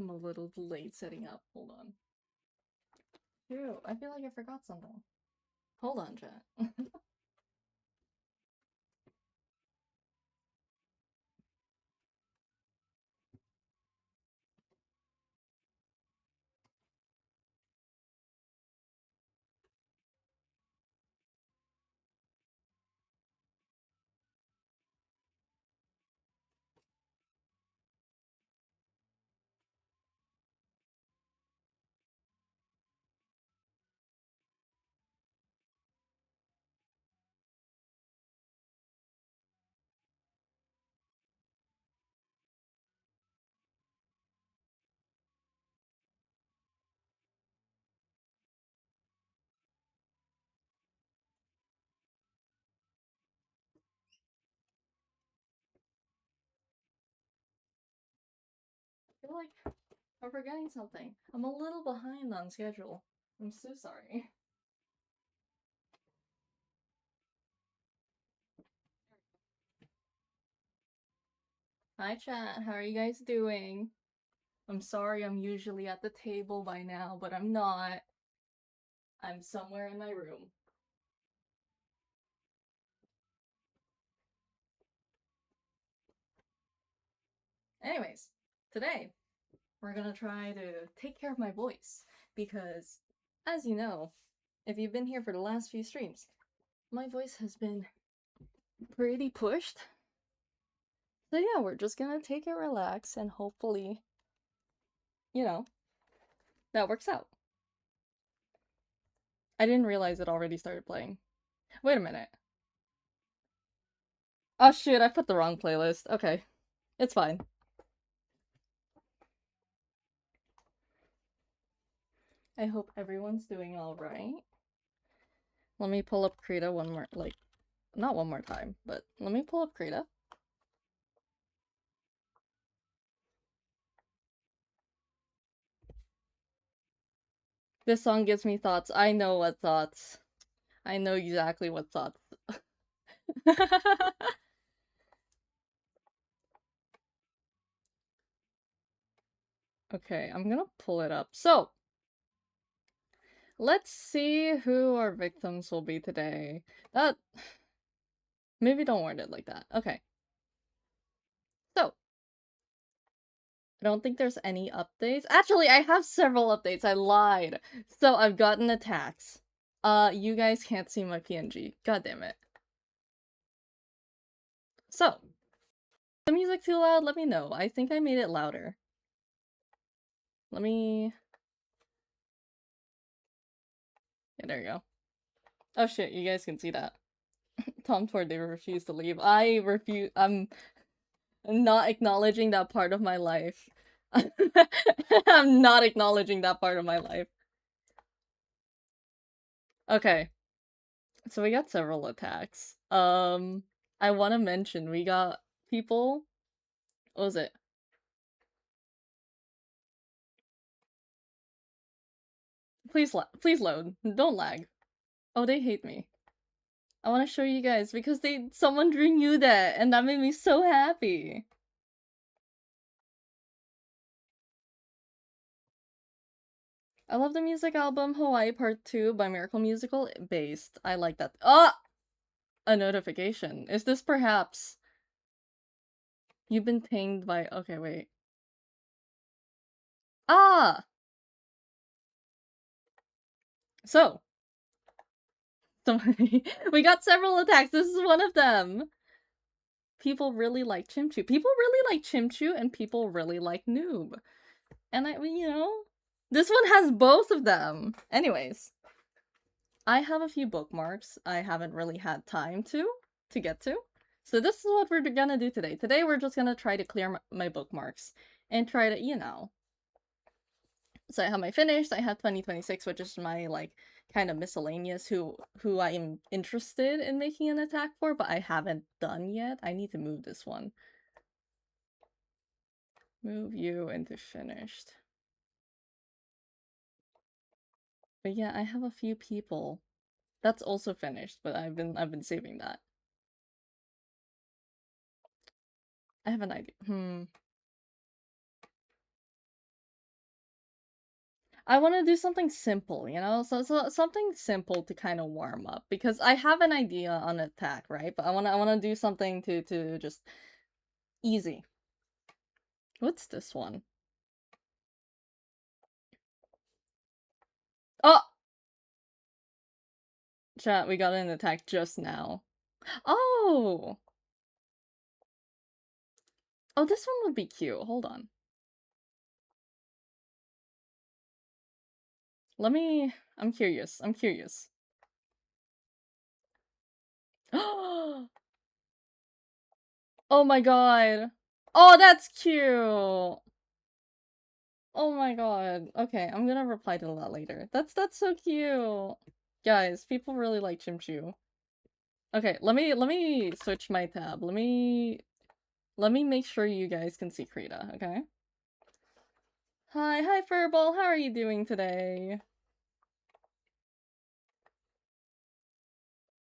I'm a little late setting up. Hold on. Ew, I feel like I forgot something. Hold on, chat. I feel like I'm forgetting something. I'm a little behind on schedule. I'm so sorry. Hi chat, how are you guys doing? I'm sorry I'm usually at the table by now, but I'm not. I'm somewhere in my room. Anyways, today we're gonna try to take care of my voice because, as you know, if you've been here for the last few streams, my voice has been pretty pushed. So yeah, we're just gonna take it relax and hopefully, you know, that works out. I didn't realize it already started playing. Wait a minute. Oh shit, I put the wrong playlist. Okay. It's fine. I hope everyone's doing alright. Let me pull up Krita one more, like, not one more time, but let me pull up Krita. This song gives me thoughts. I know what thoughts. I know exactly what thoughts. Okay, I'm gonna pull it up. So, let's see who our victims will be today. That... Maybe don't word it like that. Okay. So, I don't think there's any updates. Actually, I have several updates. I lied. So, I've gotten attacks. You guys can't see my PNG. God damn it. So, the music too loud? Let me know. I think I made it louder. Let me... Yeah, there you go. Oh shit, you guys can see that. Tom Ford, they refuse to leave. I'm not acknowledging that part of my life. I'm not acknowledging that part of my life. Okay. So we got several attacks. I want to mention we got people... What was it? Please load. Don't lag. Oh, they hate me. I want to show you guys because someone drew that and that made me so happy. I love the music album Hawaii Part 2 by Miracle Musical based. I like that. Ah! A notification. Is this perhaps... You've been pinged by... Okay, wait. Ah! So. We got several attacks. This is one of them. People really like Chimchu. People really like Chimchu and people really like Noob. And you know, this one has both of them. Anyways. I have a few bookmarks I haven't really had time to get to. So this is what we're gonna do today. Today we're just gonna try to clear my bookmarks and try to, you know. So I have my finished, I have 2026, which is my, like, kind of miscellaneous who I am interested in making an attack for, but I haven't done yet. I need to move this one. Move you into finished. But yeah, I have a few people. That's also finished, but I've been saving that. I have an idea. I want to do something simple, you know? So something simple to kind of warm up because I have an idea on attack, right? But I want to do something to just easy. What's this one? Oh, chat, we got an attack just now. Oh. Oh, this one would be cute. Hold on. I'm curious. I'm curious. Oh my god. Oh, that's cute. Oh my god. Okay, I'm gonna reply to that later. That's so cute. Guys, people really like Chimchu. Okay, let me switch my tab. Let me make sure you guys can see Krita, okay? Hi, Furball. How are you doing today?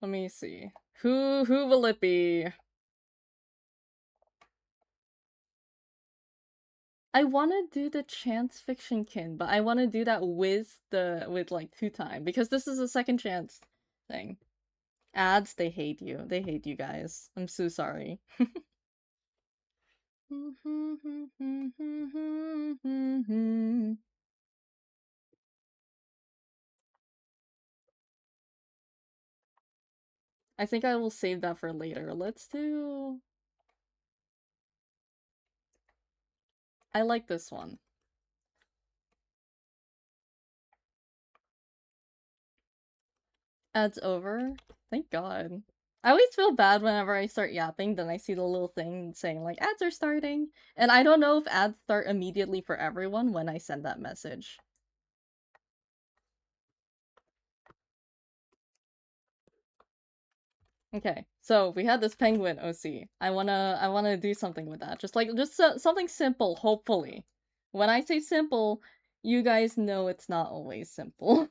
Let me see. Who will it be? I want to do the chance fiction kin, but I want to do that with like 2 time because this is a second chance thing. Ads, they hate you. They hate you guys. I'm so sorry. I think I will save that for later. Let's do... I like this one. Ads over? Thank God. I always feel bad whenever I start yapping, then I see the little thing saying like ads are starting. And I don't know if ads start immediately for everyone when I send that message. Okay, so we had this penguin OC. I wanna do something with that. Something simple, hopefully. When I say simple, you guys know it's not always simple.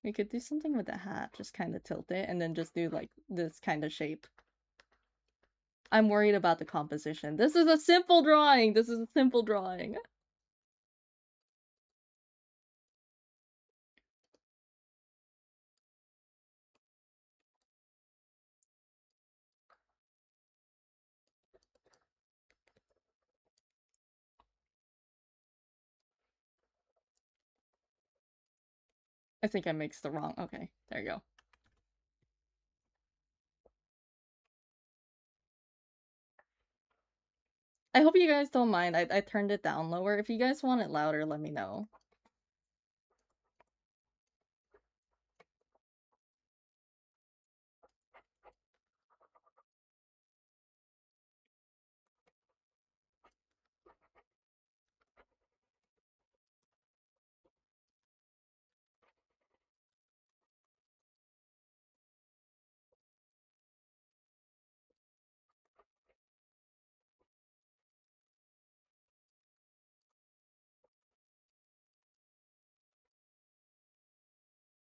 We could do something with the hat, just kind of tilt it, and then just do like this kind of shape. I'm worried about the composition. This is a simple drawing! This is a simple drawing. I think I mixed the wrong... Okay, there you go. I hope you guys don't mind. I turned it down lower. If you guys want it louder, let me know.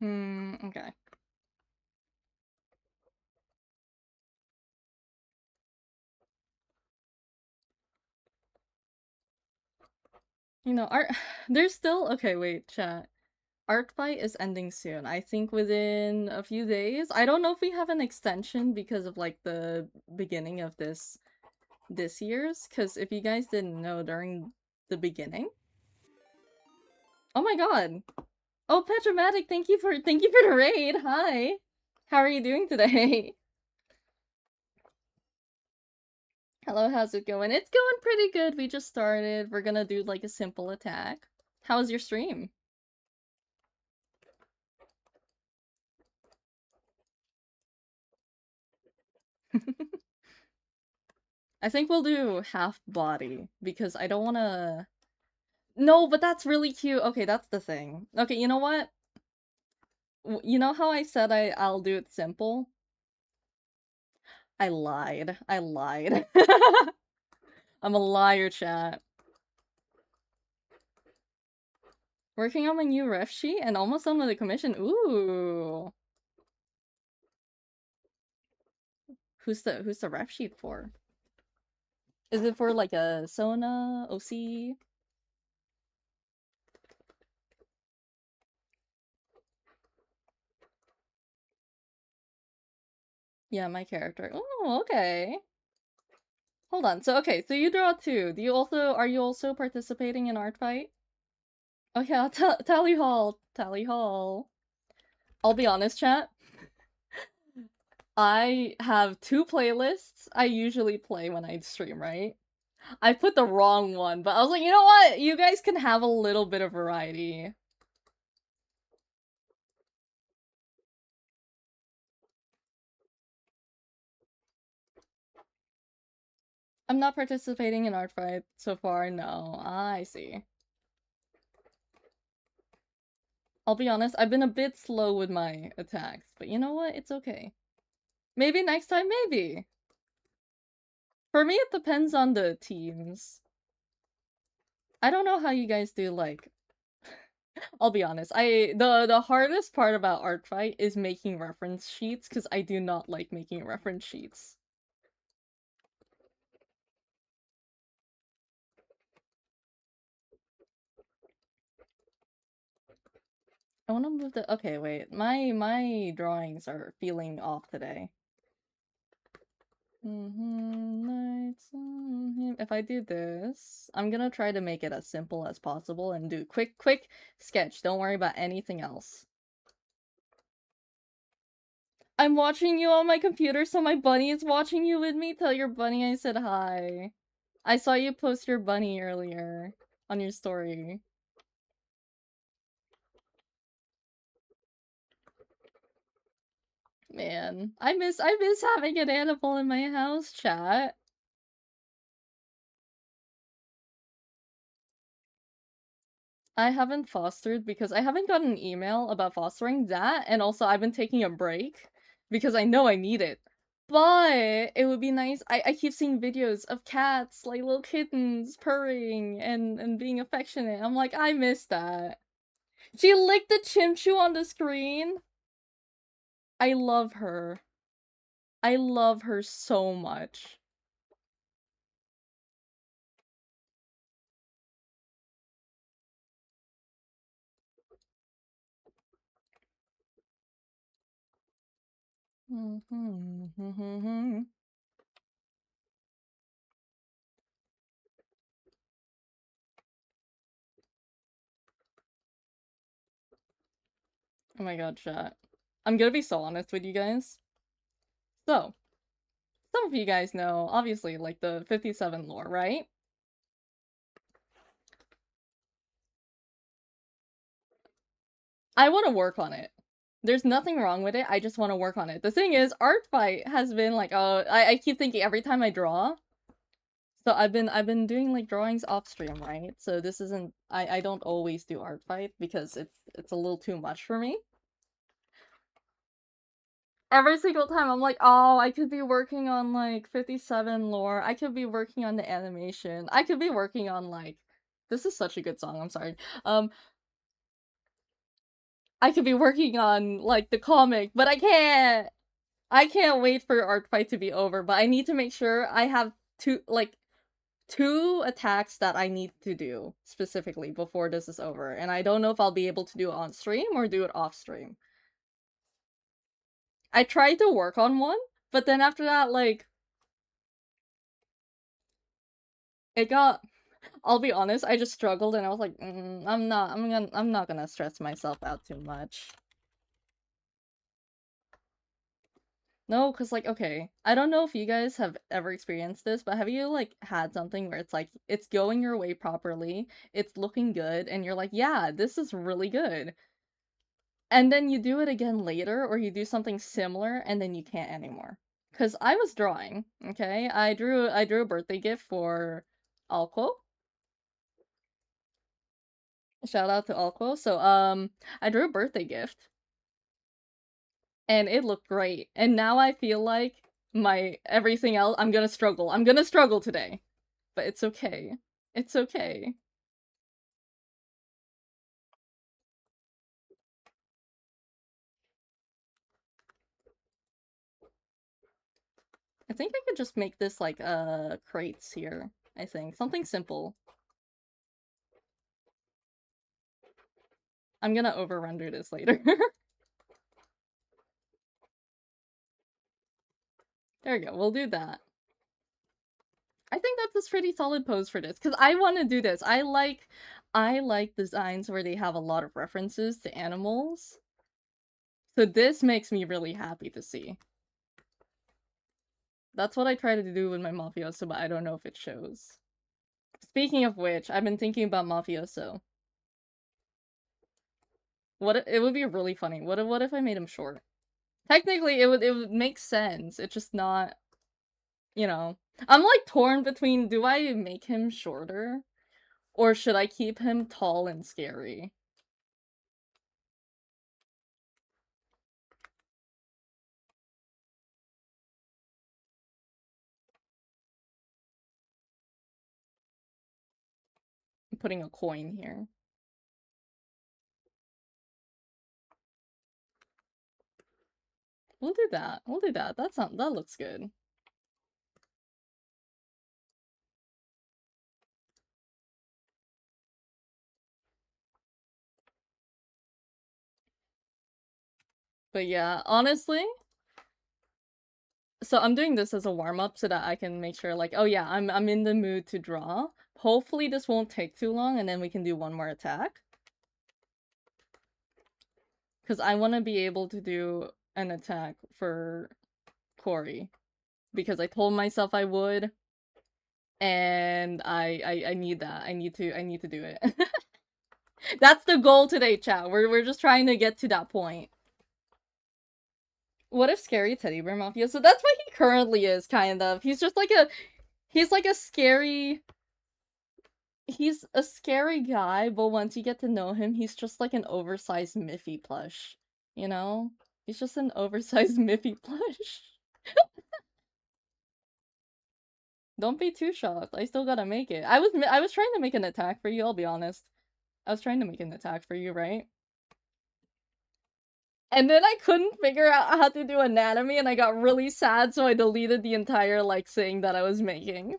Okay. You know, art... There's still... Okay, wait, chat. Art fight is ending soon. I think within a few days. I don't know if we have an extension because of like the beginning of this year's. Because if you guys didn't know, during the beginning... Oh my god! Oh, Petromatic, thank you for the raid. Hi. How are you doing today? Hello, how's it going? It's going pretty good. We just started. We're gonna do like a simple attack. How was your stream? I think we'll do half body because I don't want to... No, but that's really cute. Okay, that's the thing. Okay, you know what? You know how I said I'll do it simple? I lied. I lied. I'm a liar, chat. Working on my new ref sheet and almost done with the commission. Ooh. Who's the ref sheet for? Is it for like a Sona, OC? Yeah, my character. Oh, okay. Hold on. So okay, so you draw two. Are you also participating in art fight? Oh yeah, tally hall. Tally hall. I'll be honest, chat. I have two playlists I usually play when I stream, right? I put the wrong one, but I was like, you know what? You guys can have a little bit of variety. I'm not participating in art fight so far, no. I see. I'll be honest, I've been a bit slow with my attacks, but you know what? It's okay. Maybe next time, maybe. For me, it depends on the teams. I don't know how you guys do, like... I'll be honest, the hardest part about art fight is making reference sheets, because I do not like making reference sheets. I want to move the... Okay, wait. My drawings are feeling off today. If I do this, I'm gonna try to make it as simple as possible and do quick sketch. Don't worry about anything else. I'm watching you on my computer, so my bunny is watching you with me. Tell your bunny I said hi. I saw you post your bunny earlier on your story. Man, I miss having an animal in my house, chat. I haven't fostered because I haven't gotten an email about fostering that, and also I've been taking a break because I know I need it. But it would be nice. I keep seeing videos of cats, like little kittens, purring and being affectionate. I'm like, I miss that. She licked the chimchu on the screen. I love her. I love her so much. Oh my god, chat. I'm gonna be so honest with you guys. So, some of you guys know, obviously, like the 57 lore, right? I want to work on it. There's nothing wrong with it, I just want to work on it. The thing is, art fight has been like, I keep thinking every time I draw. So I've been doing like drawings off stream, right? So this isn't, I don't always do art fight because it's a little too much for me. Every single time I'm like, oh, I could be working on like 57 lore. I could be working on the animation. I could be working on like, this is such a good song, I'm sorry. I could be working on like the comic, but I can't. I can't wait for art fight to be over, but I need to make sure I have two attacks that I need to do specifically before this is over, and I don't know if I'll be able to do it on stream or do it off stream. I tried to work on one, but then after that, like, it got... I'll be honest, I just struggled and I was like, I'm not gonna stress myself out too much. No, because, like, okay, I don't know if you guys have ever experienced this, but have you, like, had something where it's, like, it's going your way properly, it's looking good, and you're like, yeah, this is really good. And then you do it again later, or you do something similar, and then you can't anymore. Because I was drawing, okay? I drew a birthday gift for Alquo. Shout out to Alquo. So, I drew a birthday gift. and it looked great. And now I feel like my everything else, I'm gonna struggle. I'm gonna struggle today. But it's okay. It's okay. I think I could just make this like crates here. I think something simple. I'm gonna over render this later. There we go. We'll do that. I think that's a pretty solid pose for this because I want to do this. I like designs where they have a lot of references to animals. So this makes me really happy to see. That's what I try to do with my mafioso, but I don't know if it shows. Speaking of which, I've been thinking about mafioso. It would be really funny. What if I made him short? Technically, it would make sense. It's just not, you know. I'm like torn between do I make him shorter or should I keep him tall and scary? I'm putting a coin here. We'll do that. We'll do that. That looks good. But yeah, honestly, so I'm doing this as a warm-up so that I can make sure like, oh yeah, I'm in the mood to draw. Hopefully this won't take too long and then we can do one more attack. Because I want to be able to do an attack for Corey. Because I told myself I would. And I need that. I need to do it. That's the goal today, chat. We're just trying to get to that point. What if scary teddy bear mafia? So that's what he currently is, kind of. He's just like a scary he's a scary guy, but once you get to know him, he's just like an oversized Miffy plush. You know? He's just an oversized Miffy plush. Don't be too shocked. I still gotta make it. I was trying to make an attack for you, I'll be honest. I was trying to make an attack for you, right? And then I couldn't figure out how to do anatomy and I got really sad, so I deleted the entire like thing that I was making.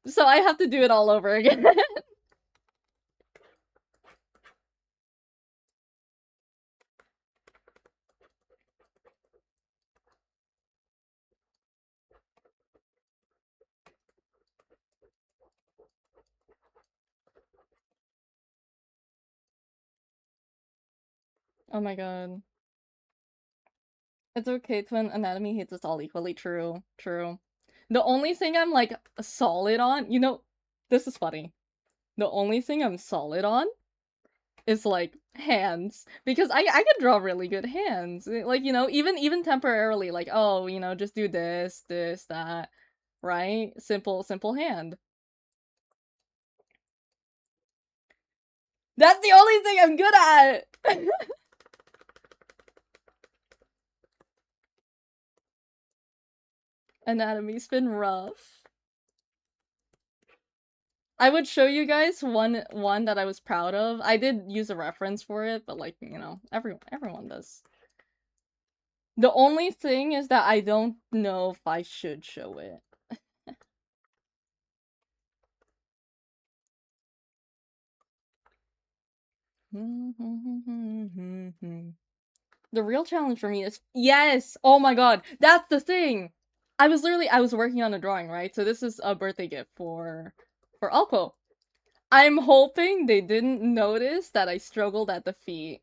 So I have to do it all over again. Oh my god. It's okay, twin anatomy hates us all equally. True, true. The only thing I'm like solid on, you know, this is funny. The only thing I'm solid on is like hands because I can draw really good hands. Like, you know, even temporarily like, oh, you know, just do this, that, right? Simple hand. That's the only thing I'm good at. Anatomy's been rough. I would show you guys one that I was proud of. I did use a reference for it, but like, you know, everyone does. The only thing is that I don't know if I should show it. The real challenge for me is yes! Oh my god, that's the thing! I was working on a drawing, right? So this is a birthday gift for Alco. I'm hoping they didn't notice that I struggled at the feet.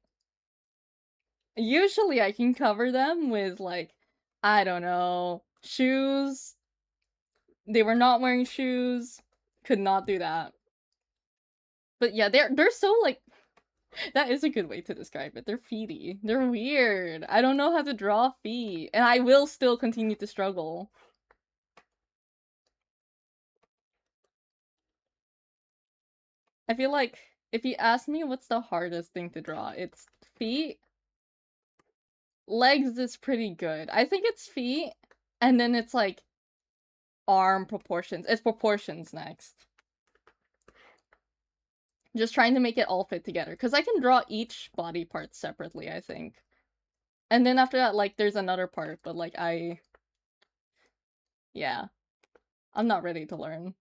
Usually I can cover them with like, I don't know, shoes. They were not wearing shoes. Could not do that. But yeah, they're so like that is a good way to describe it. They're feety. They're weird. I don't know how to draw feet. And I will still continue to struggle. I feel like if you ask me what's the hardest thing to draw, it's feet Legs is pretty good. I think it's feet, and then it's like arm proportions. It's proportions next. Just trying to make it all fit together. Because I can draw each body part separately, I think. And then after that, like, there's another part, but like, yeah. I'm not ready to learn.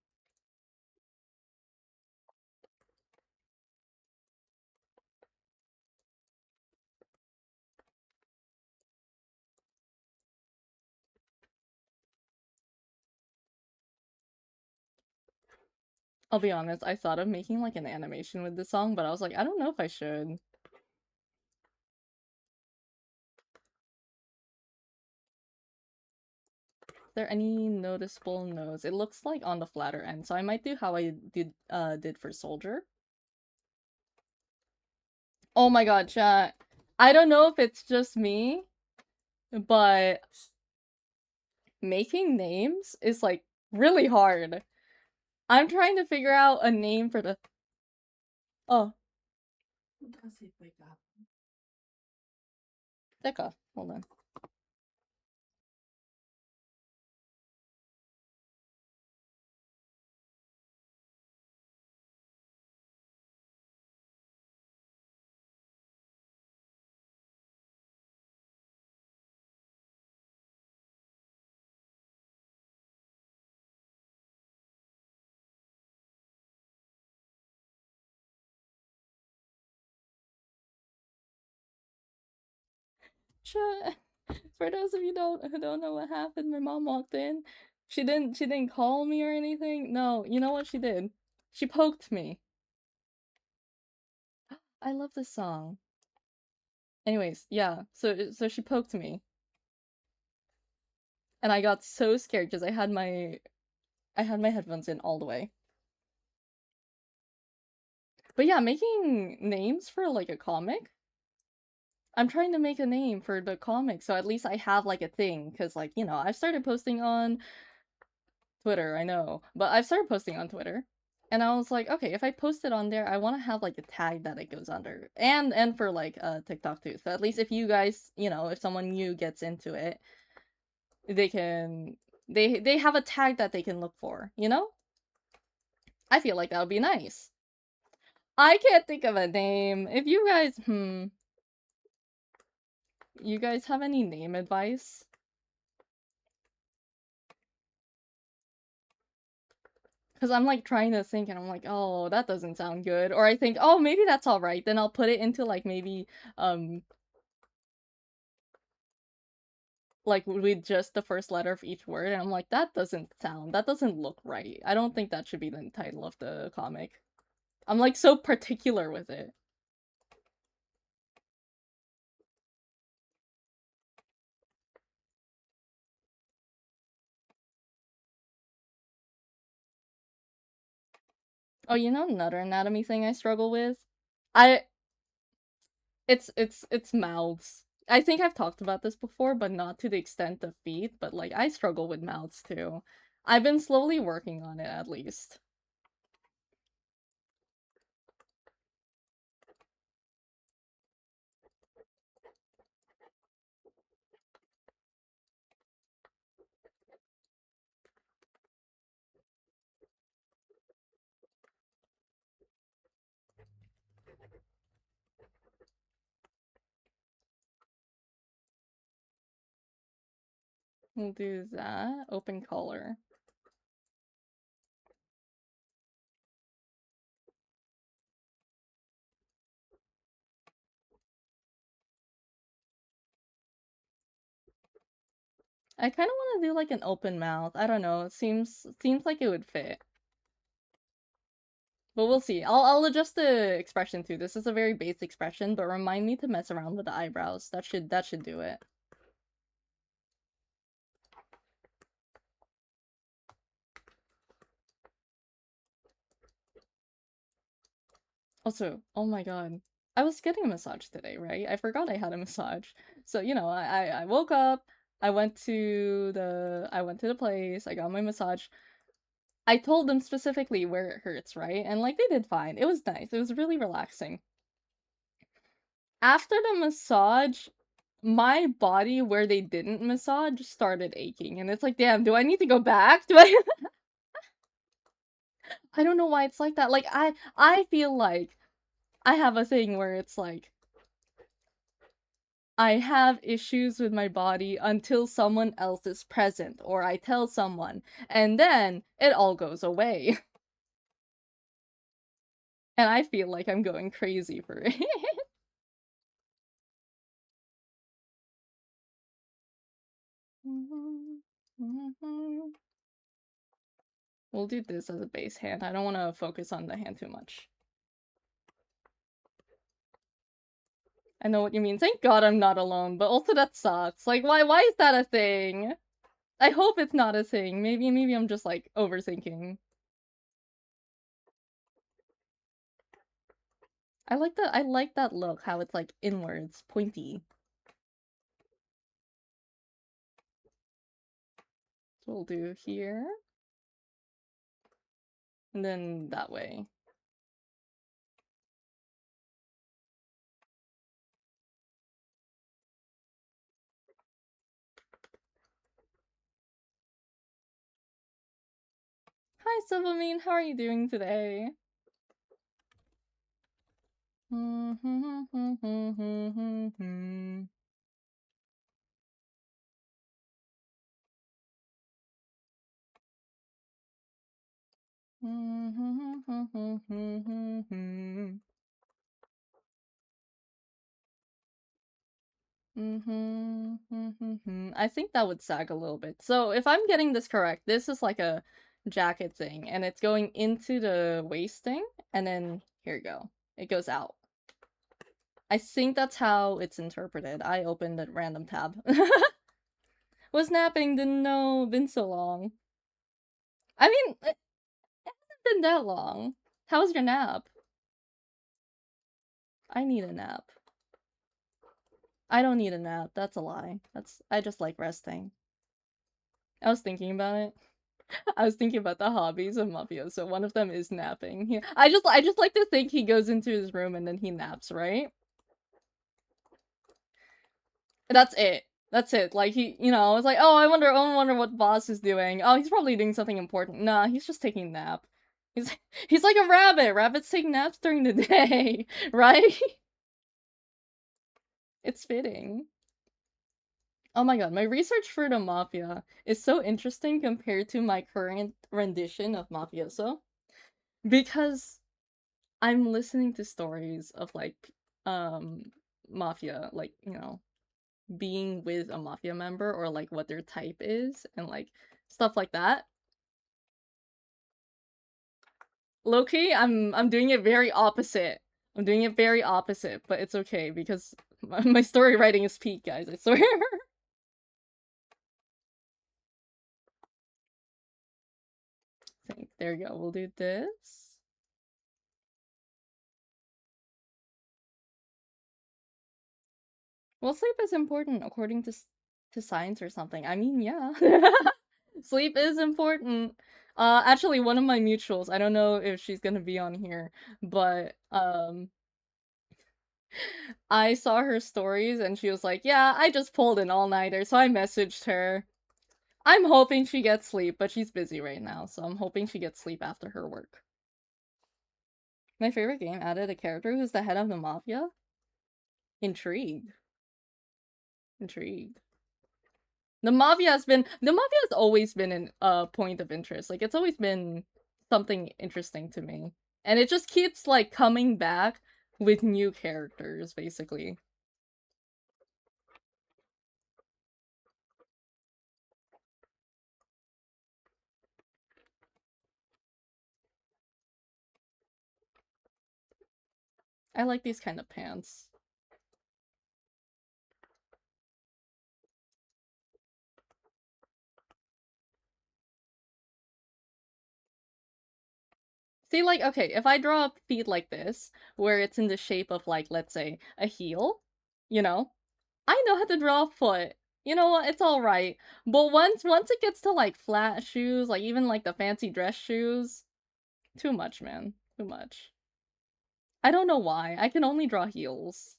I'll be honest, I thought of making like an animation with this song, but I was like, I don't know if I should. Is there any noticeable nose? It looks like on the flatter end, so I might do how I did for Soldier. Oh my god, chat. I don't know if it's just me, but making names is like really hard. I'm trying to figure out a name for the. Oh. Teka, hold on. Chat. For those of you who don't know what happened, my mom walked in. She didn't call me or anything. No, you know what she did? She poked me. I love this song. Anyways, yeah. So she poked me. And I got so scared because I had my headphones in all the way. But yeah, making names for like a comic. I'm trying to make a name for the comic, so at least I have like a thing, because like, you know, I've started posting on Twitter, I know, but I've started posting on Twitter, and I was like, okay, if I post it on there, I want to have like a tag that it goes under, and for like TikTok too. So at least if you guys, you know, if someone new gets into it, they can they have a tag that they can look for, you know? I feel like that would be nice. I can't think of a name. If you guys, you guys have any name advice? Because I'm like trying to think and I'm like, oh, that doesn't sound good. Or I think, oh, maybe that's all right. Then I'll put it into like maybe like with just the first letter of each word, and I'm like, that doesn't look right. I don't think that should be the title of the comic. I'm like so particular with it. Oh, you know another anatomy thing I struggle with? I it's mouths. I think I've talked about this before, but not to the extent of feet, but like I struggle with mouths too. I've been slowly working on it at least. We'll do that. Open color. I kind of want to do like an open mouth. I don't know. It seems like it would fit. But we'll see. I'll adjust the expression too. This is a very base expression, but remind me to mess around with the eyebrows. That should do it. Also, oh my god. I was getting a massage today, right? I forgot I had a massage. So, you know, I woke up, I went to the place, I got my massage. I told them specifically where it hurts, right? And like they did fine. It was nice. It was really relaxing. After the massage, my body where they didn't massage started aching, and it's like, damn, do I need to go back? Do I? I don't know why it's like that. Like I feel like I have a thing where it's like I have issues with my body until someone else is present or I tell someone, and then it all goes away. And I feel like I'm going crazy for it. We'll do this as a base hand. I don't want to focus on the hand too much. I know what you mean. Thank God I'm not alone, but also that sucks. Like, why is that a thing? I hope it's not a thing. Maybe I'm just, like, overthinking. I like that look, how it's, like, inwards, pointy. So we'll do here. And then that way. Hi, Silvamine, how are you doing today? I think that would sag a little bit. So if I'm getting this correct, this is like a jacket thing, and it's going into the waisting, and then here you go. It goes out. I think that's how it's interpreted. I opened a random tab. Was napping, didn't know, been so long. I mean, it hasn't been that long. How was your nap? I need a nap. I don't need a nap, that's a lie. I just like resting. I was thinking about it. I was thinking about the hobbies of Mafioso. One of them is napping. I just like to think he goes into his room and then he naps, right? That's it. That's it. Like I was like, oh, I wonder what boss is doing. Oh, he's probably doing something important. Nah, he's just taking a nap. He's he's like a rabbit. Rabbits take naps during the day, right? It's fitting. Oh my god, my research for the Mafia is so interesting compared to my current rendition of Mafioso. Because I'm listening to stories of like mafia, like, being with a mafia member or like what their type is and like stuff like that. Low-key, I'm doing it very opposite. I'm doing it very opposite, but it's okay because my story writing is peak, guys, I swear. There you go. We'll do this. Well, sleep is important according to science or something. I mean, yeah. Sleep is important. Actually, one of my mutuals, I don't know if she's gonna be on here, but, I saw her stories and she was like, yeah, I just pulled an all-nighter, so I messaged her. I'm hoping she gets sleep, but she's busy right now, so I'm hoping she gets sleep after her work. My favorite game added a character who's the head of the mafia? Intrigued. Intrigued. The mafia has always been a point of interest. Like, it's always been something interesting to me. And it just keeps, like, coming back with new characters, basically. I like these kind of pants. See, like, okay, if I draw a feet like this, where it's in the shape of, like, let's say, a heel, you know? I know how to draw a foot. You know what? It's alright. But once it gets to, like, flat shoes, like, even, like, the fancy dress shoes, too much, man. Too much. I don't know why. I can only draw heels.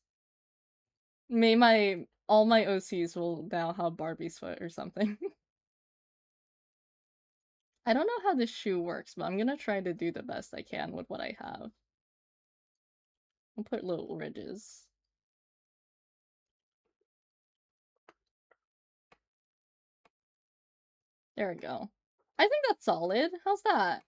May my all my OCs will now have Barbie's foot or something. I don't know how this shoe works, but I'm gonna try to do the best I can with what I have. I'll put little ridges. There we go. I think that's solid. How's that?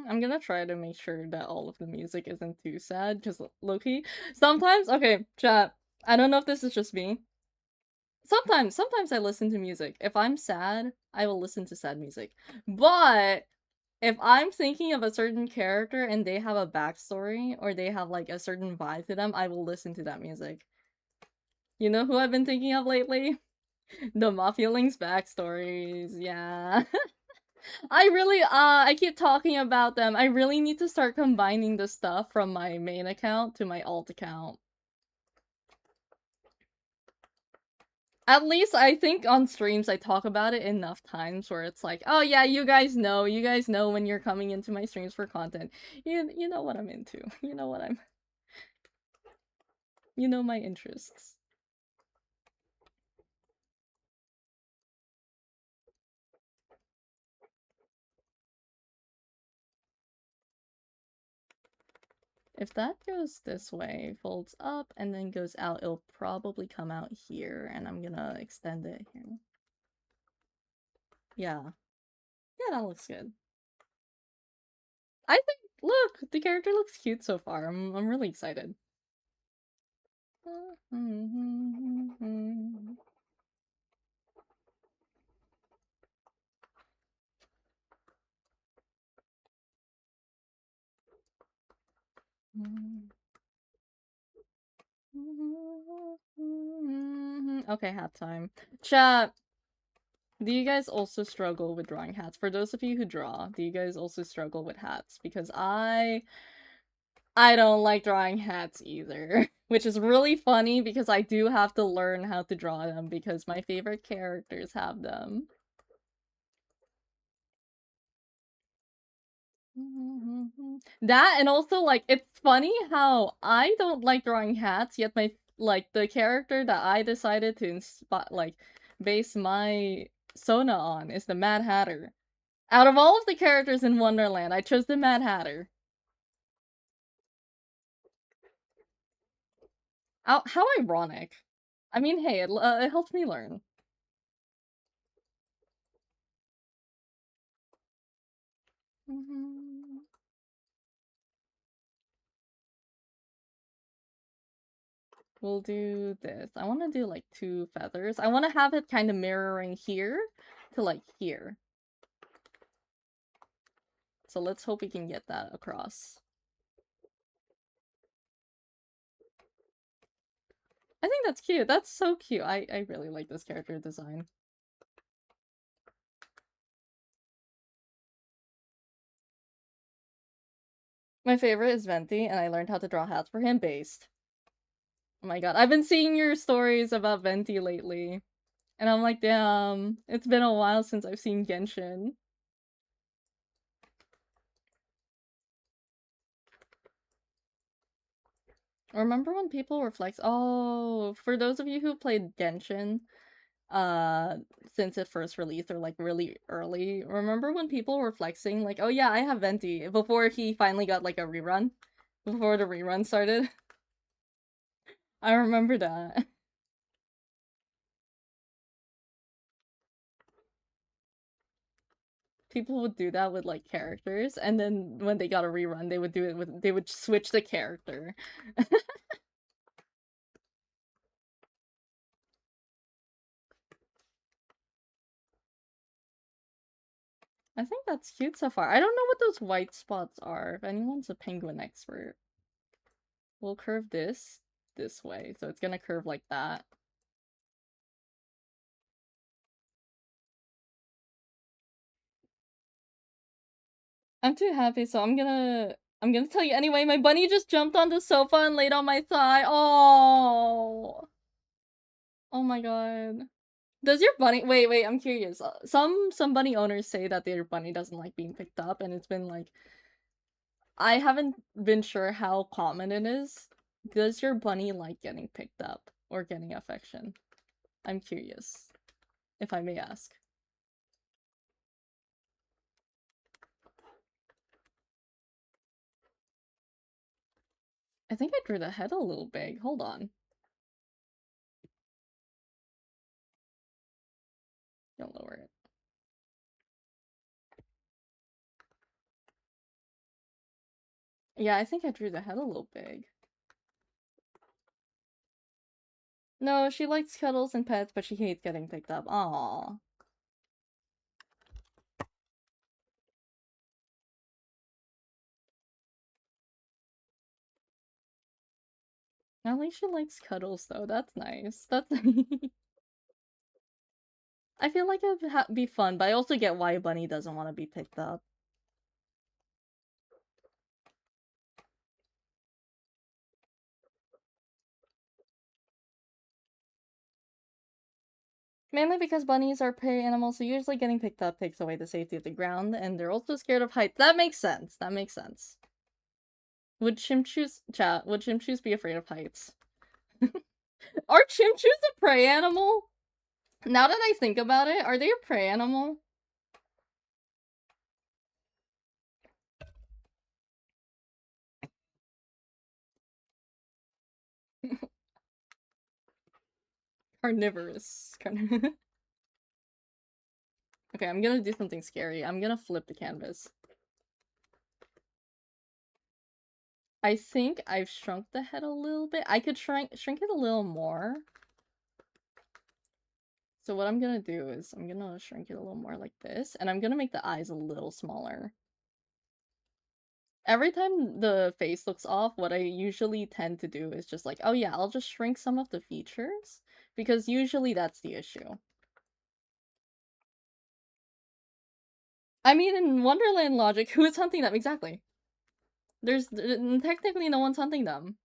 I'm gonna try to make sure that all of the music isn't too sad, because low-key, sometimes, okay, chat, I don't know if this is just me. Sometimes I listen to music. If I'm sad, I will listen to sad music. But if I'm thinking of a certain character and they have a backstory, or they have like a certain vibe to them, I will listen to that music. You know who I've been thinking of lately? The Mafia Link's backstories, yeah. I keep talking about them. I really need to start combining the stuff from my main account to my alt account. At least I think on streams I talk about it enough times where it's like, oh yeah, you guys know when you're coming into my streams for content. You know what I'm into. You know my interests. If that goes this way, folds up, and then goes out, it'll probably come out here, and I'm gonna extend it here. Yeah. Yeah, that looks good. I think, look, the character looks cute so far. I'm really excited. Okay, hat time. Chat, do you guys also struggle with drawing hats? For those of you who draw, do you guys also struggle with hats? Because I don't like drawing hats either. Which is really funny because I do have to learn how to draw them because my favorite characters have them. That, and also, like, it's funny how I don't like drawing hats, yet the character that I decided to base my Sona on is the Mad Hatter. Out of all of the characters in Wonderland, I chose the Mad Hatter. How ironic. I mean, hey, it helps me learn. We'll do this. I want to do like 2 feathers. I want to have it kind of mirroring here to like here. So let's hope we can get that across. I think that's cute. That's so cute. I really like this character design. My favorite is Venti, and I learned how to draw hats for him based. Oh my god. I've been seeing your stories about Venti lately. And I'm like, damn, it's been a while since I've seen Genshin. Remember when people were oh, for those of you who played Genshin, since it first released or like really early, remember when people were flexing like, oh yeah, I have Venti, before he finally got like a rerun? Before the rerun started? I remember that. People would do that with like characters, and then when they got a rerun, they would switch the character. I think that's cute so far. I don't know what those white spots are. If anyone's a penguin expert, we'll curve this way. So it's gonna curve like that. I'm too happy, so I'm gonna tell you anyway. My bunny just jumped on the sofa and laid on my thigh. Oh, oh my god. Does your bunny? Wait. I'm curious. Some bunny owners say that their bunny doesn't like being picked up, and it's been like I haven't been sure how common it is. Does your bunny like getting picked up or getting affection? I'm curious, if I may ask. I think I drew the head a little big. Hold on. Don't lower it. Yeah, I think I drew the head a little big. No, she likes cuddles and pets, but she hates getting picked up. Aww. At least she likes cuddles, though. That's nice. That's. I feel like it'd be fun, but I also get why a bunny doesn't want to be picked up. Mainly because bunnies are prey animals, so usually getting picked up takes away the safety of the ground, and they're also scared of heights. That makes sense. That makes sense. Would chimchus be afraid of heights? Are chimchus a prey animal? Now that I think about it, are they a prey animal? Carnivorous. Okay, I'm gonna do something scary. I'm gonna flip the canvas. I think I've shrunk the head a little bit. I could shrink it a little more. So what I'm gonna do is I'm gonna shrink it a little more like this, and I'm gonna make the eyes a little smaller. Every time the face looks off, what I usually tend to do is just like, oh yeah, I'll just shrink some of the features, because usually that's the issue. I mean, in Wonderland logic, who is hunting them? Exactly. There's technically no one's hunting them.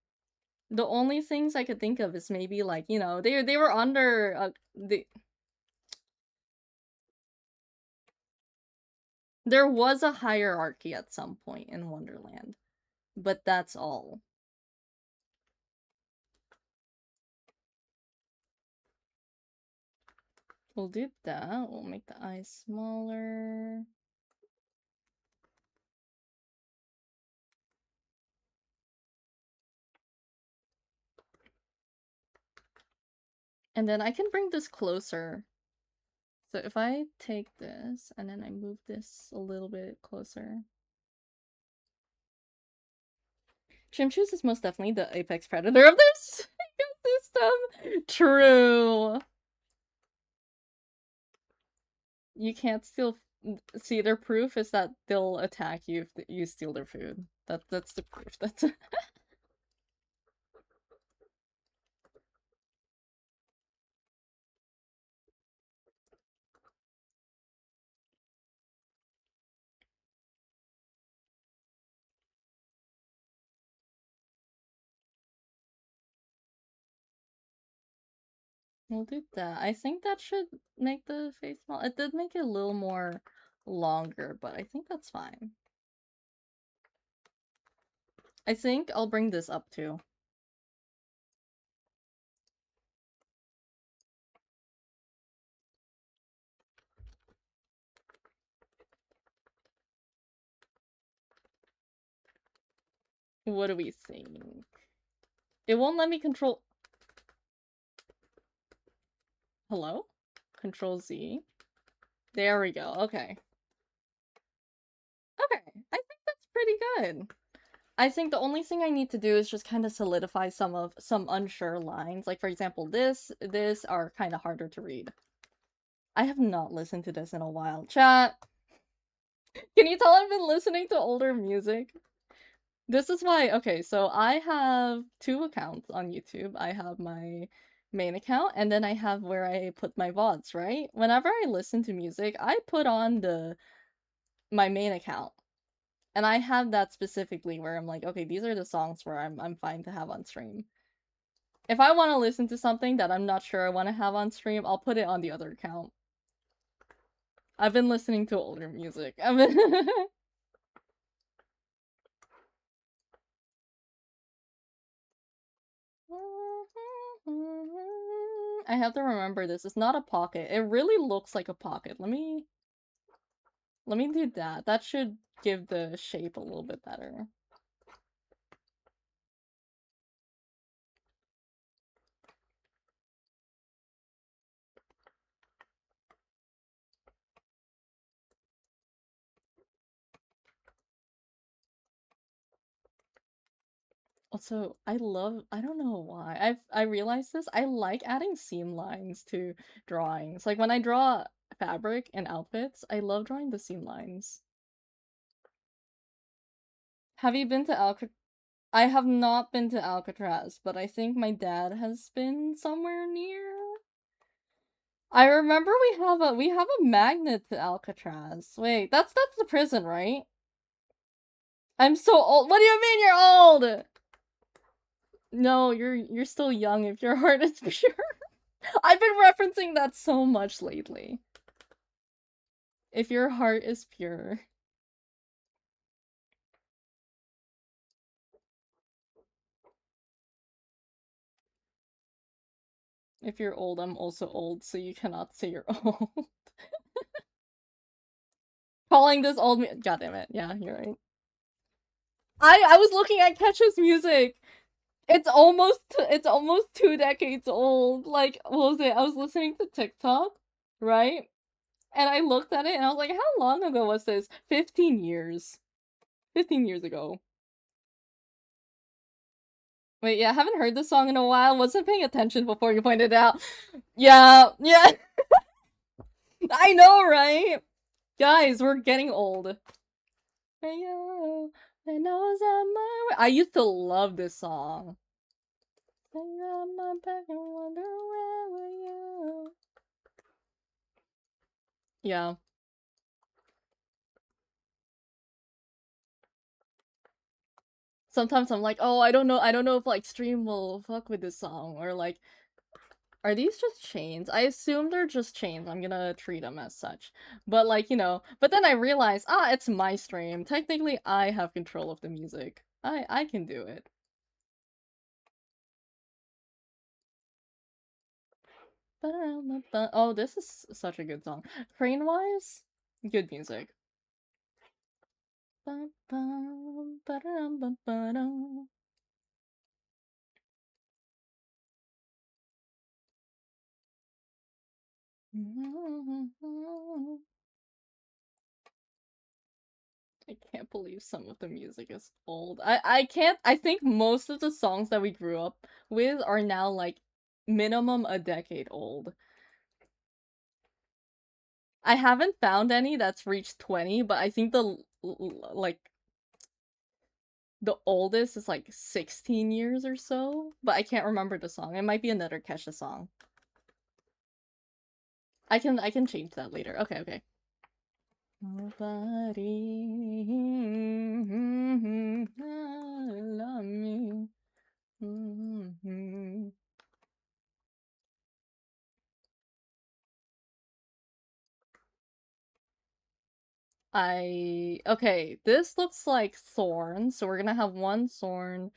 The only things I could think of is maybe like, you know, they were under there was a hierarchy at some point in Wonderland, but that's all. We'll do that. We'll make the eyes smaller. And then I can bring this closer. So if I take this and then I move this a little bit closer. Chimchus is most definitely the apex predator of this ecosystem. True. You can't steal. See, their proof is that they'll attack you if you steal their food. That's the proof. That's. We'll do that. I think that should make the face small. It did make it a little more longer, but I think that's fine. I think I'll bring this up too. What do we think? It won't let me control. Hello? Control Z. There we go. Okay. Okay. I think that's pretty good. I think the only thing I need to do is just kind of solidify some unsure lines. Like, for example, this are kind of harder to read. I have not listened to this in a while. Chat. Can you tell I've been listening to older music? This is why, okay, so I have two accounts on YouTube. I have my main account, and then I have where I put my VODs, right? Whenever I listen to music, I put on my main account. And I have that specifically where I'm like, okay, these are the songs where I'm fine to have on stream. If I want to listen to something that I'm not sure I want to have on stream, I'll put it on the other account. I've been listening to older music. I've been I have to remember this. It's not a pocket. It really looks like a pocket. Let me do that. That should give the shape a little bit better. Also, I don't know why. I realized this. I like adding seam lines to drawings. Like when I draw fabric and outfits, I love drawing the seam lines. Have you been to Alcatraz? I have not been to Alcatraz, but I think my dad has been somewhere near. I remember we have a magnet to Alcatraz. Wait, that's the prison, right? I'm so old. What do you mean you're old? No, you're still young if your heart is pure. I've been referencing that so much lately. If your heart is pure. If you're old, I'm also old, so you cannot say you're old. Calling this old me- God damn it. Yeah, you're right. I was looking at Ketch's music. It's almost 2 decades old. Like, what was it? I was listening to TikTok, right? And I looked at it and I was like, how long ago was this? 15 years. 15 years ago. Wait, yeah, I haven't heard this song in a while. Wasn't paying attention before you pointed it out. Yeah, yeah. I know, right? Guys, we're getting old. I used to love this song. Yeah. Sometimes I'm like, oh, I don't know if like stream will fuck with this song, or like, are these just chains? I assume they're just chains. I'm gonna treat them as such. But like, but then I realize, it's my stream. Technically, I have control of the music. I can do it. Oh, this is such a good song. Crane-wise, good music. I can't believe some of the music is old. I can't. I think most of the songs that we grew up with are now like minimum a decade old. I haven't found any that's reached 20, but I think like the oldest is like 16 years or so, but I can't remember the song. It might be another Kesha song. I can change that later. Okay, okay. Nobody love me. Okay, this looks like thorn, so we're gonna have one thorn,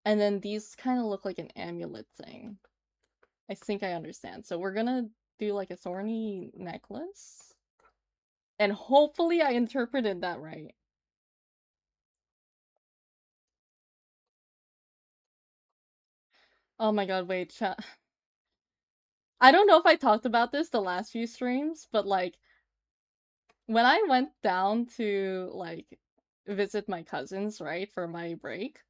and then these kind of look like an amulet thing. I think I understand. So we're gonna do like a thorny necklace, and hopefully I interpreted that right. Oh my god, wait, chat. I don't know if I talked about this the last few streams, but like, when I went down to like visit my cousins, right, for my break,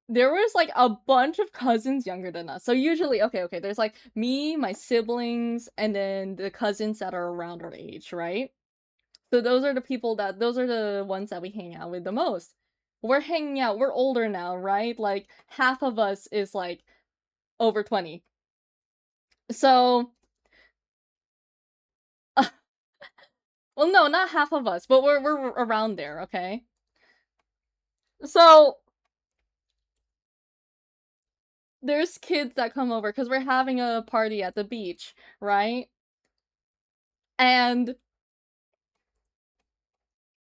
there was like a bunch of cousins younger than us. So usually, okay, there's like me, my siblings, and then the cousins that are around our age, right? So those are the ones that we hang out with the most. We're hanging out, we're older now, right? Like half of us is like over 20. So well no, not half of us, but we're around there, okay? So there's kids that come over because we're having a party at the beach, right? And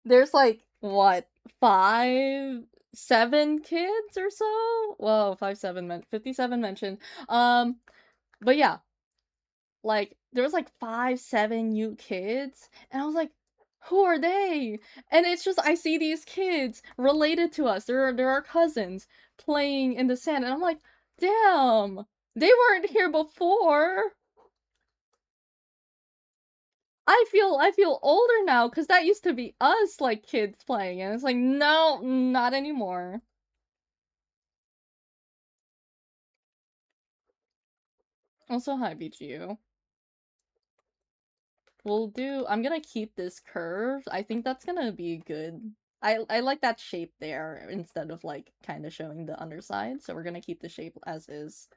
there's like what, 5, 7 kids or so? Whoa, 57 mentioned. But yeah, like there was like 5, 7 new kids, and I was like, who are they? And it's just I see these kids related to us. They're our cousins playing in the sand, and I'm like, damn, they weren't here before. I feel older now because that used to be us, like kids playing, and it's like no, not anymore. Also, hi BGU. I'm gonna keep this curve. I think that's gonna be good. I like that shape there instead of like kind of showing the underside. So we're gonna keep the shape as is.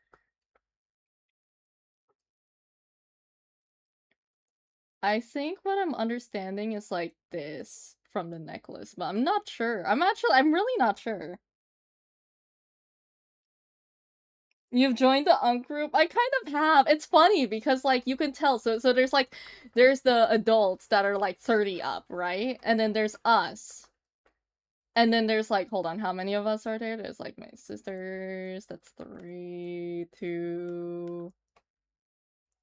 I think what I'm understanding is like this from the necklace, but I'm not sure. I'm really not sure. You've joined the Unk group? I kind of have. It's funny because like you can tell. So there's the adults that are like 30 up, right? And then there's us. And then there's like, hold on, how many of us are there? There's like my sisters, that's 3, 2,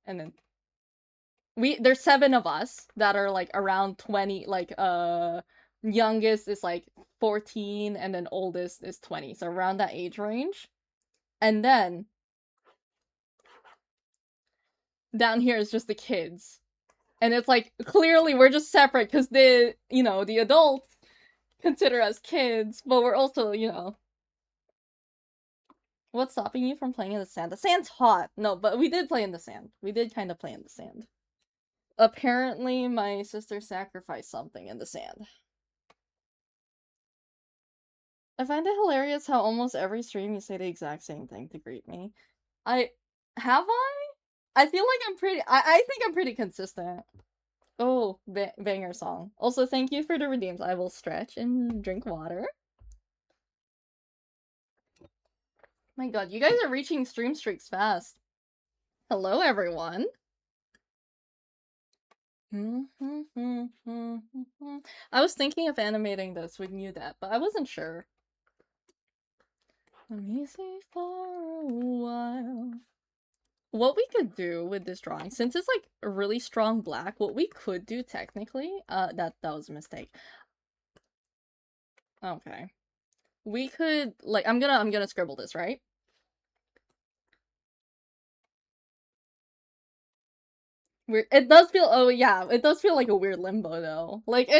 and then there's 7 of us that are like around 20, like youngest is like 14 and then oldest is 20. So around that age range. And then down here is just the kids. And it's like clearly we're just separate because the adults consider us kids, but we're also, what's stopping you from playing in the sand? The sand's hot. No, but we did play in the sand. We did kind of play in the sand. Apparently, my sister sacrificed something in the sand. I find it hilarious how almost every stream you say the exact same thing to greet me. I have I? I feel like I think I'm pretty consistent. Oh, banger song. Also, thank you for the redeems. I will stretch and drink water. My god, you guys are reaching stream streaks fast. Hello, everyone. I was thinking of animating this with New That, but I wasn't sure. Let me see for a while. What we could do with this drawing, since it's like a really strong black, what we could do technically, that was a mistake. Okay. We could, like, I'm gonna scribble this, right? It does feel, oh yeah, it does feel like a weird limbo though. Like,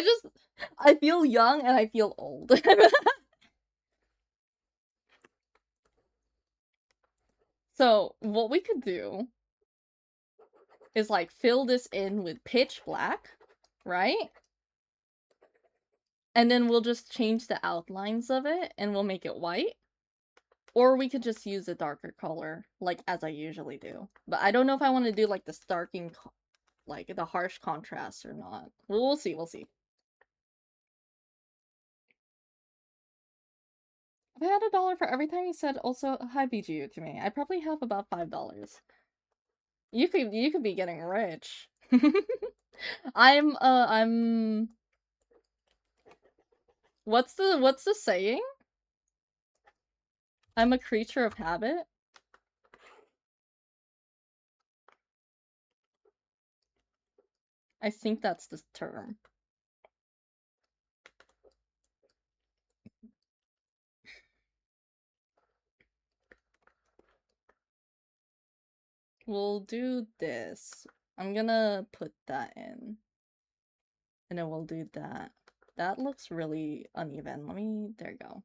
I feel young and I feel old. So, what we could do is like fill this in with pitch black, right? And then we'll just change the outlines of it and we'll make it white. Or we could just use a darker color, like as I usually do. But I don't know if I want to do like the starking, like the harsh contrast or not. We'll see, we'll see. If I had $1 for every time you said also hi BGU to me, I probably have about $5. You could be getting rich. I'm what's the saying? I'm a creature of habit. I think that's the term. We'll do this. I'm gonna put that in. And then we'll do that. That looks really uneven. There you go.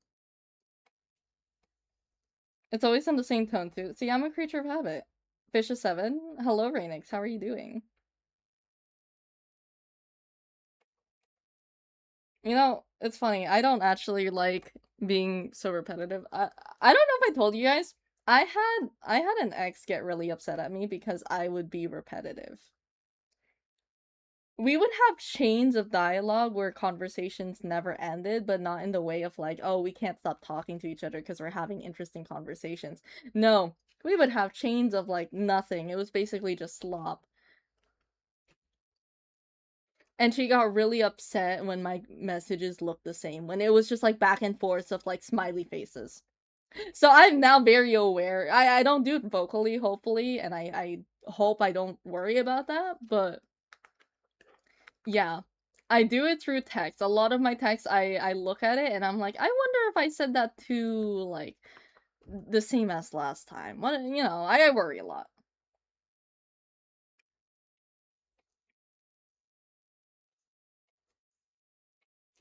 It's always in the same tone too. See, I'm a creature of habit. Fish is 7. Hello, Rainix. How are you doing? You know, it's funny. I don't actually like being so repetitive. I don't know if I told you guys. I had an ex get really upset at me because I would be repetitive. We would have chains of dialogue where conversations never ended, but not in the way of like, oh, we can't stop talking to each other because we're having interesting conversations. No, we would have chains of like nothing. It was basically just slop. And she got really upset when my messages looked the same, when it was just like back and forth of like smiley faces. So I'm now very aware. I don't do it vocally, hopefully, and I hope I don't worry about that, but yeah. I do it through text. A lot of my texts, I look at it and I'm like, I wonder if I said that too, like, the same as last time. What, you know, I worry a lot.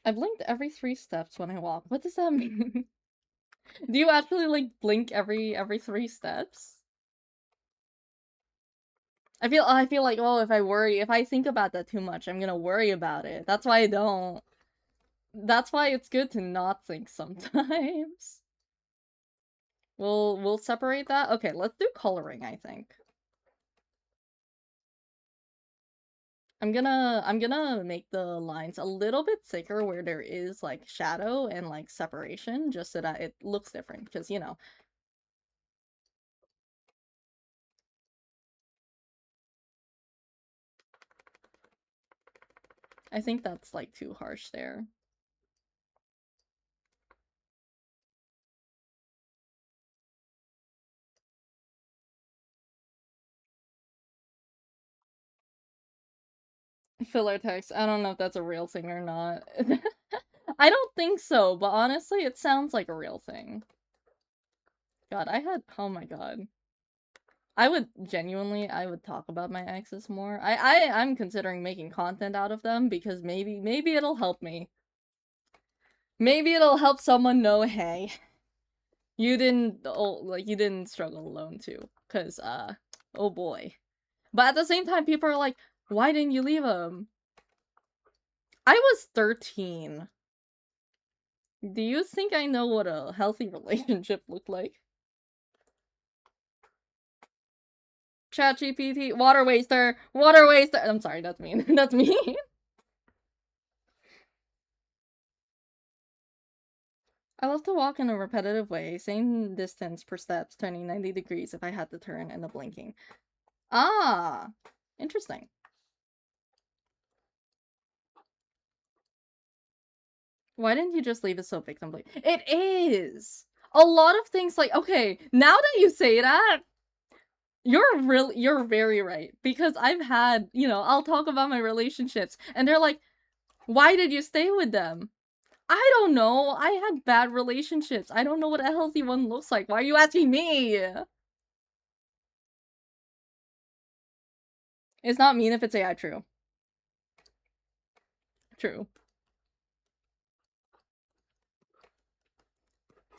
I blinked every 3 steps when I walk. What does that mean? Do you actually, like, blink every 3 steps? I feel like, oh, if I think about that too much, I'm gonna worry about it. That's why I don't. That's why it's good to not think sometimes. We'll separate that. Okay, let's do coloring, I think. I'm gonna make the lines a little bit thicker where there is like shadow and like separation just so that it looks different because you know. I think that's like too harsh there. Filler text. I don't know if that's a real thing or not. I don't think so, but honestly, it sounds like a real thing. God, oh my god. I would talk about my exes more. I'm considering making content out of them because maybe it'll help me. Maybe it'll help someone know, hey, you didn't struggle alone too. Cause, oh boy. But at the same time, people are like, why didn't you leave him? I was 13. Do you think I know what a healthy relationship looked like? ChatGPT, water waster, water waster. I'm sorry, that's mean. That's mean. I love to walk in a repetitive way, same distance per steps, turning 90 degrees if I had to turn and the blinking. Ah, interesting. Why didn't you just leave it so victimly? It is! A lot of things like, okay, now that you say that, you're very right. Because I've had, you know, I'll talk about my relationships, and they're like, why did you stay with them? I don't know. I had bad relationships. I don't know what a healthy one looks like. Why are you asking me? It's not mean if it's AI true. True.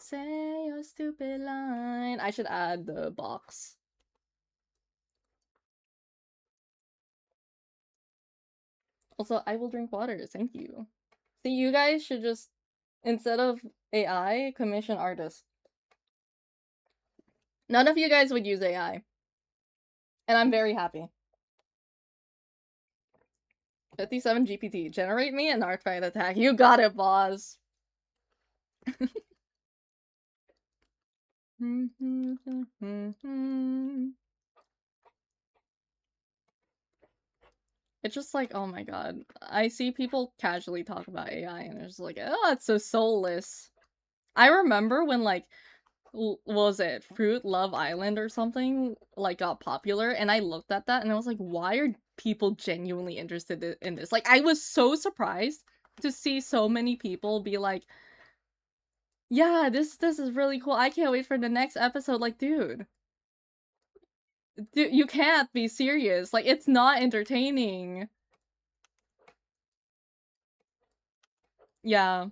Say your stupid line. I should add the box. Also, I will drink water. Thank you. See, you guys should just, instead of AI, commission artists. None of you guys would use AI. And I'm very happy. 57 GPT. Generate me an artifact attack. You got it, boss. It's just like, oh my god. I see people casually talk about AI and it's just like, oh, it's so soulless. I remember when like, what was it, Fruit Love Island or something, like got popular and I looked at that and I was like, why are people genuinely interested in this? Like, I was so surprised to see so many people be like, yeah, this is really cool. I can't wait for the next episode. Like, dude, you can't be serious. Like, it's not entertaining. Yeah.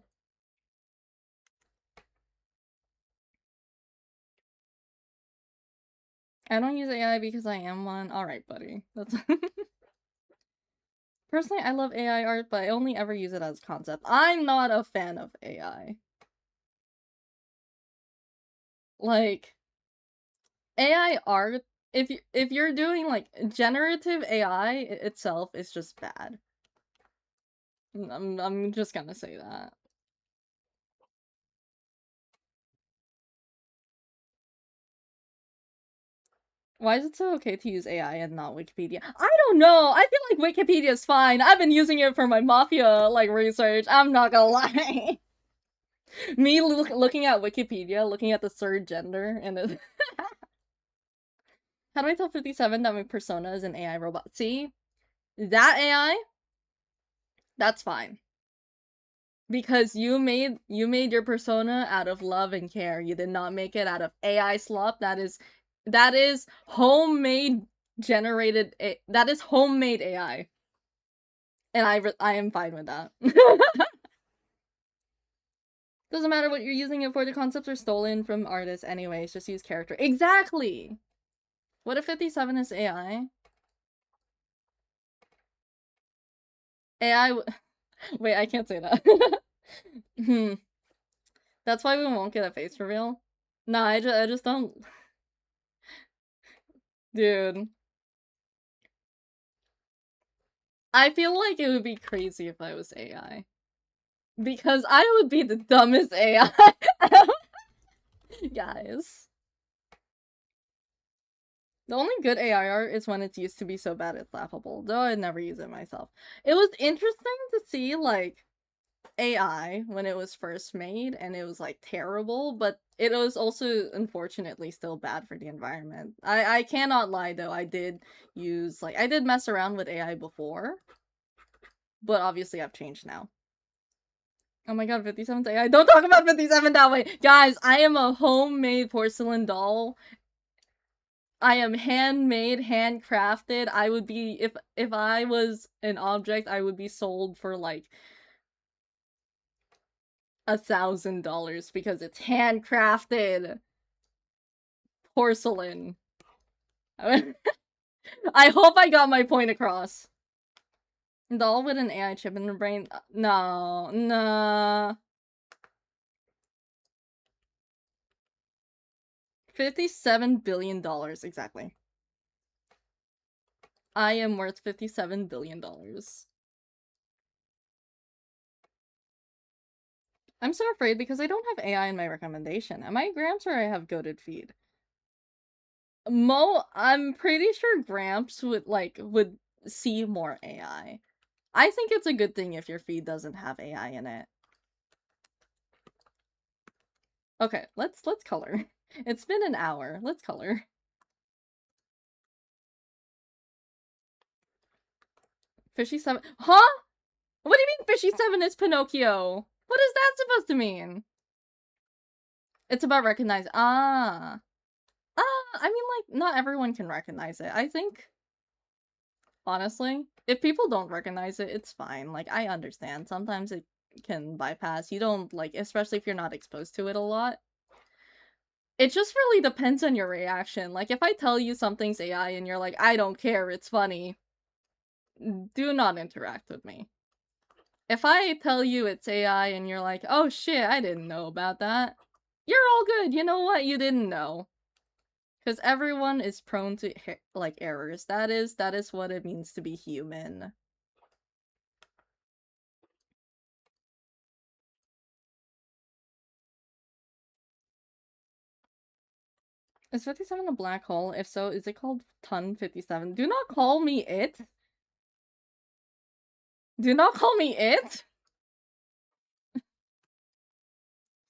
I don't use AI because I am one. Alright, buddy. That's Personally, I love AI art, but I only ever use it as a concept. I'm not a fan of AI. Like, AI art, if you're doing like generative AI itself is just bad. I'm just gonna say that. Why is it so okay to use AI and not Wikipedia? I don't know. I feel like Wikipedia is fine. I've been using it for my mafia like research. I'm not gonna lie. Me looking at Wikipedia, looking at the third gender, and it how do I tell 57 that my persona is an AI robot? See? That AI? That's fine. Because you made your persona out of love and care. You did not make it out of AI slop. That is homemade generated that is homemade AI. And I am fine with that. Doesn't matter what you're using it for, the concepts are stolen from artists anyways, just use character. Exactly! What if 57 is AI? AI wait, I can't say that. Hmm. That's why we won't get a face reveal. Nah, I just don't. Dude. I feel like it would be crazy if I was AI. Because I would be the dumbest AI. Guys. The only good AI art is when it's used to be so bad it's laughable, though I'd never use it myself. It was interesting to see, like, AI when it was first made, and it was, like, terrible, but it was also, unfortunately, still bad for the environment. I cannot lie, though, I did mess around with AI before, but obviously I've changed now. Oh my god, 57's AI. Don't talk about 57 that way! Guys, I am a homemade porcelain doll. I am handmade, handcrafted. I would be, if I was an object, I would be sold for like $1,000 because it's handcrafted porcelain. I hope I got my point across. Doll with an AI chip in the brain? No, nah. $57 billion, exactly. I am worth $57 billion. I'm so afraid because I don't have AI in my recommendation. Am I Gramps or I have goated feed? I'm pretty sure Gramps would see more AI. I think it's a good thing if your feed doesn't have AI in it. Okay, let's color. It's been an hour. Let's color. Fishy 7. Huh? What do you mean Fishy 7 is Pinocchio? What is that supposed to mean? It's about recognize. Ah. I mean, like, not everyone can recognize it. I think, honestly, if people don't recognize it, it's fine. Like, I understand. Sometimes it can bypass. You don't, like, especially if you're not exposed to it a lot. It just really depends on your reaction. Like, if I tell you something's AI and you're like, I don't care, it's funny, do not interact with me. If I tell you it's AI and you're like, oh shit, I didn't know about that, you're all good. You know what? You didn't know. Because everyone is prone to, like, errors. That is what it means to be human. Is 57 a black hole? If so, is it called Ton 57? Do not call me it! Do not call me it!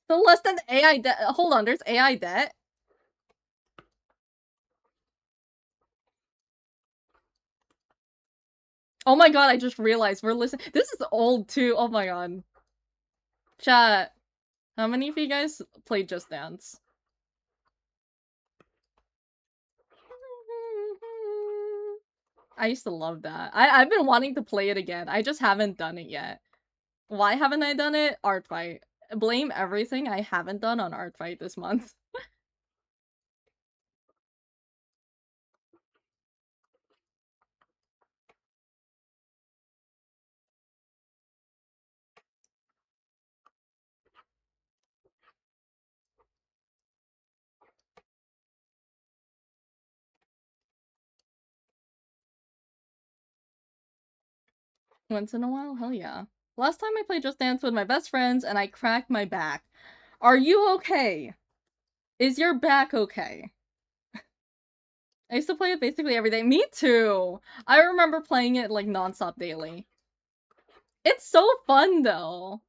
The less than AI debt. Hold on, there's AI debt? Oh my god, I just realized we're listening. This is old too. Oh my god. Chat. How many of you guys played Just Dance? I used to love that. I've been wanting to play it again. I just haven't done it yet. Why haven't I done it? Art Fight. Blame everything I haven't done on Art Fight this month. Once in a while? Hell yeah. Last time I played Just Dance with my best friends and I cracked my back. Are you okay? Is your back okay? I used to play it basically every day. Me too! I remember playing it like nonstop daily. It's so fun though.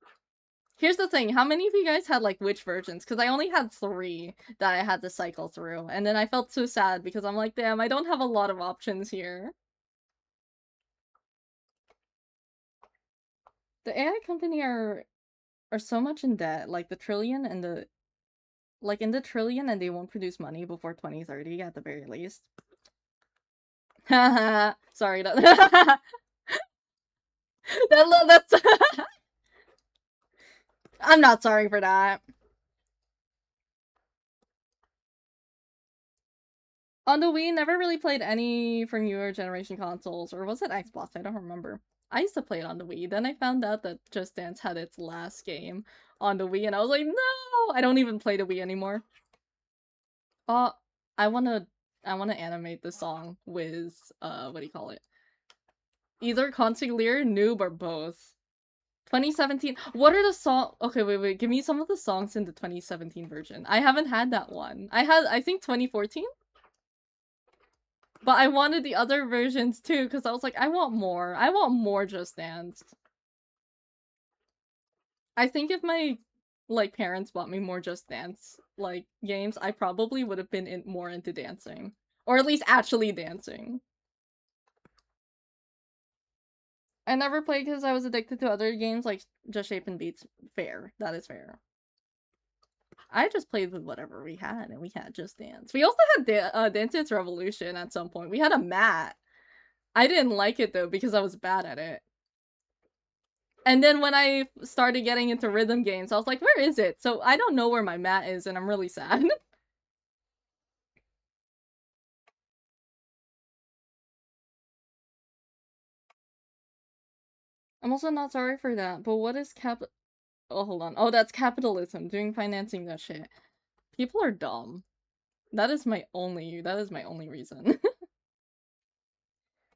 Here's the thing, how many of you guys had like which versions? Because I only had 3 that I had to cycle through. And then I felt so sad because I'm like, damn, I don't have a lot of options here. The AI company are so much in debt, like the trillion and the like in the trillion, and they won't produce money before 2030 at the very least. Haha. Sorry, that's I'm not sorry for that. On the Wii, never really played any from newer generation consoles, or was it Xbox? I don't remember. I used to play it on the Wii, then I found out that Just Dance had its last game on the Wii, and I was like, no! I don't even play the Wii anymore. Uh, I wanna animate the song with, what do you call it? Either Consigliere, Noob, or both. 2017. What are the song? Okay, wait. Give me some of the songs in the 2017 version. I haven't had that one. I think 2014? But I wanted the other versions too, because I was like, I want more. I want more Just Dance. I think if my, like, parents bought me more Just Dance, like, games, I probably would have been more into dancing. Or at least actually dancing. I never played because I was addicted to other games like Just Shape and Beats. Fair. That is fair. I just played with whatever we had, and we had Just Dance. We also had Dance Dance Revolution at some point. We had a mat. I didn't like it though because I was bad at it. And then when I started getting into rhythm games, I was like, where is it? So I don't know where my mat is, and I'm really sad. I'm also not sorry for that, but what is oh, hold on. Oh, that's capitalism, doing financing that shit. People are dumb. That is my only reason.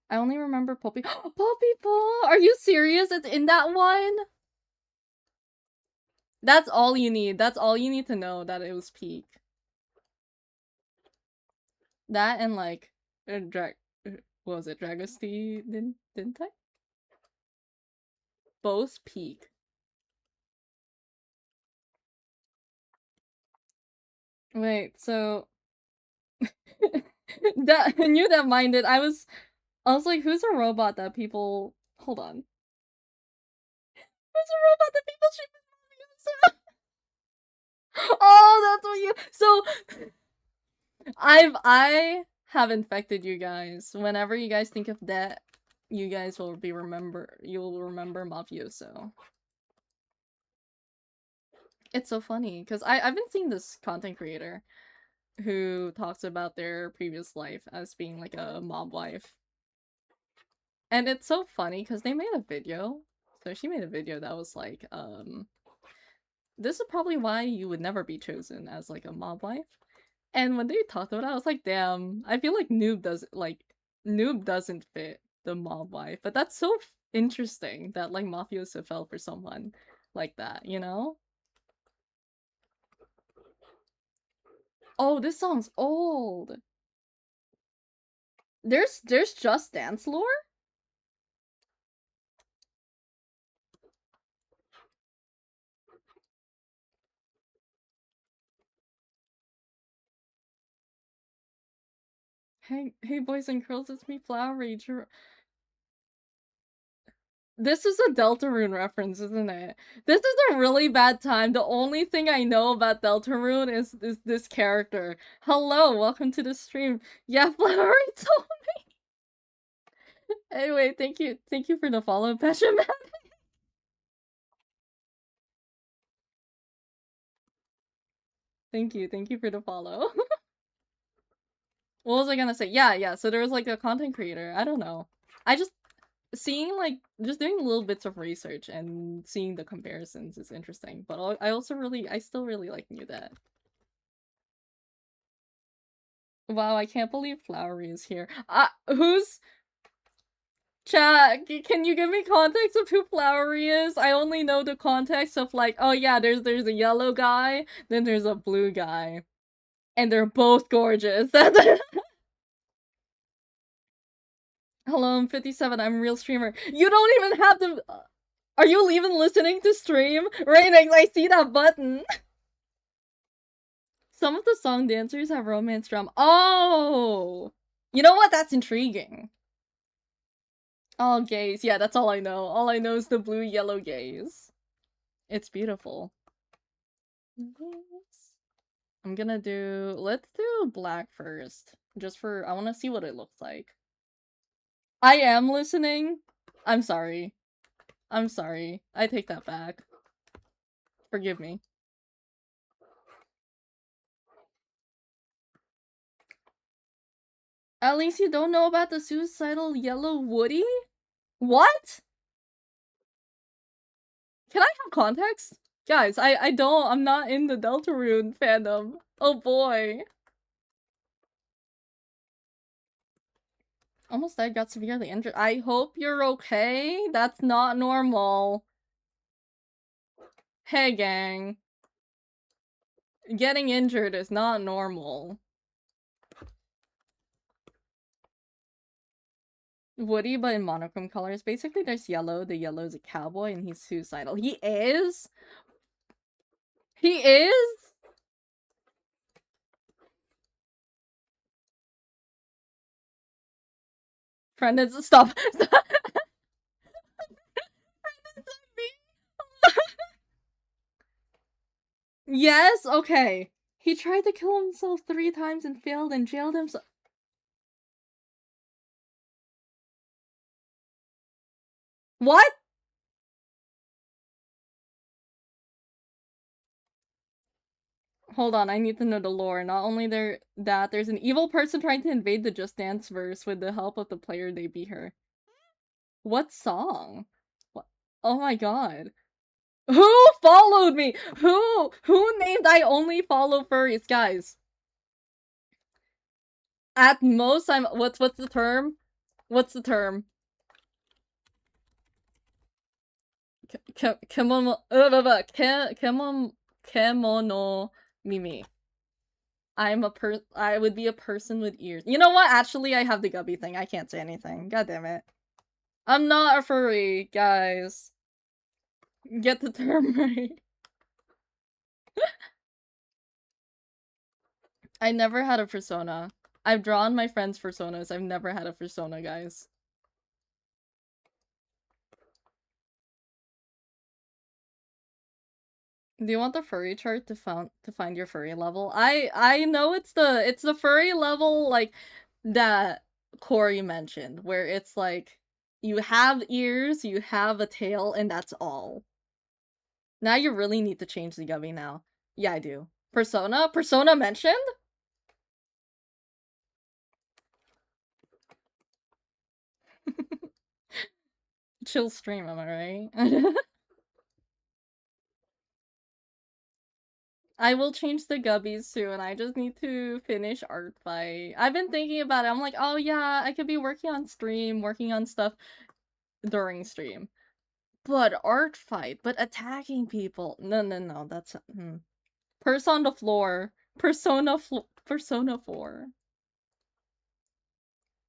I only remember Poppy. Poppy Paw! Are you serious? It's in that one? That's all you need. That's all you need to know, that it was peak. That and like, what was it? Dragostea, didn't I? Both peak. Wait, so that I knew that minded. I was like, who's a robot that people hold on. Who's a robot that people should Oh, that's what you so I have infected you guys. Whenever you guys think of that, you guys will you'll remember Mafioso. It's so funny because I've been seeing this content creator who talks about their previous life as being like a mob wife. And it's so funny because they made a video. So she made a video that was like, this is probably why you would never be chosen as like a mob wife. And when they talked about it, I was like, damn, I feel like Noob doesn't fit the mob wife. But that's so interesting that like Mafioso fell for someone like that, you know? Oh, this song's old. There's Just Dance lore? Hey boys and girls, it's me, Flowery. This is a Deltarune reference, isn't it? This is a really bad time. The only thing I know about Deltarune is this character. Hello, welcome to the stream. Yeah, Flowery told me. Anyway, thank you for the follow, Passion Man. Thank you for the follow. What was I gonna say? Yeah, so there was like a content creator. I don't know. I just seeing like just doing little bits of research and seeing the comparisons is interesting. But I still really like knew that. Wow, I can't believe Flowery is here. Who's Chat, can you give me context of who Flowery is? I only know the context of like, oh yeah, there's a yellow guy, then there's a blue guy. And they're both gorgeous. Hello, I'm 57, I'm a real streamer. You don't even have to- Are you even listening to stream? Ratings, I see that button. Some of the song dancers have romance drama. Oh! You know what? That's intriguing. Oh, gaze. Yeah, that's all I know. All I know is the blue-yellow gaze. It's beautiful. I'm gonna do... Let's do black first. Just for... I want to see what it looks like. I am listening. I'm sorry. I'm sorry. I take that back. Forgive me. At least you don't know about the suicidal yellow Woody? What? Can I have context? Guys, I don't- I'm not in the Deltarune fandom. Oh boy. Almost died, got severely injured. I hope you're okay. That's not normal. Hey gang. Getting injured is not normal. Woody, but in monochrome colors. Basically, there's yellow. The yellow is a cowboy, and he's suicidal. He is? He is? Friend, it's- stop. Stop. Yes? Okay. He tried to kill himself 3 times and failed and jailed himself. What? Hold on, I need to know the lore. Not only there's an evil person trying to invade the Just Dance verse with the help of the player they beat her. What song? What? Oh my god. Who followed me? Who named I only follow furries, guys? At most, I'm- what's the term? What's the term? Kemono Mimi. I would be a person with ears. You know what? Actually, I have the gubby thing. I can't say anything. God damn it. I'm not a furry, guys. Get the term right. I never had a persona. I've drawn my friends' personas. I've never had a persona, guys. Do you want the furry chart to find your furry level? I know it's the furry level like that Corey mentioned, where it's like you have ears, you have a tail, and that's all. Now you really need to change the gummy now. Yeah, I do. Persona? Persona mentioned? Chill stream, am I right? I will change the gubbies soon. I just need to finish art fight. I've been thinking about it. I'm like, oh yeah, I could be working on stream, working on stuff during stream. But art fight, but attacking people. No, that's Person on the floor. Persona 4.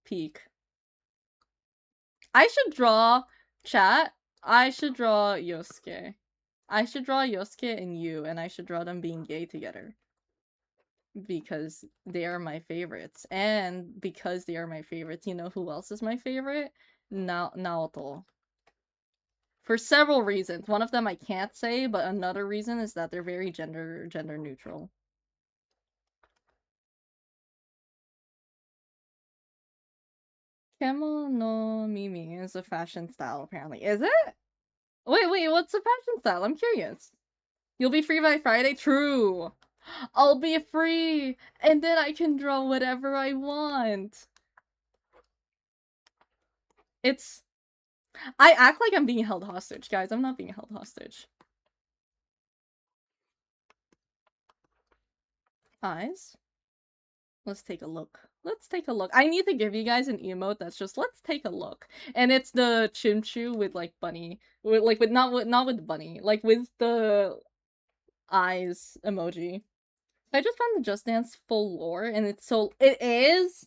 Peak. I should draw chat. I should draw Yosuke. I should draw Yosuke and you, and I should draw them being gay together. Because they are my favorites. And because they are my favorites, you know who else is my favorite? Naoto. For several reasons. One of them I can't say, but another reason is that they're very gender neutral. Kemo no Mimi is a fashion style, apparently. Is it? Wait, what's the fashion style? I'm curious. You'll be free by Friday? True. I'll be free, and then I can draw whatever I want. It's... I act like I'm being held hostage, guys. I'm not being held hostage. Eyes? Let's take a look. Let's take a look. I need to give you guys an emote that's just let's take a look. And it's the Chimchu with like bunny. With not with bunny. Like with the eyes emoji. I just found the Just Dance full lore and it is.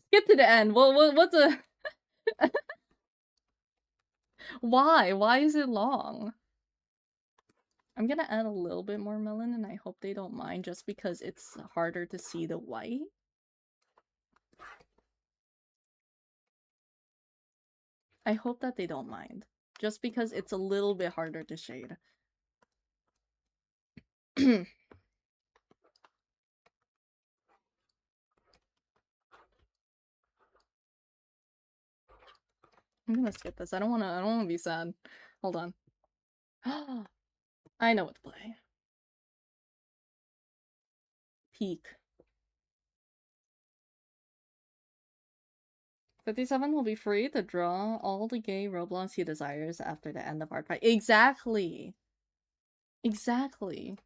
Skip to the end. What's a why? Why is it long? I'm gonna add a little bit more melon and I hope they don't mind just because it's harder to see the white. I hope that they don't mind. Just because it's a little bit harder to shade. I'm gonna skip this. I don't wanna be sad. Hold on. I know what to play. Peak. 57 will be free to draw all the gay Roblox he desires after the end of Art Fight. Exactly! Exactly.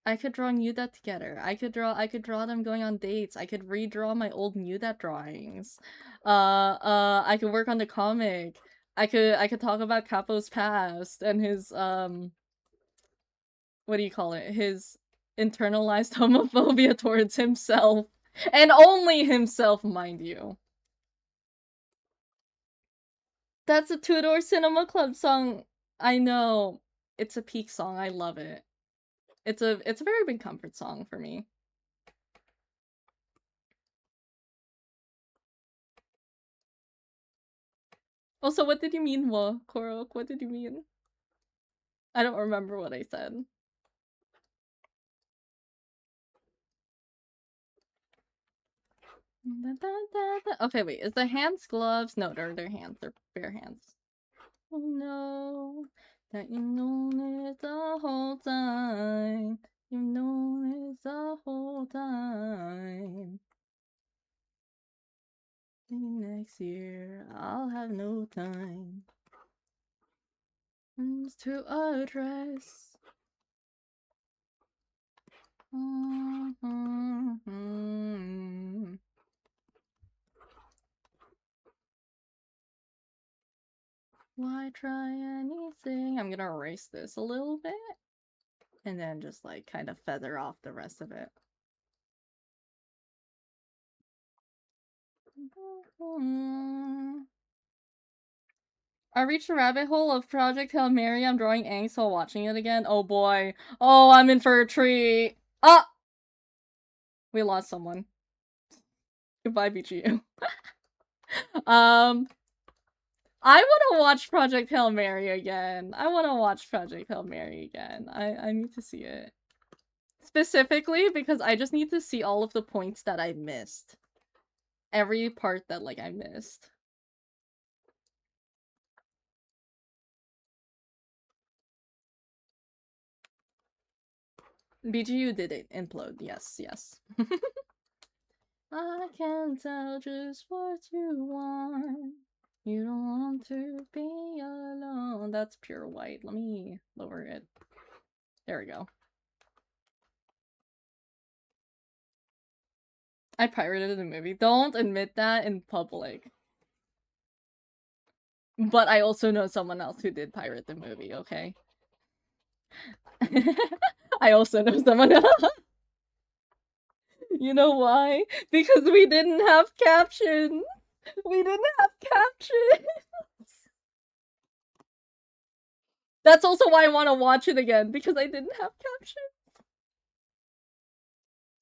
I could draw Nudet together. I could draw them going on dates. I could redraw my old Nudet drawings. I could work on the comic. I could talk about Capo's past and his what do you call it? His internalized homophobia towards himself. And only himself, mind you. That's a Two-Door Cinema Club song. I know. It's a peak song. I love it. It's a very big comfort song for me. Also, what did you mean, Korok? What did you mean? I don't remember what I said. Okay, wait. Is the hands gloves? No, they're their hands. They're bare hands. Oh no, that you known it the whole time. You known it the whole time. Next year, I'll have no time to address. Why try anything? I'm gonna erase this a little bit. And then just like kind of feather off the rest of it. I reached the rabbit hole of Project Hail Mary. I'm drawing angst while watching it again. Oh boy. Oh, I'm in for a treat. Ah! We lost someone. Goodbye, BGU. I want to watch Project Hail Mary again. I want to watch Project Hail Mary again. I need to see it. Specifically because I just need to see all of the points that I missed. Every part that, like, I missed. BGU did it. Implode. Yes, yes. I can tell just what you want. You don't want to be alone. That's pure white. Let me lower it. There we go. I pirated the movie. Don't admit that in public. But I also know someone else who did pirate the movie, okay? I also know someone else. You know why? Because we didn't have captions. We didn't have captions. That's also why I want to watch it again, because I didn't have captions.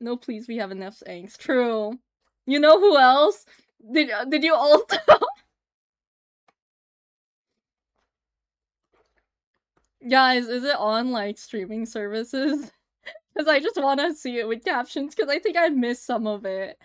No, please, we have enough angst. True. You know who else? Did you also? Guys, is it on, like, streaming services? Because I just want to see it with captions, because I think I missed some of it.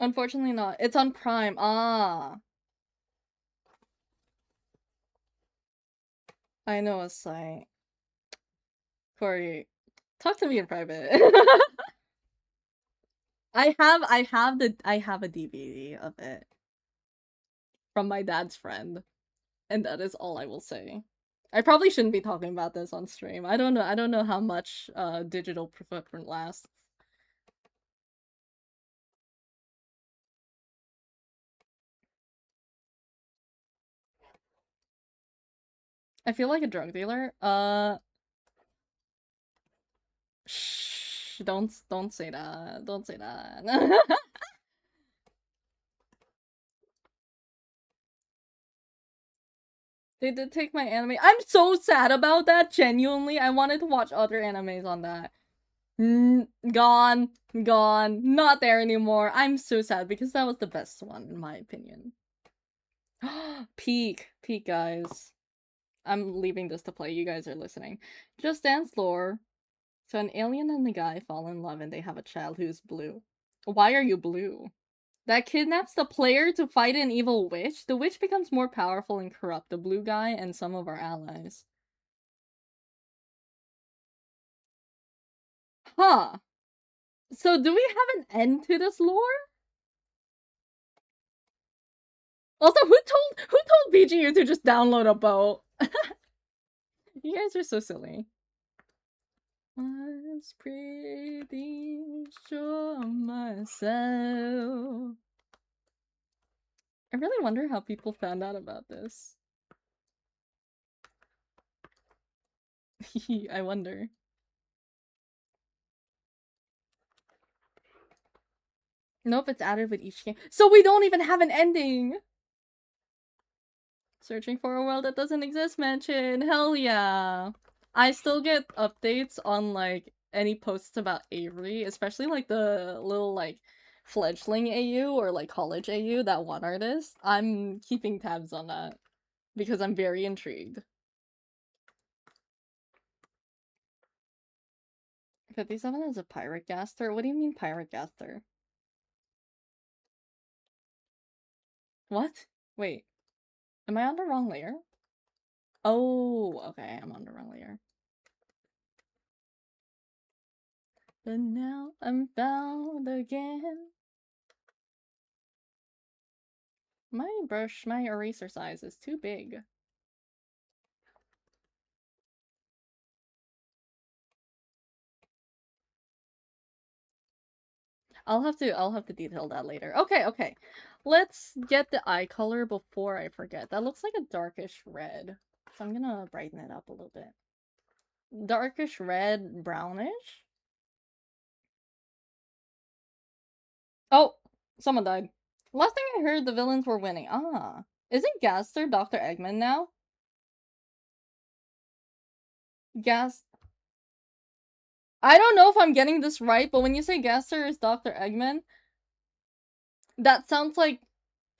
Unfortunately not. It's on Prime. Ah. I know a site. Corey, talk to me in private. I have a DVD of it from my dad's friend, and that is all I will say. I probably shouldn't be talking about this on stream. I don't know how much digital footprint lasts. I feel like a drug dealer. Shh, don't say that. Don't say that. They did take my anime. I'm so sad about that, genuinely. I wanted to watch other animes on that. Gone. Gone. Not there anymore. I'm so sad because that was the best one, in my opinion. Peak. Peak, guys. I'm leaving this to play. You guys are listening. Just Dance lore. So an alien and a guy fall in love and they have a child who's blue. Why are you blue? That kidnaps the player to fight an evil witch. The witch becomes more powerful and corrupt the blue guy and some of our allies. Huh. So do we have an end to this lore? Also, who told BGU to just download a boat? You guys are so silly. Was pretty sure myself. I really wonder how people found out about this. I wonder. Nope, it's added with each game. So we don't even have an ending! Searching for a world that doesn't exist mention. Hell yeah. I still get updates on like any posts about Avery, especially like the little like fledgling AU or like college AU, that one artist. I'm keeping tabs on that because I'm very intrigued. 57 is a pirate gaster? What do you mean pirate gaster? What? Wait. Am I on the wrong layer? Oh, okay, I'm on the wrong layer. But now I'm found again. My eraser size is too big. I'll have to detail that later. Okay, okay. Let's get the eye color before I forget. That looks like a darkish red. So I'm gonna brighten it up a little bit. Darkish red, brownish? Oh, someone died. Last thing I heard, the villains were winning. Ah. Isn't Gaster Dr. Eggman now? Gas... I don't know if I'm getting this right, but when you say Gaster is Dr. Eggman, that sounds like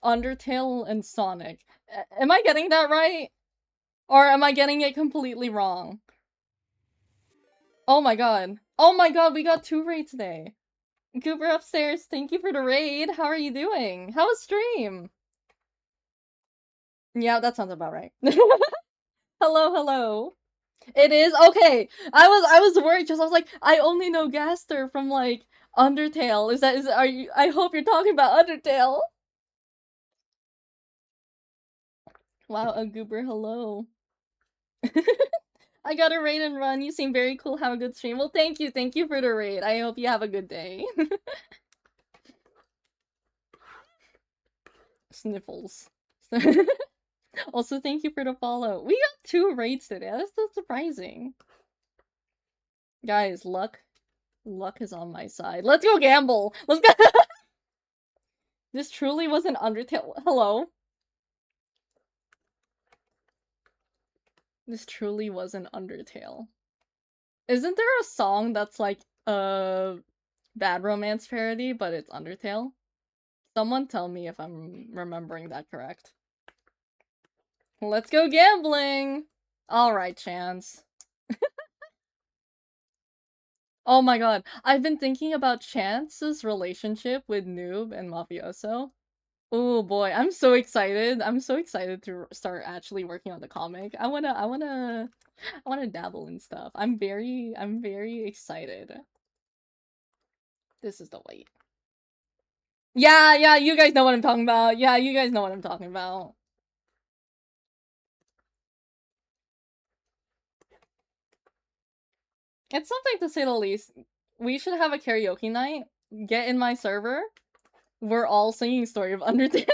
Undertale and Sonic. Am I getting that right? Or am I getting it completely wrong? Oh my god. Oh my god, we got 2 raids today. Cooper upstairs, thank you for the raid. How are you doing? How was stream? Yeah, that sounds about right. Hello, hello. It is? Okay. I was worried because I was like, I only know Gaster from like Undertale. Are you, I hope you're talking about Undertale. Wow, a goober, hello. I got a raid and run. You seem very cool. Have a good stream. Well, thank you. Thank you for the raid. I hope you have a good day. Sniffles. Also, thank you for the follow. We got 2 raids today. That's so surprising. Guys, luck is on my side. Let's go gamble. Let's go. This truly was an Undertale. Hello. This truly was an Undertale. Isn't there a song that's like a Bad Romance parody, but it's Undertale? Someone tell me if I'm remembering that correct. Let's go gambling! Alright, Chance. Oh my god, I've been thinking about Chance's relationship with Noob and Mafioso. Oh boy, I'm so excited. I'm so excited to start actually working on the comic. I wanna dabble in stuff. I'm very excited. This is the wait. Yeah, you guys know what I'm talking about. Yeah, you guys know what I'm talking about. It's something to say the least. We should have a karaoke night. Get in my server. We're all singing Story of Undertale.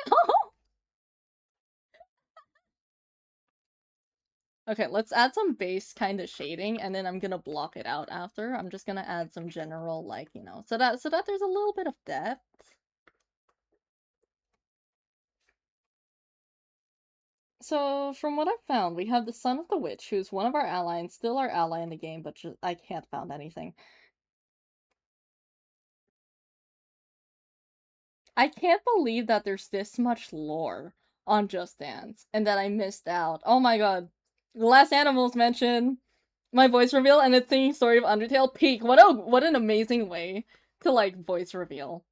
Okay, let's add some base kind of shading, and then I'm gonna block it out after. I'm just gonna add some general, like, you know, so that there's a little bit of depth. So, from what I've found, we have the Son of the Witch, who's one of our allies, still our ally in the game, but I can't found anything. I can't believe that there's this much lore on Just Dance, and that I missed out. Oh my god. The last animals mentioned my voice reveal, and it's singing Story of Undertale peak. What an amazing way to, like, voice reveal.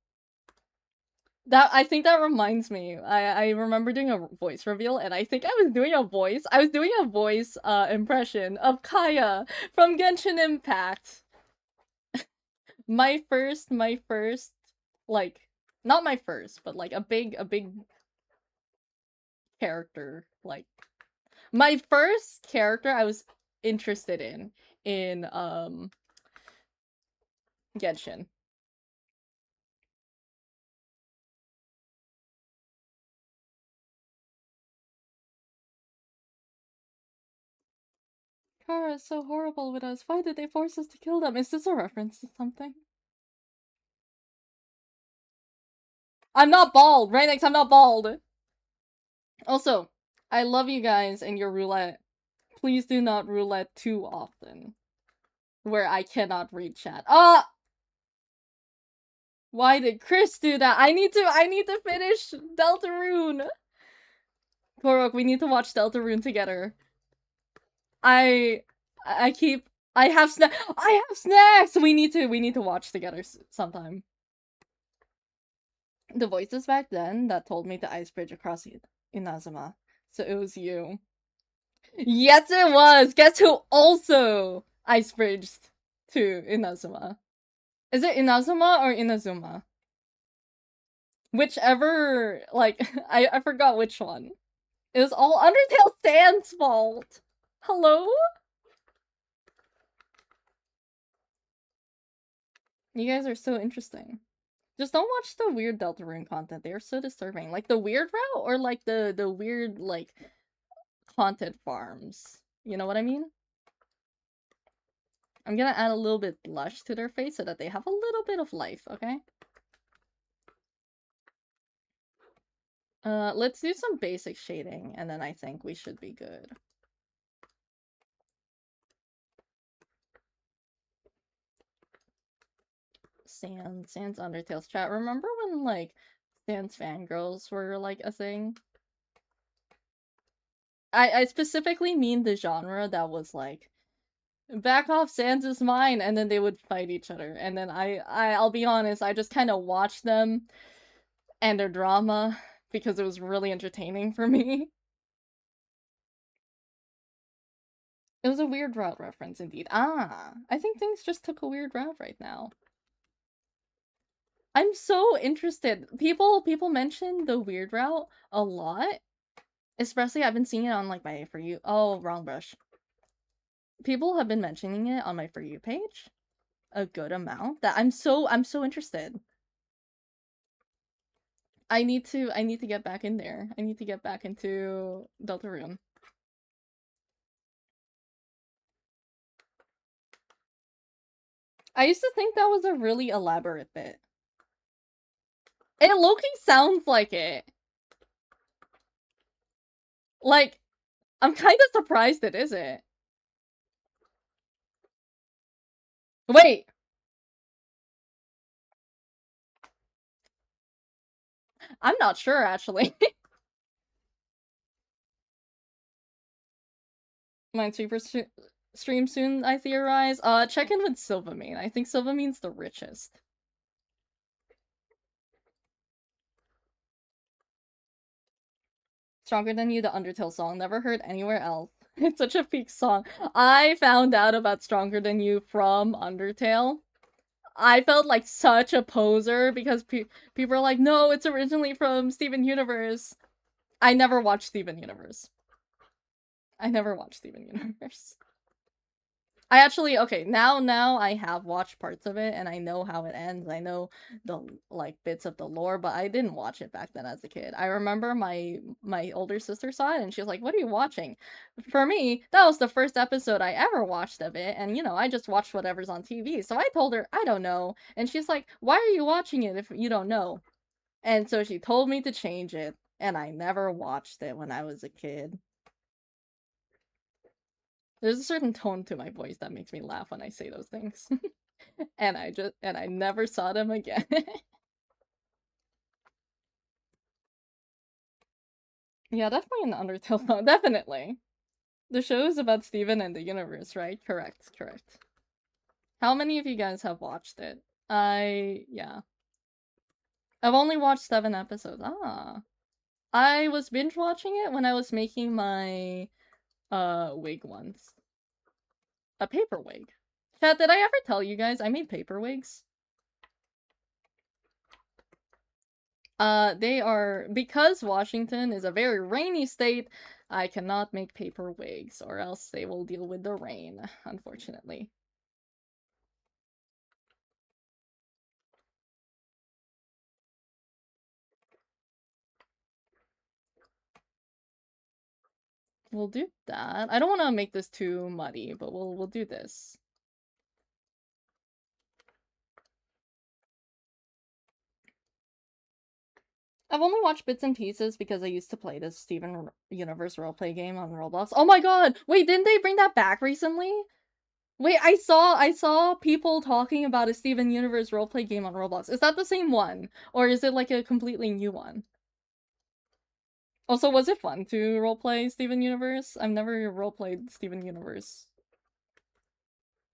That, I think that reminds me. I remember doing a voice reveal, and I think I was doing a voice. I was doing a voice impression of Kaya from Genshin Impact. My first, like, not my first, but like a big character. Like, my first character I was interested in Genshin. Kara is so horrible with us. Why did they force us to kill them? Is this a reference to something? I'm not bald! Right next, I'm not bald! Also, I love you guys and your roulette. Please do not roulette too often. Where I cannot read chat. Ah! Why did Chris do that? I need to finish Deltarune! Korok, we need to watch Deltarune together. I keep... I have snacks! We need to watch together sometime. The voices back then that told me the ice bridge across Inazuma. So it was you. Yes, it was! Guess who also ice bridged to Inazuma? Is it Inazuma or Inazuma? Whichever, like, I forgot which one. It was all Undertale Sand's fault! Hello? You guys are so interesting. Just don't watch the weird Deltarune content. They are so disturbing. Like the weird route or like the weird, like, haunted farms. You know what I mean? I'm gonna add a little bit blush to their face so that they have a little bit of life, okay? Let's do some basic shading, and then I think we should be good. Sans Undertale's chat. Remember when, like, Sans fangirls were, like, a thing? I specifically mean the genre that was, like, back off, Sans is mine, and then they would fight each other. And then I'll be honest, I just kind of watched them and their drama because it was really entertaining for me. It was a weird route reference indeed. Ah, I think things just took a weird route right now. I'm so interested. People mention the weird route a lot. Especially I've been seeing it on, like, my For You. Oh, wrong brush. People have been mentioning it on my For You page a good amount that I'm so interested. I need to get back in there. I need to get back into Deltarune. I used to think that was a really elaborate bit. It low-key sounds like it. Like, I'm kind of surprised it isn't. Wait. I'm not sure, actually. Minesweeper stream soon, I theorize. Check in with Silvamine. I think Silvamine's the richest. Stronger Than You, the Undertale song. Never heard anywhere else. It's such a peak song. I found out about Stronger Than You from Undertale. I felt like such a poser because people are like, no, it's originally from Steven Universe. I never watched Steven Universe. I never watched Steven Universe. I actually, okay, now I have watched parts of it and I know how it ends. I know the like bits of the lore, but I didn't watch it back then as a kid. I remember my older sister saw it and she was like, "What are you watching?" For me, that was the first episode I ever watched of it, and I just watched whatever's on TV. So I told her, "I don't know." And she's like, "Why are you watching it if you don't know?" And so she told me to change it, and I never watched it when I was a kid. There's a certain tone to my voice that makes me laugh when I say those things. And I never saw them again. Yeah, definitely an Undertale song. Definitely. The show is about Steven and the universe, right? Correct, correct. How many of you guys have watched it? Yeah. I've only watched 7 episodes. Ah. I was binge watching it when I was making my wig once. A paper wig. Chat, did I ever tell you guys I made paper wigs? They are, because Washington is a very rainy state, I cannot make paper wigs, or else they will deal with the rain, unfortunately. We'll do that. I don't want to make this too muddy, but we'll do this. I've only watched bits and pieces because I used to play this Steven Universe roleplay game on Roblox. Oh my god! Wait, didn't they bring that back recently? Wait, I saw people talking about a Steven Universe roleplay game on Roblox. Is that the same one? Or is it like a completely new one? Also, was it fun to roleplay Steven Universe? I've never roleplayed Steven Universe.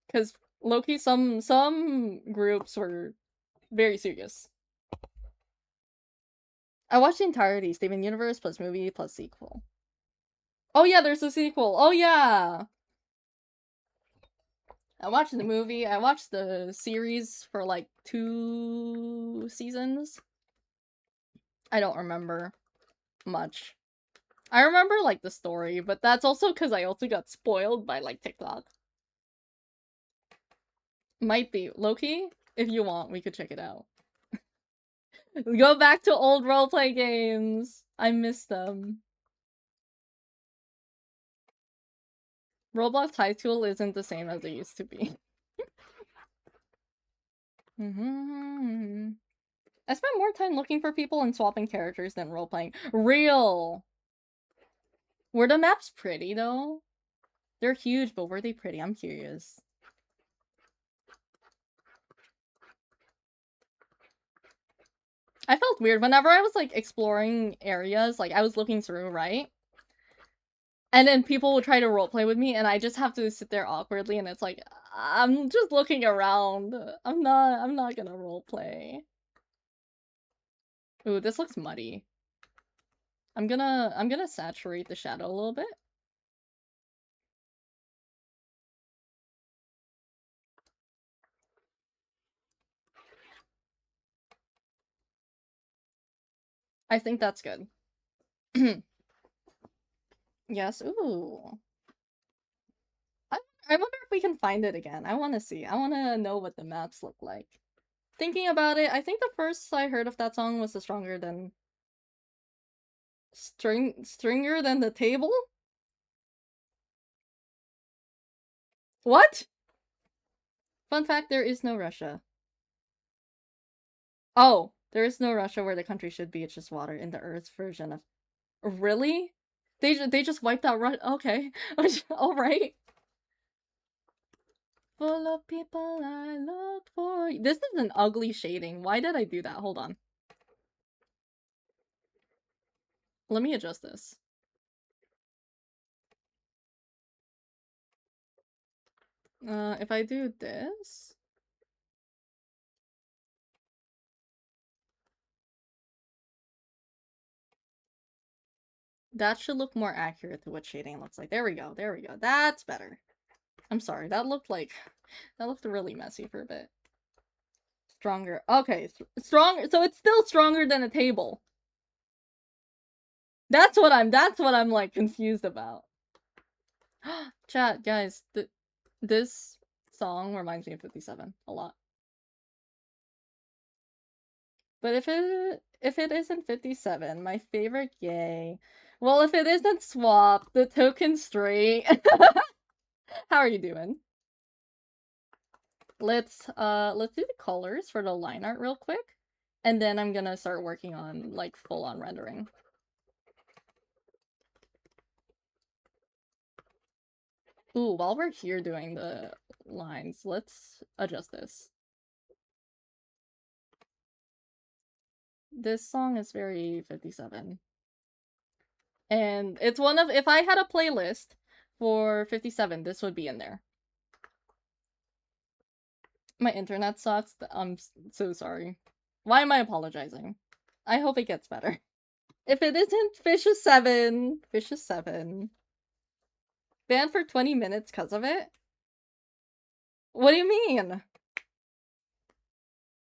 Because Loki, some groups were very serious. I watched the entirety, Steven Universe plus movie plus sequel. Oh yeah, there's a sequel. Oh yeah! I watched the movie, I watched the series for like 2 seasons. I don't remember much. I remember like the story, but that's also because I also got spoiled by like TikTok. Might be. Loki, if you want, we could check it out. Go back to old roleplay games. I miss them. Roblox High School isn't the same as it used to be. I spent more time looking for people and swapping characters than roleplaying. Real! Were the maps pretty, though? They're huge, but were they pretty? I'm curious. I felt weird whenever I was, like, exploring areas, like, I was looking through, right? And then people would try to roleplay with me, and I just have to sit there awkwardly, and it's like, I'm just looking around. I'm not gonna roleplay. Ooh, this looks muddy. I'm gonna saturate the shadow a little bit. I think that's good. Yes, ooh. I wonder if we can find it again. I want to see. I want to know what the maps look like. Thinking about it, I think the first I heard of that song was the Stronger Than... Stringer Than the Table? What? Fun fact, there is no Russia. Oh, there is no Russia where the country should be. It's just water in the Earth's version of... Really? They just wiped out Russia? Okay. Alright. Full of people I look for. This is an ugly shading. Why did I do that? Hold on. Let me adjust this. If I do this... That should look more accurate to what shading looks like. There we go, there we go. That's better. I'm sorry, that looked really messy for a bit. Stronger. Okay, strong. So it's still stronger than a table. That's what I'm like confused about. Chat, guys, this song reminds me of 57 a lot. But if it isn't 57, my favorite gay. Well, if it isn't Swap, the token straight. How are you doing? Let's do the colors for the line art real quick, and then I'm gonna start working on like full on rendering. Ooh, while we're here doing the lines, let's adjust this. This song is very 57. And it's one of, if I had a playlist for 57, this would be in there. My internet sucks. I'm so sorry. Why am I apologizing? I hope it gets better. If it isn't Fish is 7, Fish is 7. Banned for 20 minutes because of it? What do you mean?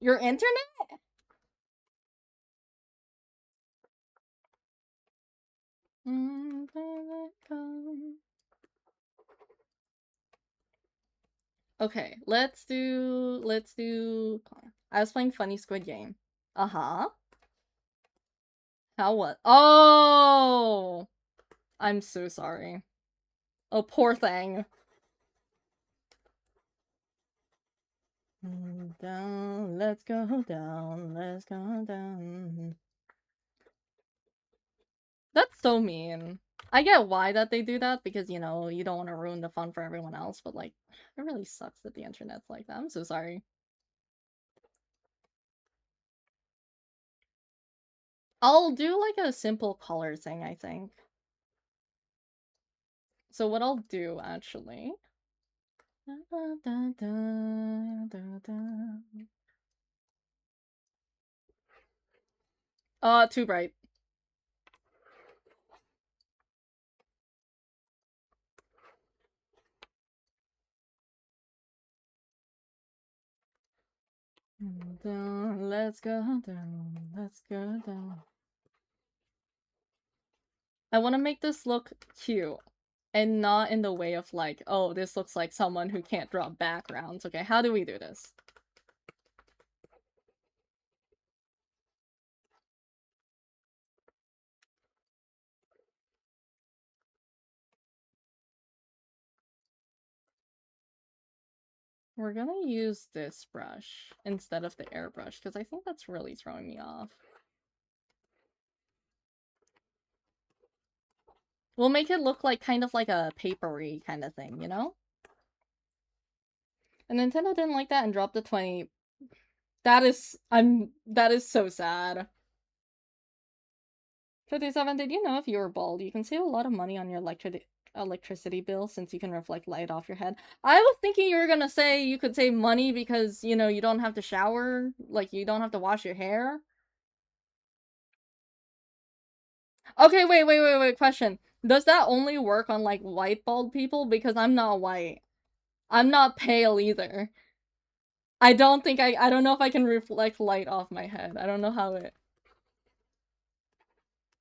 Your internet? Okay, let's do. I was playing Funny Squid Game. Uh-huh. How what? Oh! I'm so sorry. Oh, poor thing. Down, let's go down, let's go down. That's so mean. I get why that they do that, because, you know, you don't want to ruin the fun for everyone else, but, like, it really sucks that the internet's like that. I'm so sorry. I'll do, like, a simple color thing, I think. So what I'll do, actually... Too bright. Down, let's go down, let's go down. I want to make this look cute, and not in the way of like, oh, this looks like someone who can't draw backgrounds. Okay, how do we do this? We're gonna use this brush instead of the airbrush, because I think that's really throwing me off. We'll make it look like kind of like a papery kind of thing, you know? And Nintendo didn't like that and dropped the 20. That is so sad. 57, did you know if you were bald, you can save a lot of money on your electricity bill since you can reflect light off your head? I was thinking you were gonna say you could save money because, you know, you don't have to shower, like, you don't have to wash your hair. Okay, wait, question. Does that only work on, like, white bald people? Because I'm not white. I'm not pale either. I don't think I don't know if I can reflect light off my head. I don't know how it...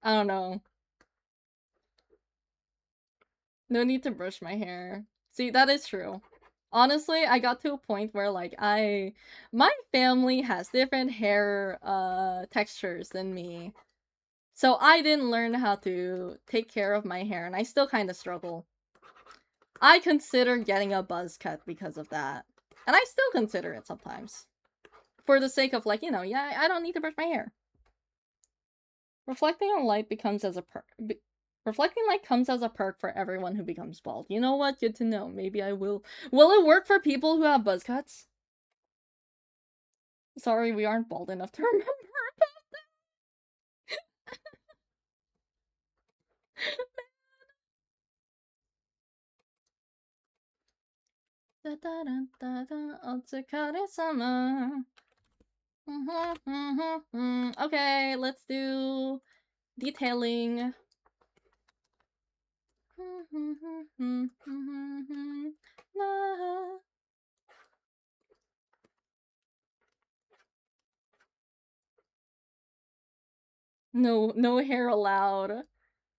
I don't know. No need to brush my hair. See, that is true. Honestly, I got to a point where, like, my family has different hair textures than me. So I didn't learn how to take care of my hair, and I still kind of struggle. I consider getting a buzz cut because of that. And I still consider it sometimes. For the sake of, like, you know, yeah, I don't need to brush my hair. Reflecting on light becomes as a perk. Reflecting light comes as a perk for everyone who becomes bald. You know what? Good to know. Maybe I will. Will it work for people who have buzz cuts? Sorry, we aren't bald enough to remember about that. Okay, let's do detailing. No hair allowed.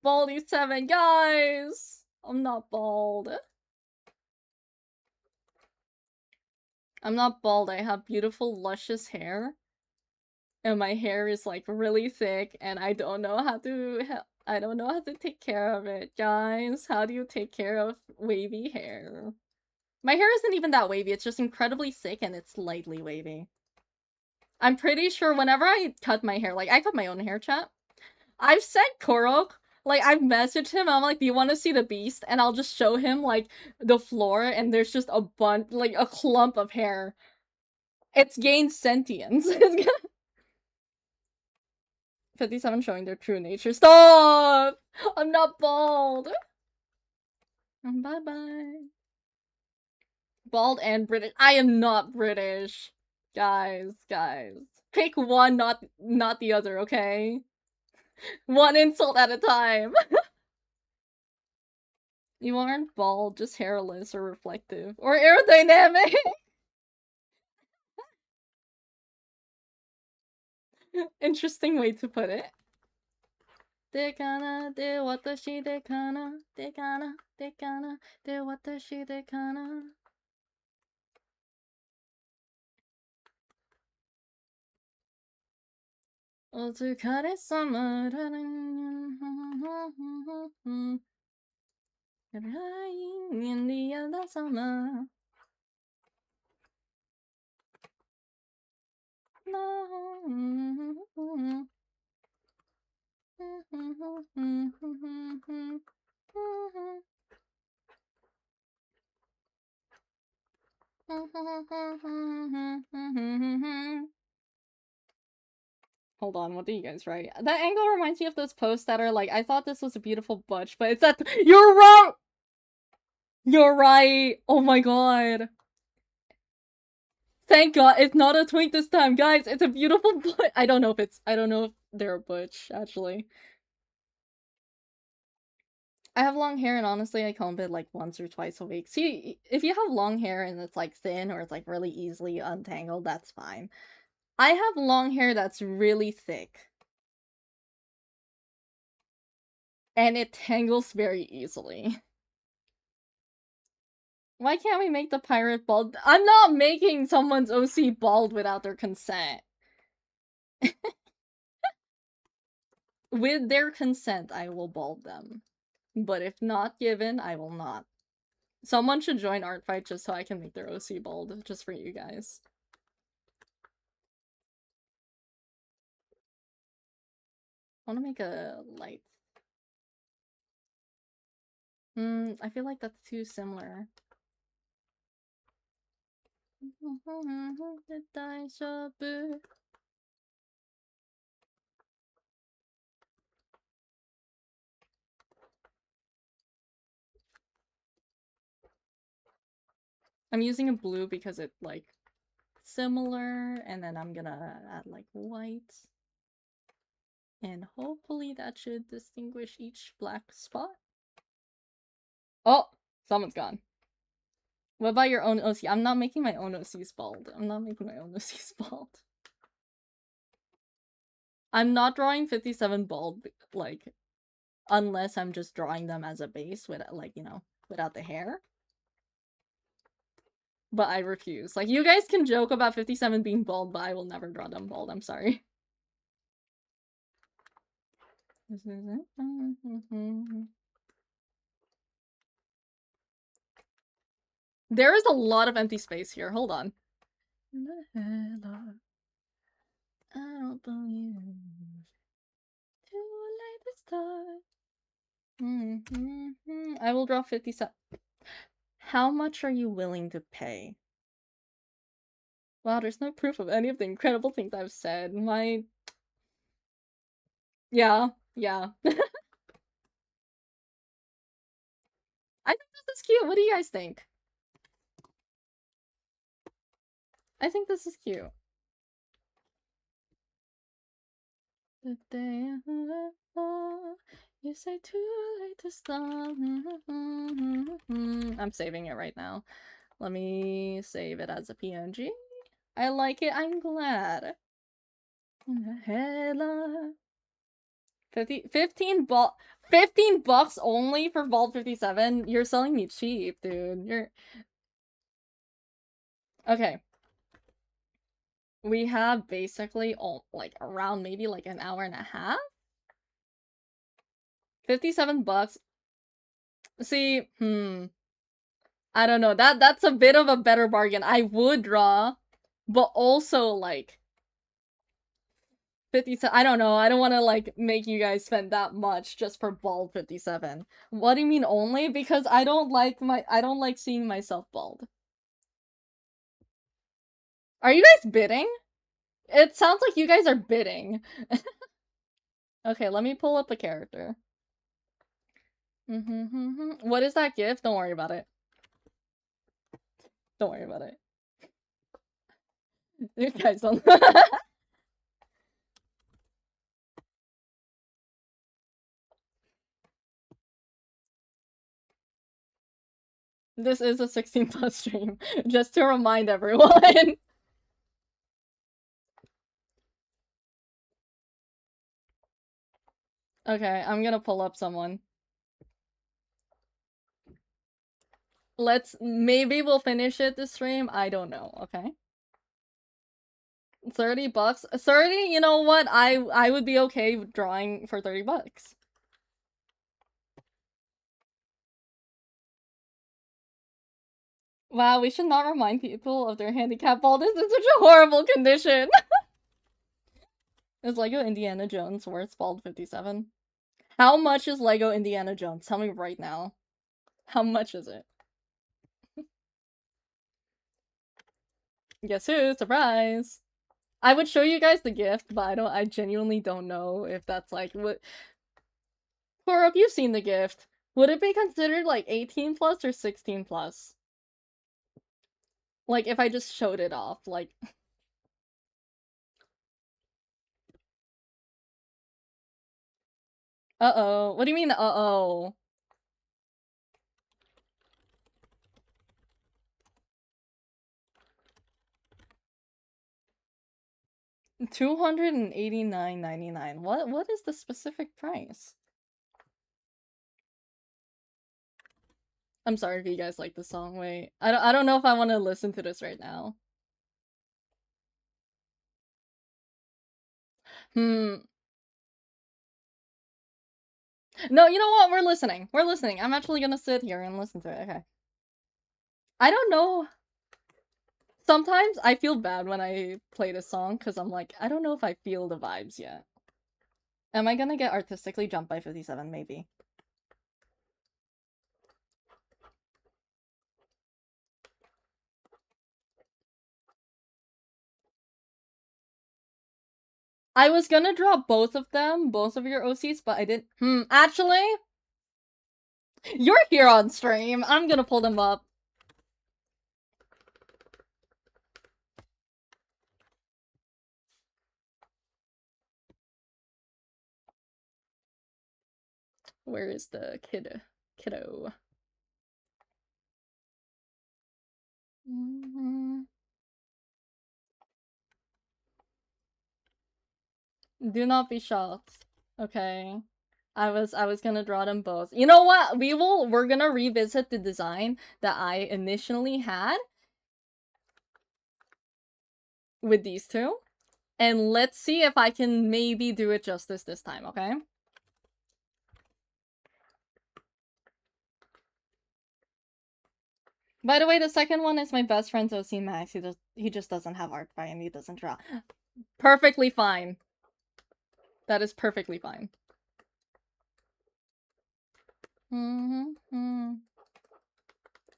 Baldy 7, guys! I'm not bald. I'm not bald, I have beautiful, luscious hair. And my hair is like really thick, and I don't know how to take care of it, guys. How do you take care of wavy hair? My hair isn't even that wavy, it's just incredibly thick and it's lightly wavy. I'm pretty sure whenever I cut my hair, like, I cut my own hair, chat. I've sent Korok, like, I've messaged him, I'm like, do you want to see the beast? And I'll just show him, like, the floor, and there's just a bunch, like, a clump of hair. It's gained sentience. 57 showing their true nature. Stop! I'm not bald! Bye-bye. Bald and British. I am not British. Guys. Pick one, not the other, okay? One insult at a time. You aren't bald, just hairless or reflective. Or aerodynamic! Interesting way to put it. De kana, de watashi de kana, de kana, de kana, de watashi de kana. Otsukare-sama da in the other summer. Hold on, what do you guys write? That angle reminds me of those posts that are like, I thought this was a beautiful butch, but it's that- You're wrong! You're right! Oh my god. Thank god, it's not a twink this time, guys! It's a beautiful butch! I don't know if they're a butch, actually. I have long hair, and honestly, I comb it like once or twice a week. See, if you have long hair and it's like thin or it's like really easily untangled, that's fine. I have long hair that's really thick. And it tangles very easily. Why can't we make the pirate bald? I'm not making someone's OC bald without their consent. With their consent, I will bald them. But if not given, I will not. Someone should join Art Fight just so I can make their OC bald, just for you guys. I want to make a light. I feel like that's too similar. I'm using a blue because it, like, similar, and then I'm gonna add, like, white. And hopefully that should distinguish each black spot. Oh! Someone's gone. What about your own OC? I'm not making my own OCs bald. I'm not making my own OCs bald. I'm not drawing 57 bald, like, unless I'm just drawing them as a base with, like, you know, without the hair. But I refuse. Like, you guys can joke about 57 being bald, but I will never draw them bald. I'm sorry. There is a lot of empty space here. Hold on. I don't believe too late this time. I will draw 57. How much are you willing to pay? Wow, there's no proof of any of the incredible things I've said. Yeah. I think this is cute. What do you guys think? I think this is cute. The day you say too late to stop. I'm saving it right now. Let me save it as a PNG. I like it. I'm glad. 15 $15 only for Vault 57? You're selling me cheap, dude. You're... Okay. We have basically, like, around maybe, like, an hour and a half? $57. See, I don't know. That's a bit of a better bargain. I would draw, but also, like, 57. I don't know. I don't want to, like, make you guys spend that much just for bald 57. What do you mean only? Because I don't like seeing myself bald. Are you guys bidding? It sounds like you guys are bidding. Okay, let me pull up a character. What is that gift? Don't worry about it. Don't worry about it. You guys don't. This is a 16+ stream, just to remind everyone. Okay, I'm gonna pull up someone. Maybe we'll finish it this stream. I don't know, okay? $30? 30, you know what? I would be okay with drawing for $30. Wow, we should not remind people of their handicap ball. This is such a horrible condition. Is Lego Indiana Jones worth bald 57? How much is Lego Indiana Jones? Tell me right now. How much is it? Guess who? Surprise! I would show you guys the gift, but I genuinely don't know if that's like what. Korup, you've seen the gift. Would it be considered like 18 plus or 16 plus? Like if I just showed it off, like. Uh-oh. What do you mean, uh-oh? $289.99. What is the specific price? I'm sorry if you guys like the song. Wait, I don't know if I want to listen to this right now. No, you know what? We're listening. We're listening. I'm actually gonna sit here and listen to it. Okay. I don't know. Sometimes I feel bad when I play this song because I'm like, I don't know if I feel the vibes yet. Am I gonna get artistically jumped by 57? Maybe. I was gonna draw both of them, both of your OCs, but I didn't. Actually, you're here on stream. I'm gonna pull them up. Where is the kiddo? Do not be shocked. Okay. I was gonna draw them both. You know what? We're gonna revisit the design that I initially had with these two. And let's see if I can maybe do it justice this time, okay? By the way, the second one is my best friend's OC Max. He just doesn't have art by and he doesn't draw. Perfectly fine. That is perfectly fine.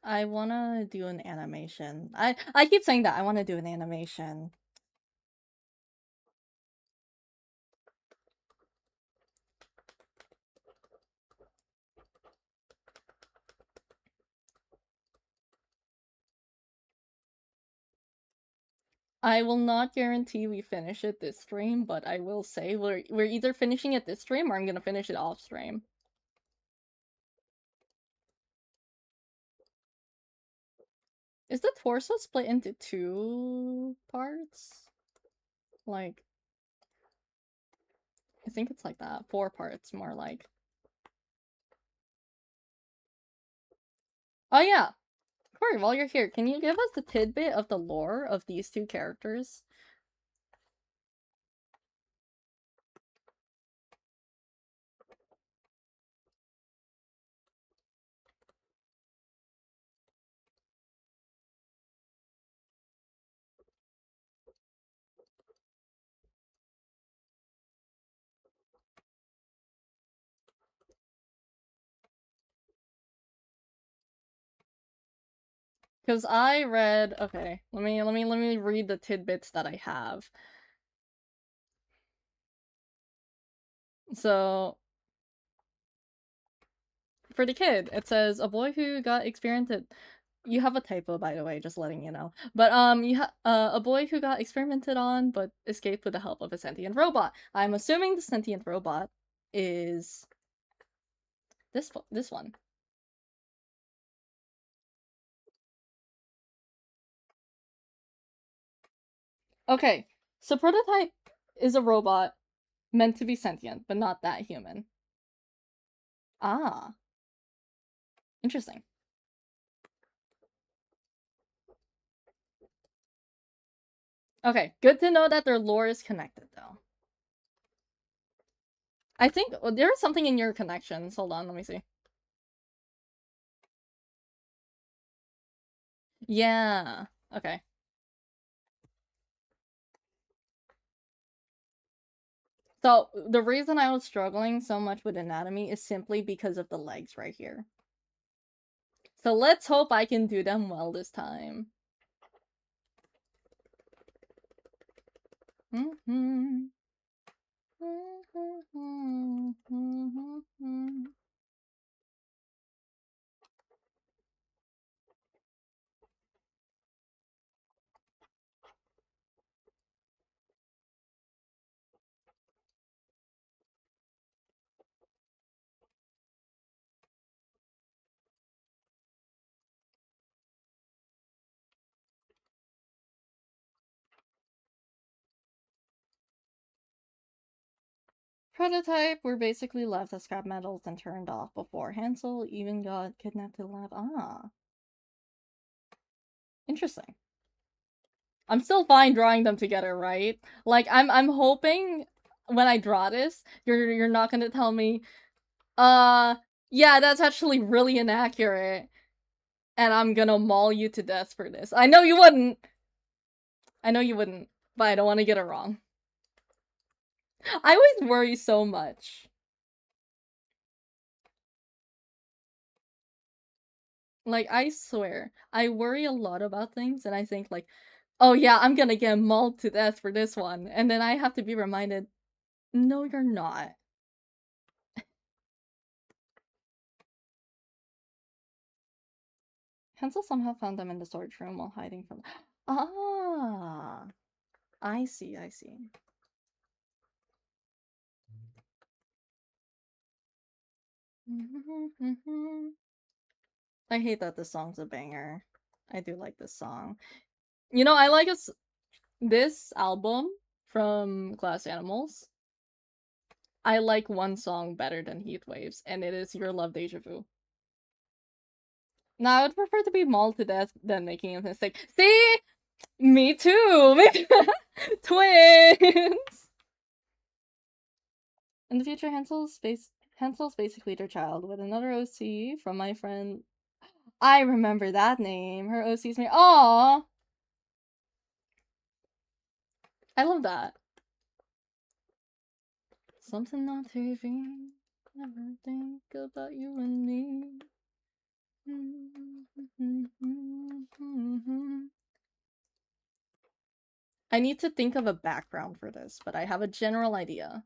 I wanna do an animation. I keep saying that I wanna do an animation. I will not guarantee we finish it this stream, but I will say we're either finishing it this stream or I'm gonna finish it off stream. Is the torso split into 2 parts? Like... I think it's like that. 4 parts, more like. Oh yeah, Corey, while you're here, can you give us the tidbit of the lore of these two characters? Because I read, okay, let me read the tidbits that I have. So for the kid, it says a boy who got experimented. You have a typo, by the way, just letting you know. But a boy who got experimented on but escaped with the help of a sentient robot. I'm assuming the sentient robot is this one. Okay, so Prototype is a robot meant to be sentient, but not that human. Ah, interesting. Okay, good to know that their lore is connected, though. I think there is something in your connections. Hold on, let me see. Yeah, okay. So, the reason I was struggling so much with anatomy is simply because of the legs right here. So let's hope I can do them well this time. Prototype were basically left as scrap metals and turned off before Hansel even got kidnapped to the lab. Ah. Interesting. I'm still fine drawing them together, right? Like I'm hoping when I draw this, you're not gonna tell me, yeah, that's actually really inaccurate, and I'm gonna maul you to death for this. I know you wouldn't. I know you wouldn't, but I don't want to get it wrong. I always worry so much. Like, I swear, I worry a lot about things, and I think, like, oh yeah, I'm gonna get mauled to death for this one. And then I have to be reminded, no, you're not. Hansel somehow found them in the storage room while hiding from. Ah, I see, I see. I hate that this song's a banger. I do like this song. You know, I like this album from Glass Animals. I like one song better than Heat Waves, and it is Your Love Deja Vu. Now, I would prefer to be mauled to death than making a mistake. See? Me too! Me too. Twins! In the future, Hansel's basically their child with another OC from my friend. I remember that name. Her OC's me. Aww! I love that. Something on TV. Never think about you and me. I need to think of a background for this, but I have a general idea.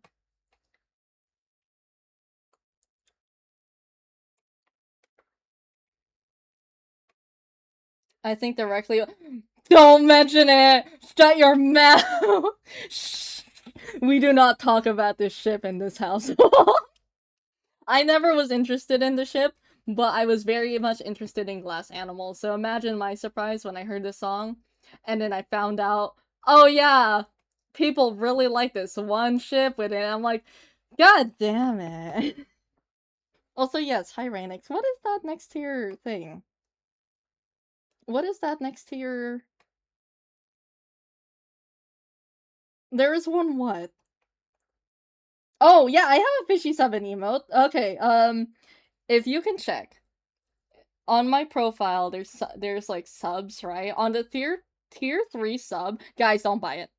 I think directly. Don't mention it! Shut your mouth! Shh. We do not talk about this ship in this household. I never was interested in the ship, but I was very much interested in Glass Animals. So imagine my surprise when I heard this song, and then I found out, oh yeah, People really like this one ship with it. I'm like, god damn it. Also, yes, hi Rainix. What is that next to your thing? What is that next to your... There is one what? Oh, yeah, I have a fishy 7 emote. Okay, if you can check. On my profile, there's like subs, right? On the tier 3 sub, guys, don't buy it.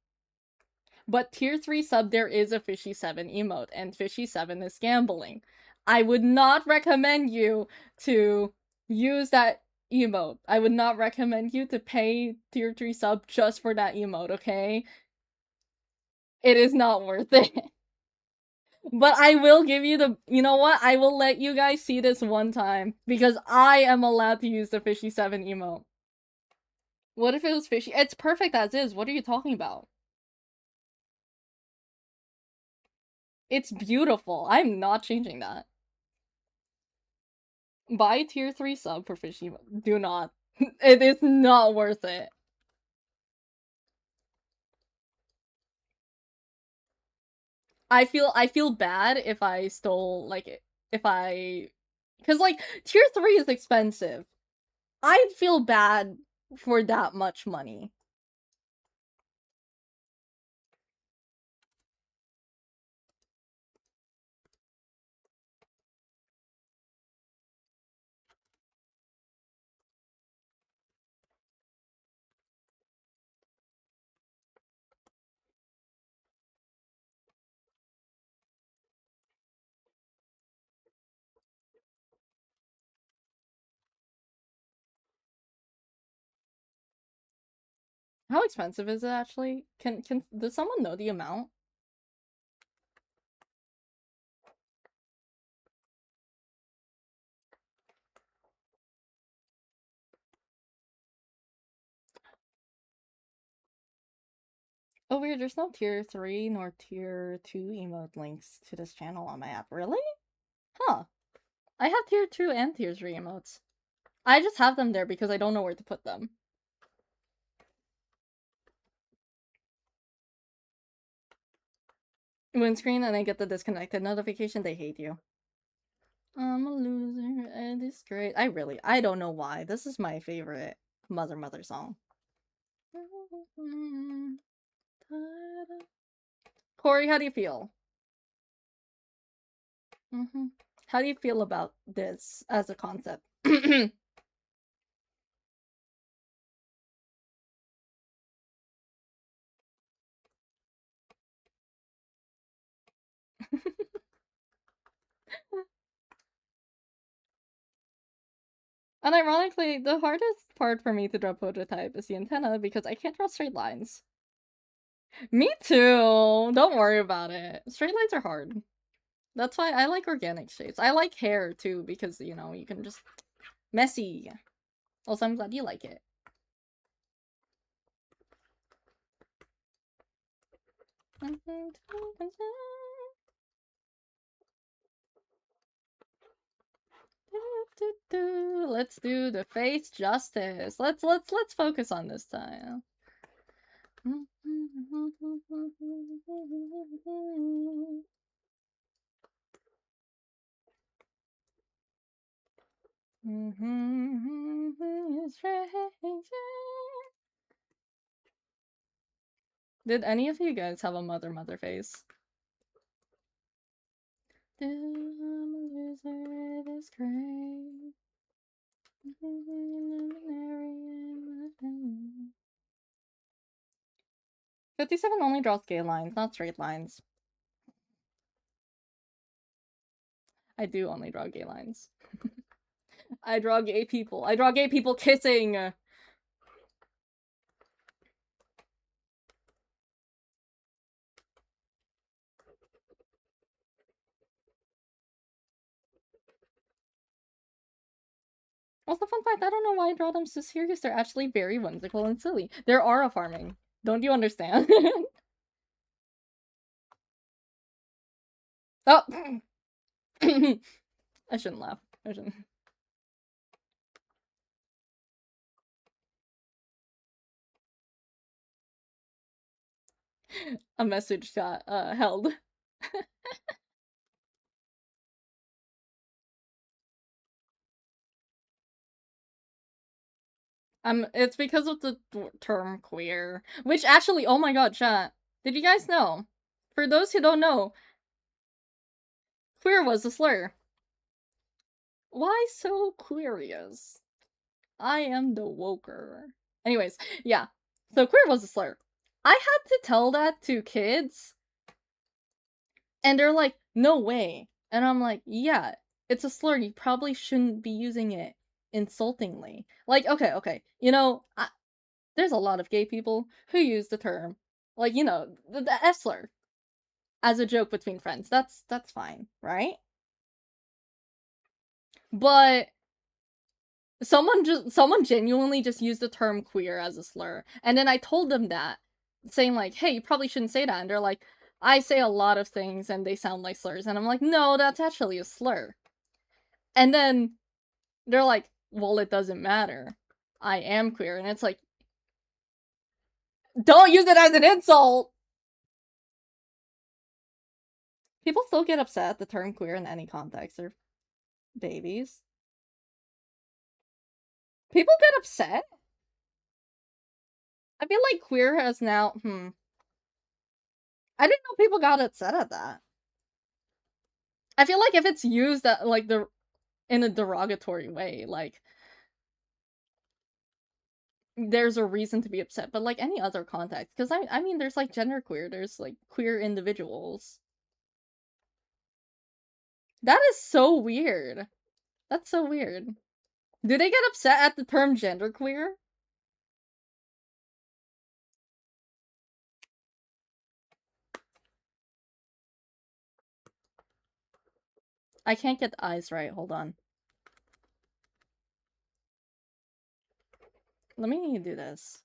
But tier 3 sub, there is a fishy 7 emote, and fishy 7 is gambling. I would not recommend you to use that emote. I would not recommend you to pay tier 3 sub just for that emote, okay? It is not worth it. But I will give you the... You know what? I will let you guys see this one time, because I am allowed to use the fishy 7 emote. What if it was fishy? It's perfect as is. What are you talking about? It's beautiful. I'm not changing that. Buy tier 3 sub for fishy. Do not. It is not worth it. I feel bad if I stole, like, if I... Because, like, tier 3 is expensive. I'd feel bad for that much money. How expensive is it, actually? Does someone know the amount? Oh, weird, there's no tier 3 nor tier 2 emote links to this channel on my app. Really? Huh. I have tier 2 and tier 3 emotes. I just have them there because I don't know where to put them. Windscreen and I get the disconnected notification, they hate you. I'm a loser and it's great. I don't know why. This is my favorite Mother song. Corey, how do you feel? How do you feel about this as a concept? And ironically, the hardest part for me to draw prototype is the antenna because I can't draw straight lines. Me too! Don't worry about it. Straight lines are hard. That's why I like organic shapes. I like hair too because, you know, you can just... Messy. Also, I'm glad you like it. Let's do the face justice. Let's focus on this time. Did any of you guys have a mother face? This great. 57 only draws gay lines, not straight lines. I do only draw gay lines. I draw gay people. I draw gay people kissing! Also, fun fact, I don't know why I draw them so serious. They're actually very whimsical and silly. They're aura farming. Don't you understand? Oh! I shouldn't laugh. I shouldn't. A message got held. It's because of the term queer, which actually, oh my god, chat. Did you guys know? For those who don't know, queer was a slur. Why so curious? I am the woker. Anyways, yeah. So queer was a slur. I had to tell that to kids, and they're like, no way. And I'm like, yeah, it's a slur. You probably shouldn't be using it insultingly. Like, okay. You know, there's a lot of gay people who use the term, like, you know, the F slur as a joke between friends. That's fine, right? But someone genuinely just used the term queer as a slur, and then I told them that, saying like, hey, you probably shouldn't say that, and they're like, I say a lot of things and they sound like slurs, and I'm like, no, that's actually a slur. And then they're like, well, it doesn't matter, I am queer. And it's like, don't use it as an insult. People still get upset at the term queer in any context. They're babies. People get upset. I feel like queer has now I didn't know people got upset at that. I feel like if it's used at, like, in a derogatory way, like, there's a reason to be upset. But like any other context, because I mean, there's like genderqueer, there's like queer individuals. That is so weird. That's so weird. Do they get upset at the term genderqueer? I can't get the eyes right. Hold on. Let me do this.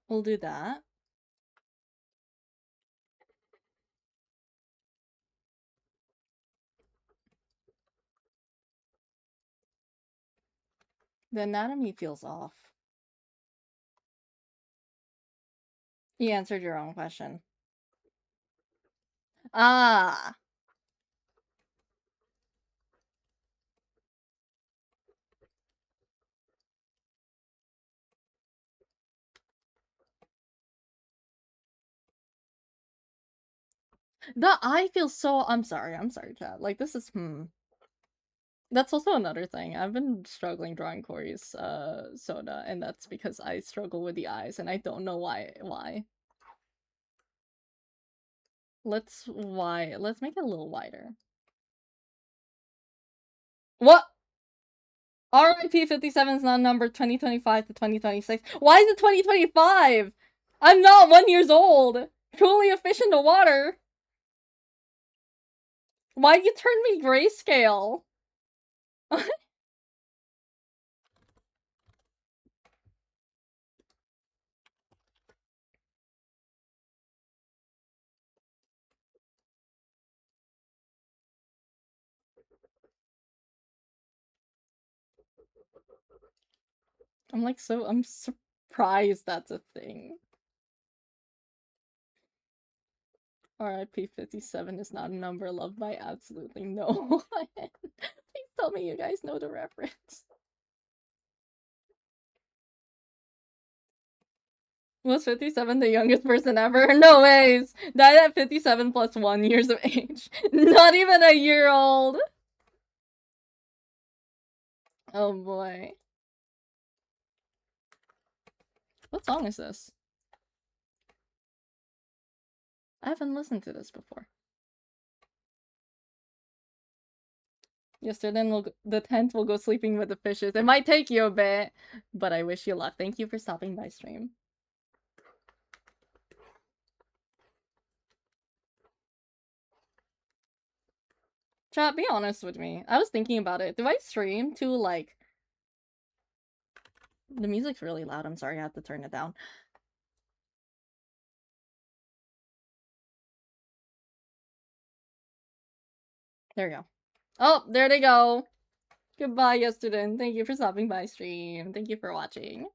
We'll do that. The anatomy feels off. You answered your own question. Ah. The eye feels so. I'm sorry, chat. Like, this is, That's also another thing. I've been struggling drawing Corey's soda, and that's because I struggle with the eyes, and I don't know why. Let's make it a little wider. What? RIP 57 is not number 2025 to 2026. Why is it 2025? I'm not 1 years old. Truly a fish in the water. Why'd you turn me grayscale? I'm surprised that's a thing. RIP 57 is not a number loved by absolutely no one. Please tell me you guys know the reference. Was 57 the youngest person ever? No ways! Died at 57 plus 1 years of age. Not even a year old! Oh boy. What song is this? I haven't listened to this before. Yesterday, the 10th will go sleeping with the fishes. It might take you a bit, but I wish you luck. Thank you for stopping by stream. Chat, be honest with me. I was thinking about it. Do I stream to, like, The music's really loud. I'm sorry, I have to turn it down. There we go. Oh, there they go. Goodbye, yesterday. Thank you for stopping by stream. Thank you for watching.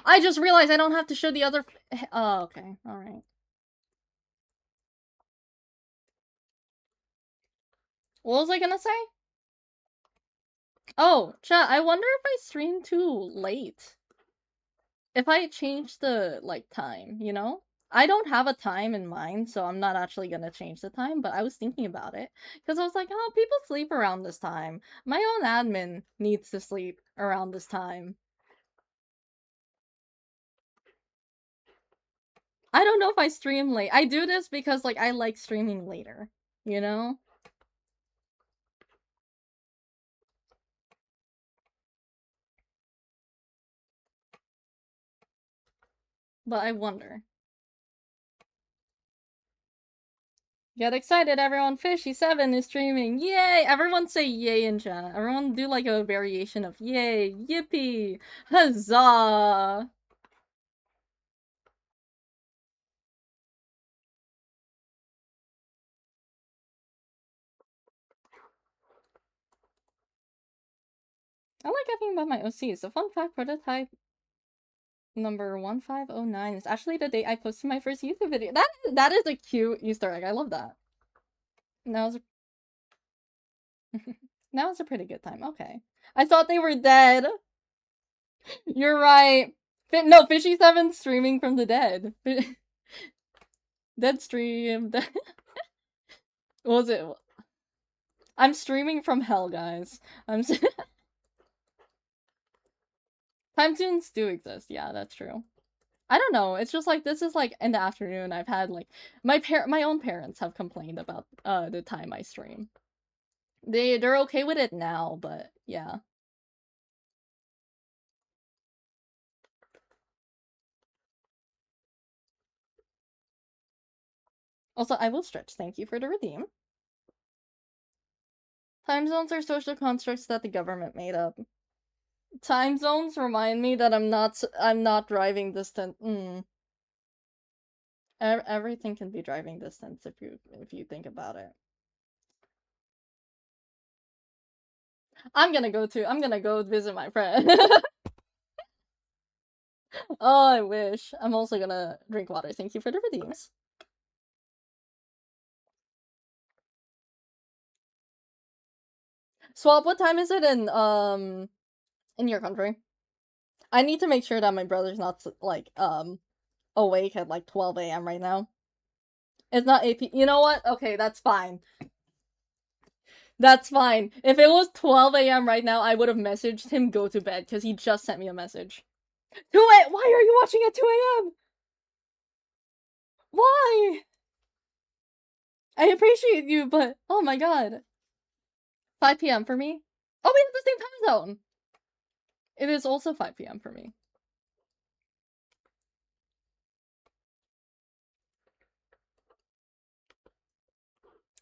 I just realized I don't have to show the other. Oh, okay. All right. What was I gonna say? Oh, chat. I wonder if I stream too late. If I change the like time, you know? I don't have a time in mind, so I'm not actually gonna change the time, but I was thinking about it. Because I was like, oh, people sleep around this time. My own admin needs to sleep around this time. I don't know if I stream late. I do this because, like, I like streaming later, you know? But I wonder. Get excited, everyone. Fishy7 is streaming. Yay! Everyone say yay in chat. Everyone do, like, a variation of yay, yippee, huzzah! I like talking about my OCs. So fun fact, prototype number 1509 is actually the date I posted my first YouTube video. That is a cute Easter egg. I love that. That was that was a pretty good time. Okay. I thought they were dead. You're right. No, Fishy7 streaming from the dead. Dead stream. What was it? I'm streaming from hell, guys. Time zones do exist. Yeah, that's true. I don't know. It's just like this is like in the afternoon. I've had like my own parents have complained about the time I stream. They're okay with it now, but yeah. Also, I will stretch. Thank you for the redeem. Time zones are social constructs that the government made up. Time zones remind me that I'm not driving distance. Everything can be driving distance if you think about it. I'm gonna go visit my friend. Oh, I wish. I'm also gonna drink water. Thank you for the redeems. Swap, what time is it in your country? I need to make sure that my brother's not like awake at like 12 a.m. right now. It's not 8 p. You know what? Okay, that's fine. That's fine. If it was 12 a.m. right now, I would have messaged him go to bed because he just sent me a message. 2 a. Why are you watching at 2 a.m.? Why? I appreciate you, but oh my god. 5 p.m. for me? Oh, we have the same time zone. It is also 5 p.m. for me.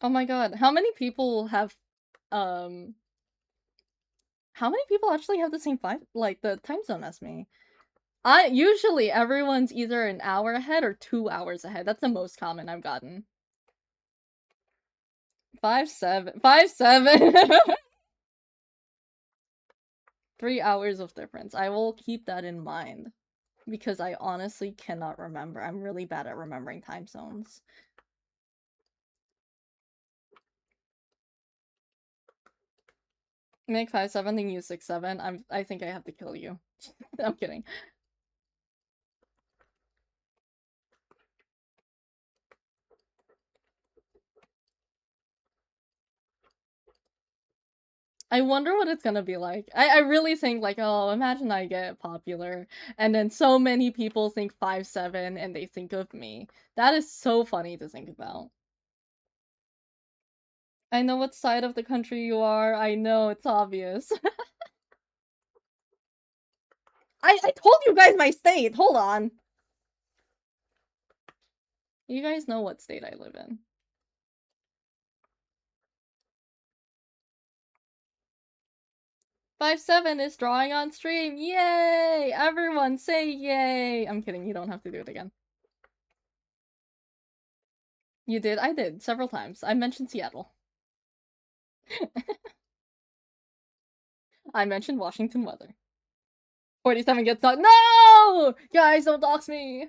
Oh my god. How many people actually have the same the time zone as me? Usually everyone's either an hour ahead or 2 hours ahead. That's the most common I've gotten. 5-7. 5-7. 3 hours of difference. I will keep that in mind. Because I honestly cannot remember. I'm really bad at remembering time zones. Make 5-7, then use 6-7. I think I have to kill you. I'm kidding. I wonder what it's gonna be like. I really think like, oh, imagine I get popular and then so many people think 5-7 and they think of me. That is so funny to think about. I know what side of the country you are. I know, it's obvious. I told you guys my state! Hold on! You guys know what state I live in. 57 is drawing on stream. Yay! Everyone say yay! I'm kidding, you don't have to do it again. You did? I did, several times. I mentioned Seattle. I mentioned Washington weather. 47 gets doxxed. No! Guys, don't dox me!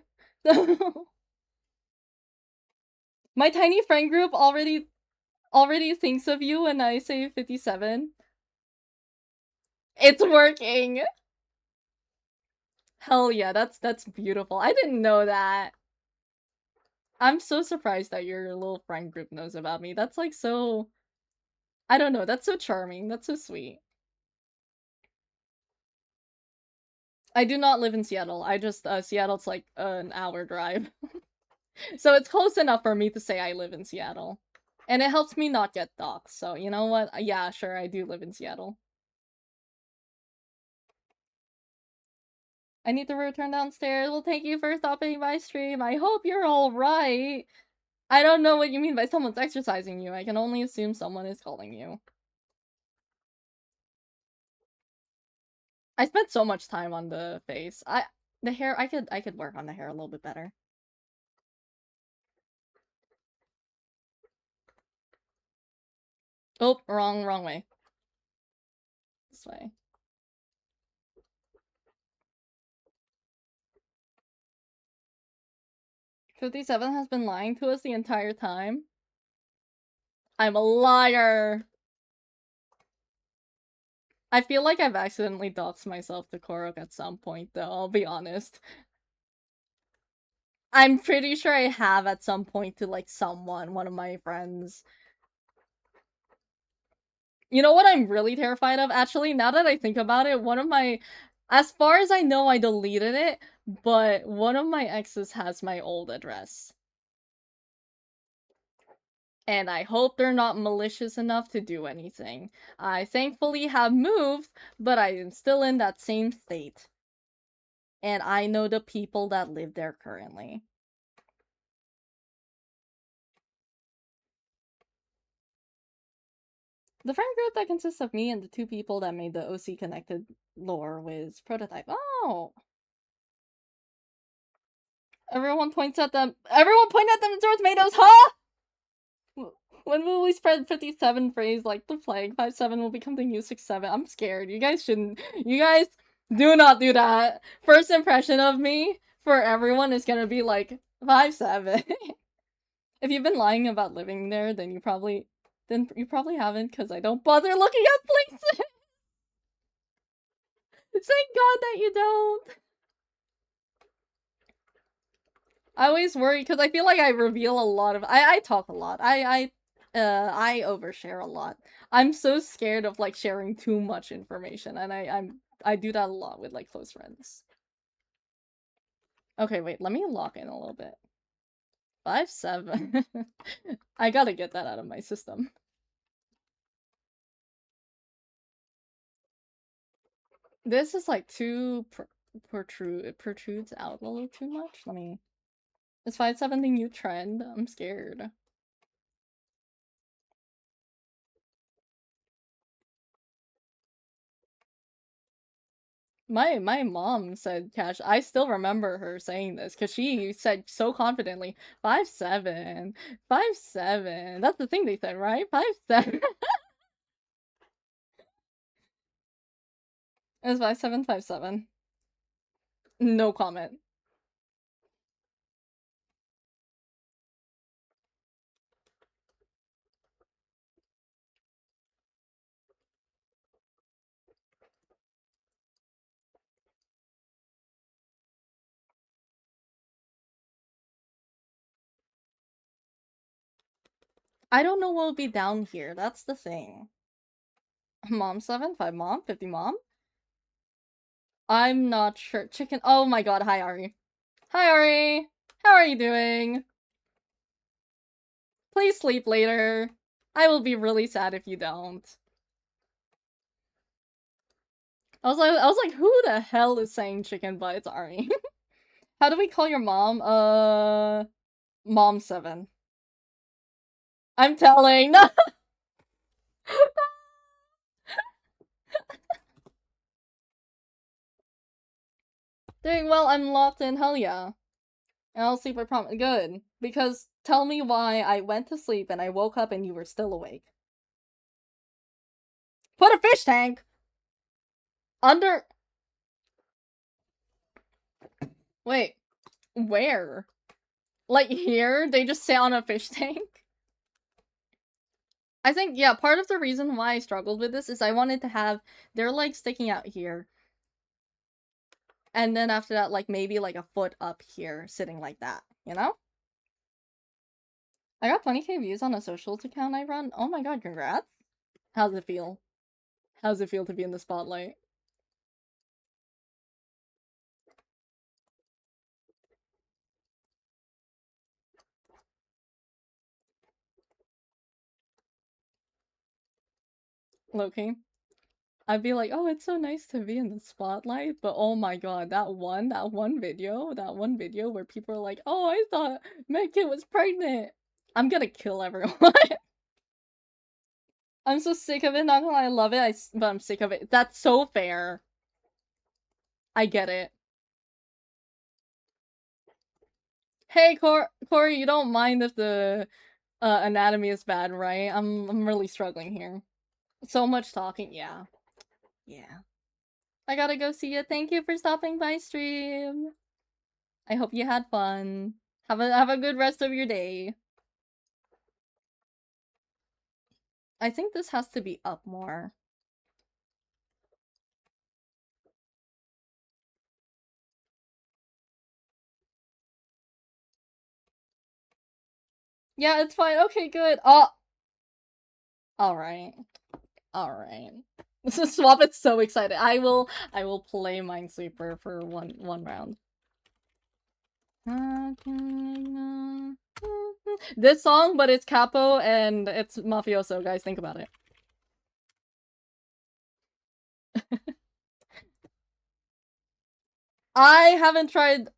My tiny friend group already thinks of you when I say 57. It's working! Hell yeah, that's beautiful. I didn't know that. I'm so surprised that your little friend group knows about me. That's like so... I don't know, that's so charming. That's so sweet. I do not live in Seattle. I just, Seattle's like an hour drive. So it's close enough for me to say I live in Seattle. And it helps me not get doxxed, so you know what? Yeah, sure, I do live in Seattle. I need to return downstairs. Well, thank you for stopping by stream. I hope you're alright. I don't know what you mean by someone's exercising you. I can only assume someone is calling you. I spent so much time on the face. The hair, I could work on the hair a little bit better. Oh, wrong way. This way. "57 has been lying to us the entire time." I'm a liar! I feel like I've accidentally doxed myself to Korok at some point, though, I'll be honest. I'm pretty sure I have at some point to, like, someone, one of my friends. You know what I'm really terrified of? Actually, now that I think about it, one of my... As far as I know, I deleted it, but one of my exes has my old address. And I hope they're not malicious enough to do anything. I thankfully have moved, but I am still in that same state. And I know the people that live there currently. The friend group that consists of me and the two people that made the OC connected lore with prototype. Oh! Everyone points at them. Everyone point at them and throw tomatoes, huh? When will we spread 57 phrase like the plague? 57 will become the new 67. I'm scared. You guys shouldn't. You guys do not do that. First impression of me for everyone is gonna be like 57. If you've been lying about living there, then you probably haven't, because I don't bother looking at places. Thank God that you don't. I always worry because I feel like I reveal a lot of. I talk a lot. I overshare a lot. I'm so scared of like sharing too much information, and I do that a lot with like close friends. Okay, wait. Let me lock in a little bit. 57. I gotta get that out of my system. This is like too protrudes out a little too much. Let me. Is 57 the new trend? I'm scared. My mom said Cash. I still remember her saying this because she said so confidently, 57, 57. That's the thing they said, right? 57. It's 5757. No comment. I don't know what will be down here. That's the thing. Mom 7, 5 mom, 50 mom. I'm not sure. Chicken. Oh my god. Hi, Ari. Hi, Ari. How are you doing? Please sleep later. I will be really sad if you don't. I was like, who the hell is saying chicken butt? It's Ari. How do we call your mom? Mom 7. I'm telling. No! Doing well, I'm locked in, hell yeah. And I'll sleep, I promise. Good. Because tell me why I went to sleep and I woke up and you were still awake. Put a fish tank! Under... Wait. Where? Like here? They just sit on a fish tank? I think, yeah, part of the reason why I struggled with this is I wanted to have their legs sticking out here. And then after that, like, maybe like a foot up here, sitting like that, you know? I got 20k views on a socials account I run. Oh my god, congrats. How's it feel? How's it feel to be in the spotlight? Loki? I'd be like, oh, it's so nice to be in the spotlight, but oh my god, that one video where people are like, oh, I thought Medkit was pregnant. I'm gonna kill everyone. I'm so sick of it, not gonna lie, I love it, but I'm sick of it. That's so fair. I get it. Hey, Corey, you don't mind if the anatomy is bad, right? I'm really struggling here. So much talking, yeah. Yeah. I gotta go see you. Thank you for stopping by stream. I hope you had fun. Have a good rest of your day. I think this has to be up more. Yeah, it's fine. Okay, good. Oh, alright. Alright. Swap is so excited. I will play Minesweeper for one round. This song, but it's capo and it's mafioso, guys. Think about it. I haven't tried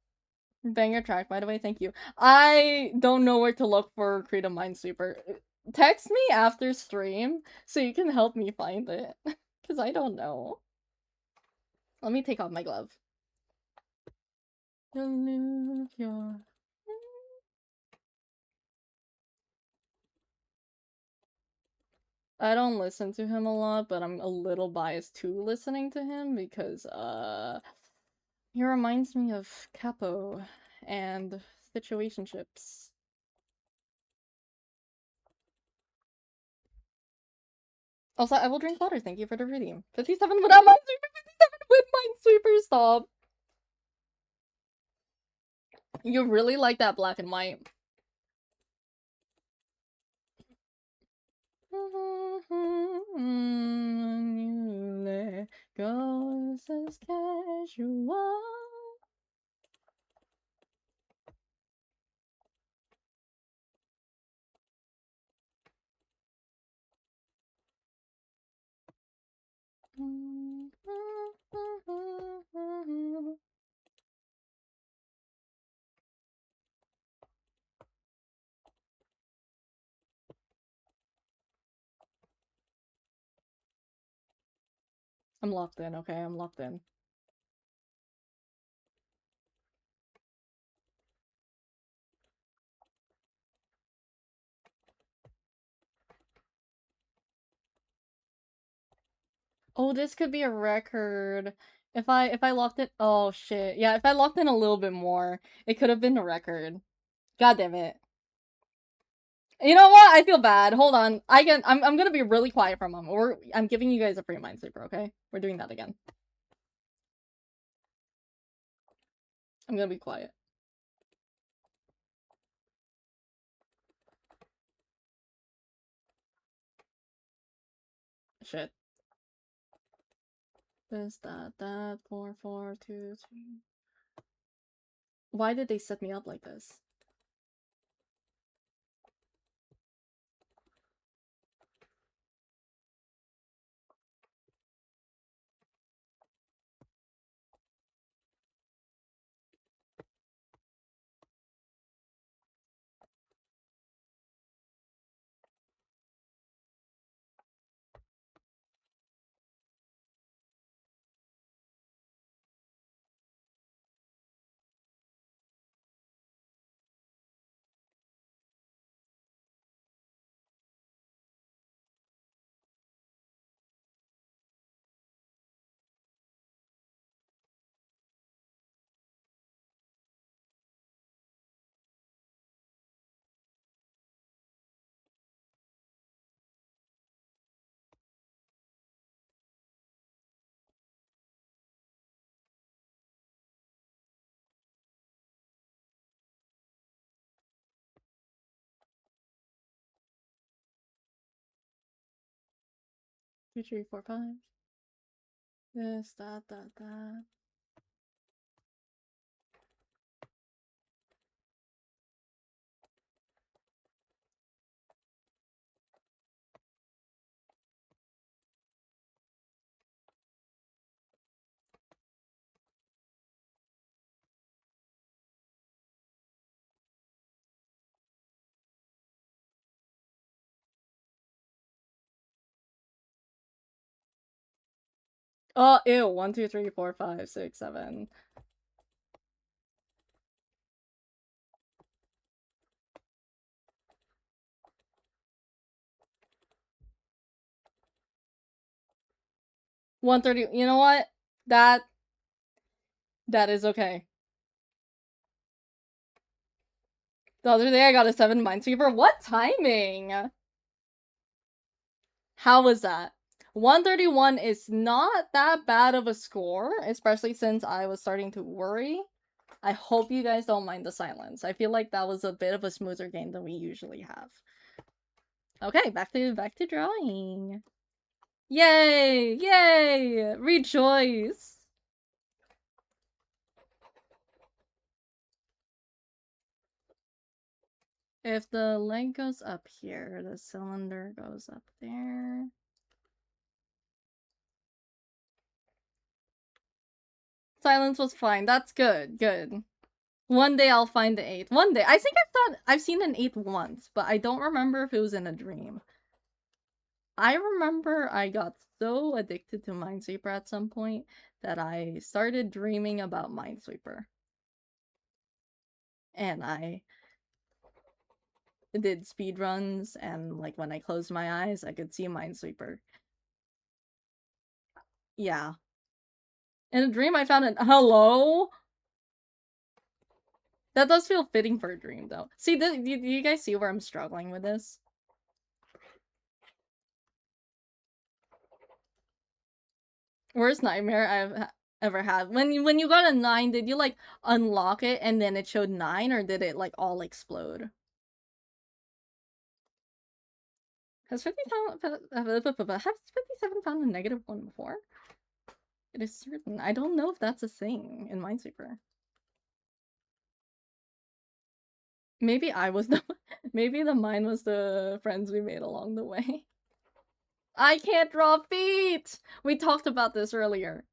banger track, by the way. Thank you. I don't know where to look for Creative Minesweeper. Text me after stream so you can help me find it, because I don't know. Let me take off my glove. I don't listen to him a lot, but I'm a little biased to listening to him because, he reminds me of Capo and situationships. Also, I will drink water. Thank you for the reading. 57 without Minesweeper, 57 with Minesweeper, stop. You really like that black and white. Goes as casual. I'm locked in, okay? I'm locked in. Oh, this could be a record. If I locked it, oh shit. Yeah, if I locked in a little bit more, it could have been a record. God damn it. You know what? I feel bad. Hold on. I'm gonna be really quiet for a moment. I'm giving you guys a free Minesweeper, okay? We're doing that again. I'm gonna be quiet. Shit. This, that, 4, 4, 2, 3. Why did they set me up like this? 2, 3, 4, 5. This, that, that, that. Oh, ew. 1, 2, 3, 4, 5, 6, 7. $130. You know what? That is okay. The other day I got a 7 Minesweeper. What timing? How was that? 131 is not that bad of a score, especially since I was starting to worry. I hope you guys don't mind the silence. I feel like that was a bit of a smoother game than we usually have. Okay, back to drawing. Yay! Yay! Rejoice! If the leg goes up here, the cylinder goes up there. Silence was fine. That's good. Good. One day I'll find the 8. One day. I think I've seen an 8 once, but I don't remember if it was in a dream. I remember I got so addicted to Minesweeper at some point that I started dreaming about Minesweeper. And I did speedruns, and like when I closed my eyes, I could see Minesweeper. Yeah. In a dream, I found an hello. That does feel fitting for a dream, though. See, do you guys see where I'm struggling with this? Worst nightmare I've ever had. When you got a 9, did you like unlock it and then it showed 9, or did it like all explode? Has 57 found a -1 before? It is certain. I don't know if that's a thing in Minesweeper. Maybe I was the maybe the mine was the friends we made along the way. I can't draw feet! We talked about this earlier.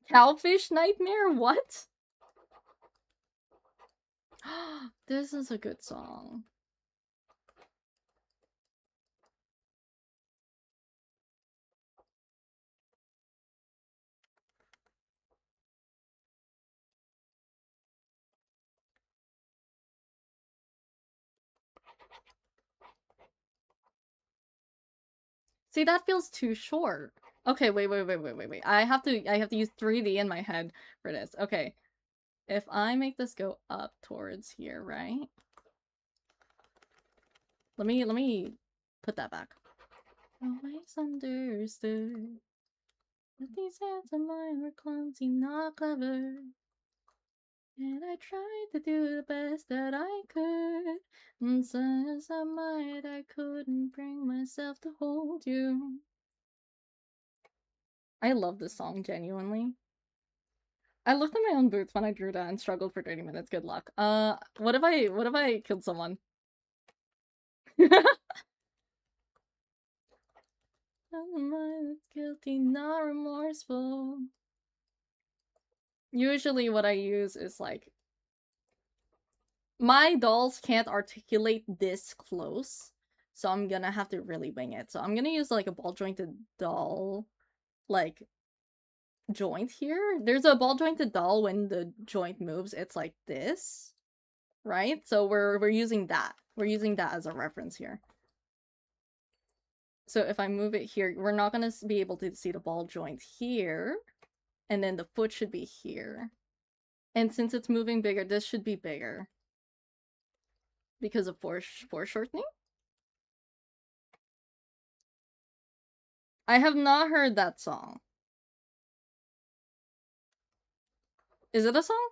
Cowfish nightmare? What? This is a good song. See, that feels too short. Okay, wait. I have to use 3D in my head for this. Okay. If I make this go up towards here, right? Let me put that back. Always understood that these hands of mine were clumsy, not clever. And I tried to do the best that I could. And since I couldn't bring myself to hold you. I love this song, genuinely. I looked at my own boots when I drew that and struggled for 30 minutes. Good luck. What if I killed someone? It's guilty, not remorseful. Usually what I use is like... My dolls can't articulate this close, so I'm gonna have to really wing it. So I'm gonna use like a ball jointed doll, like, joint here. There's a ball jointed doll when the joint moves, it's like this, right? So we're using that. We're using that as a reference here. So if I move it here, we're not gonna be able to see the ball joint here, and then the foot should be here. And since it's moving bigger, this should be bigger because of foreshortening. I have not heard that song. Is it a song?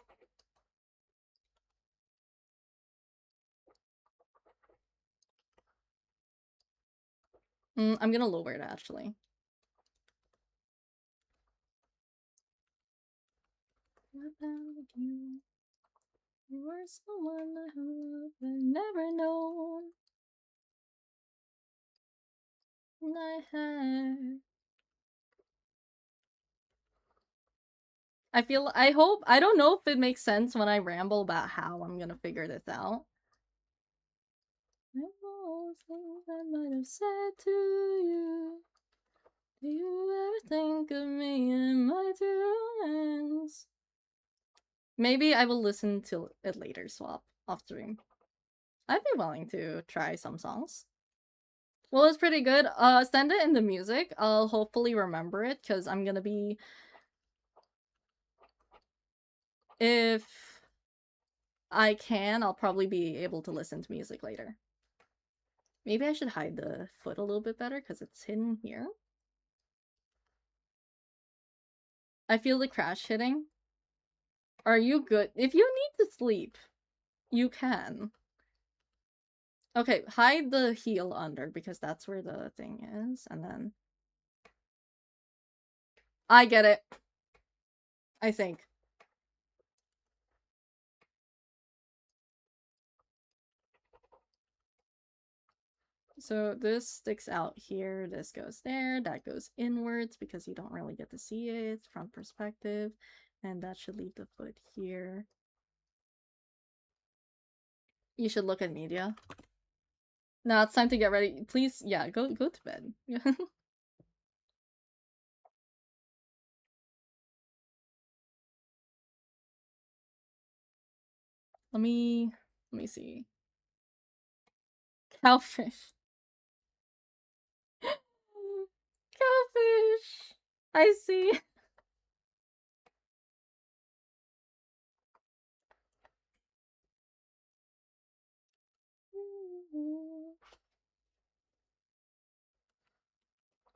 I'm gonna lower it, actually. about you. You were someone I have never known. And I had. I don't know if it makes sense when I ramble about how I'm gonna figure this out. All things I might have said to you. Do you ever think of me in my two hands? Maybe I will listen to it later, swap off stream. I'd be willing to try some songs. Well, it's pretty good. Send it in the music. I'll hopefully remember it because I'm gonna be. If I can, I'll probably be able to listen to music later. Maybe I should hide the foot a little bit better because it's hidden here. I feel the crash hitting. Are you good? If you need to sleep, you can. Okay, hide the heel under because that's where the thing is, and then... I get it. I think. So this sticks out here, this goes there, that goes inwards because you don't really get to see it from perspective, and that should leave the foot here. You should look at media. Now it's time to get ready. Please, yeah, go to bed. Let me see. Cowfish. Cowfish. I see.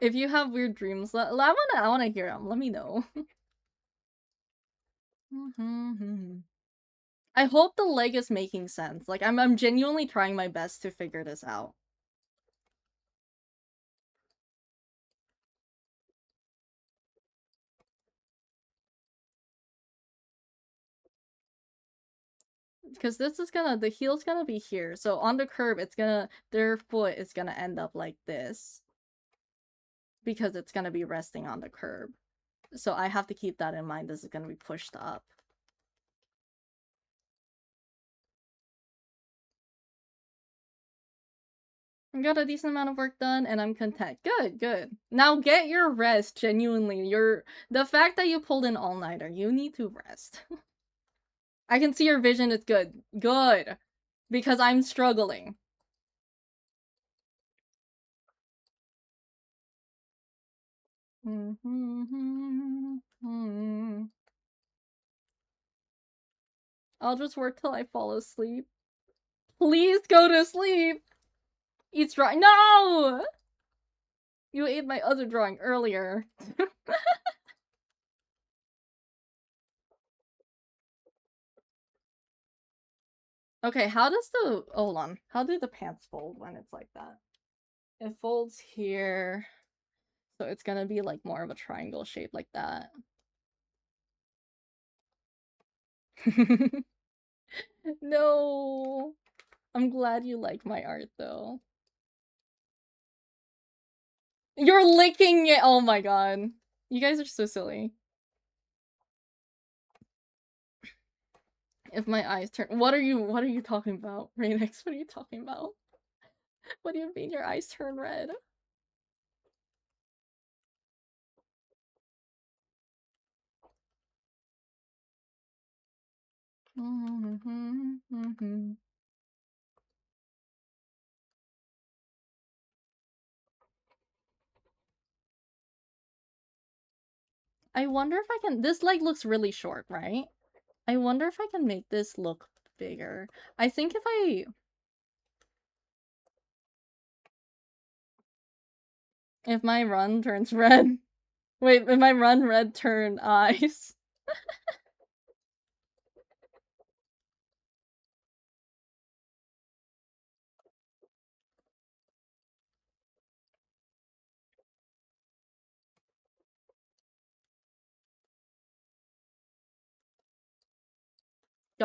If you have weird dreams, I wanna hear them. Let me know. I hope the leg is making sense. Like I'm genuinely trying my best to figure this out. Because this is gonna, the heel's gonna be here. So on the curb, it's gonna, their foot is gonna end up like this. Because it's gonna be resting on the curb. So I have to keep that in mind. This is gonna be pushed up. I got a decent amount of work done and I'm content. Good, good. Now get your rest, genuinely. The fact that you pulled an all-nighter, you need to rest. I can see your vision is good. Good. Because I'm struggling. I'll just work till I fall asleep. Please go to sleep! Each drawing. No! You ate my other drawing earlier. Okay, how does the... Hold on. How do the pants fold when it's like that? It folds here. So it's gonna be like more of a triangle shape like that. No! I'm glad you like my art though. You're licking it! Oh my god. You guys are so silly. If my eyes turn... What are you talking about, Rainix? What are you talking about? What do you mean your eyes turn red? I wonder if I can... This leg looks really short, right? I wonder if I can make this look bigger. I think if my run turns red... Wait, if my run red turn eyes...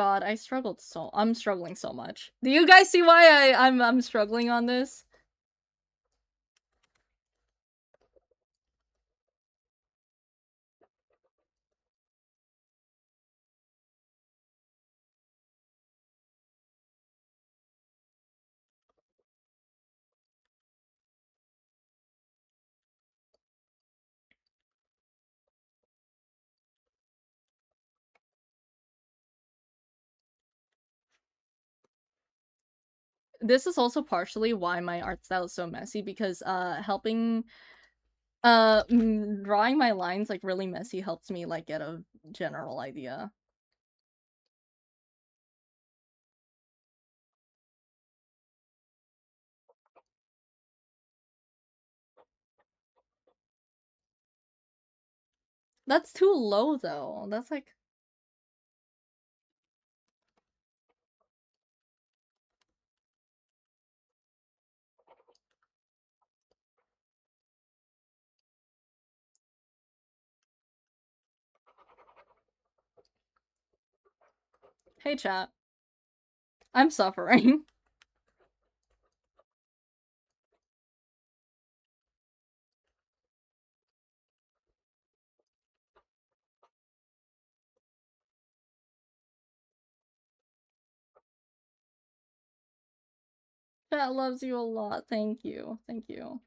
God, I'm struggling so much. Do you guys see why I'm struggling on this? This is also partially why my art style is so messy, because drawing my lines like really messy helps me like get a general idea. That's too low though. That's like, hey chat, I'm suffering. Chat loves you a lot. Thank you. Thank you.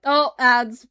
Oh, ads.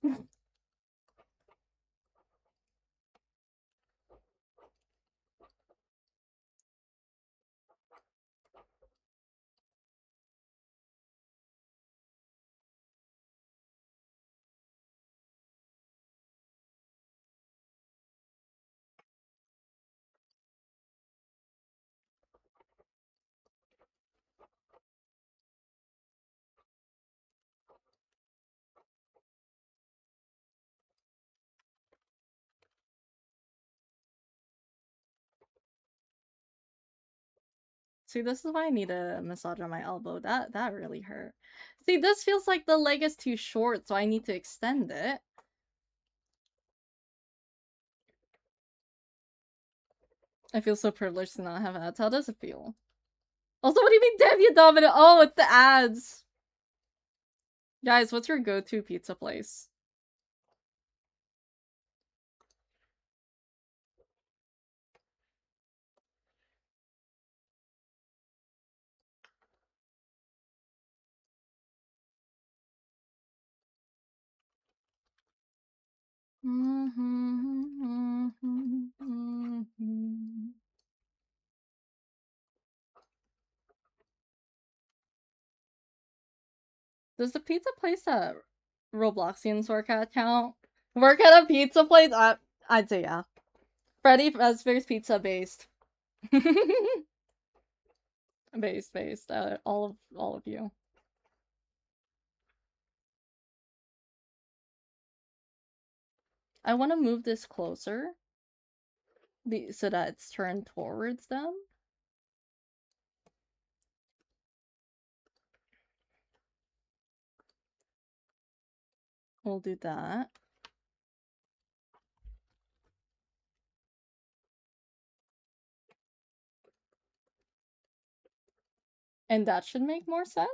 See, this is why I need a massage on my elbow. That really hurt. See, this feels like the leg is too short, so I need to extend it. I feel so privileged to not have ads. How does it feel? Also, what do you mean debut dominant? Oh, it's the ads. Guys, what's your go-to pizza place? Does the pizza place at Robloxians work at count? Work at a pizza place? I'd say yeah. Freddy Fazbear's Pizza based. based. All of you. I want to move this closer, so that it's turned towards them. We'll do that. And that should make more sense.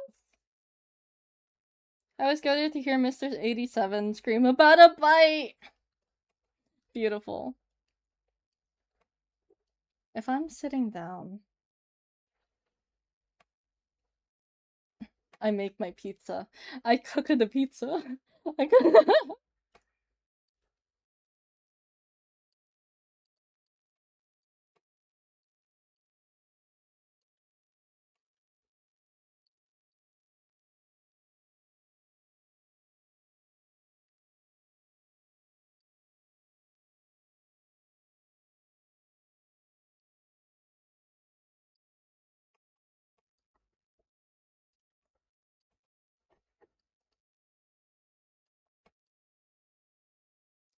I was gathered to hear Mr. 87 scream about a bite. Beautiful. If I'm sitting down, I make my pizza. I cook the pizza. I cook.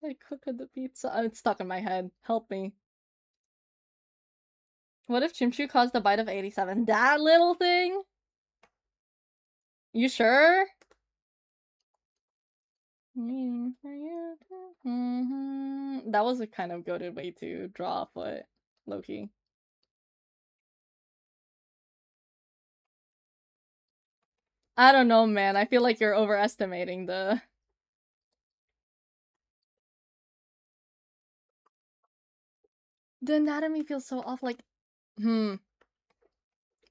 I cook the pizza. Oh, it's stuck in my head. Help me. What if Chimchu caused the bite of 87? That little thing? You sure? That was a kind of goated way to draw a foot, Loki. I don't know, man. I feel like you're overestimating the anatomy feels so off. Like,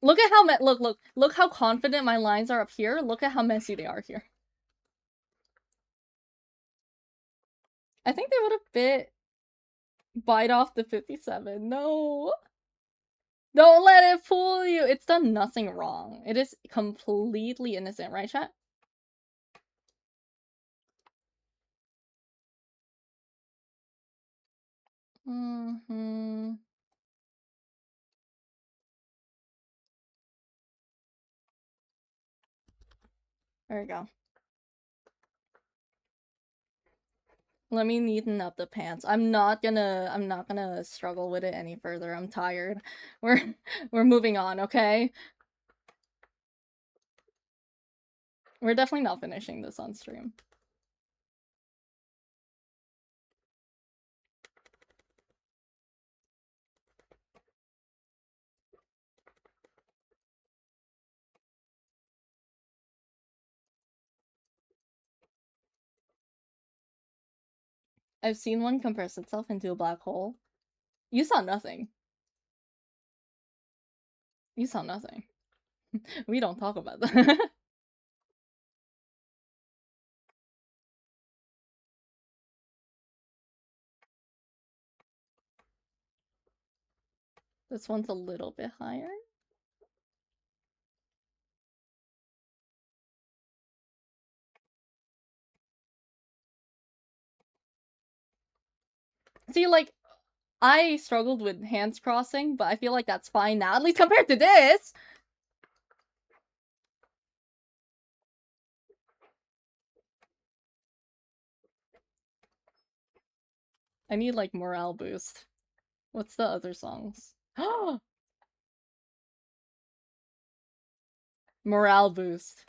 Look at how look how confident my lines are up here. Look at how messy they are here. I think they would have bite off the 57. No. Don't let it fool you. It's done nothing wrong. It is completely innocent, right, chat? There we go. Let me neaten up the pants. I'm not gonna struggle with it any further. I'm tired. We're moving on, okay? We're definitely not finishing this on stream. I've seen one compress itself into a black hole. You saw nothing. You saw nothing. We don't talk about that. This one's a little bit higher. See, like, I struggled with hands crossing, but I feel like that's fine now, at least compared to this! I need, like, morale boost. What's the other songs? Morale boost.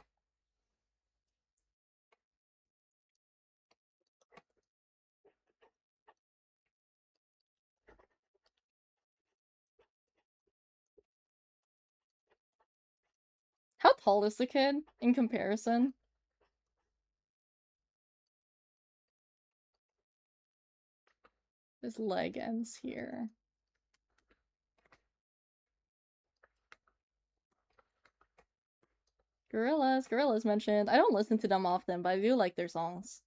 How tall is the kid in comparison? His leg ends here. Gorillaz mentioned. I don't listen to them often, but I do like their songs.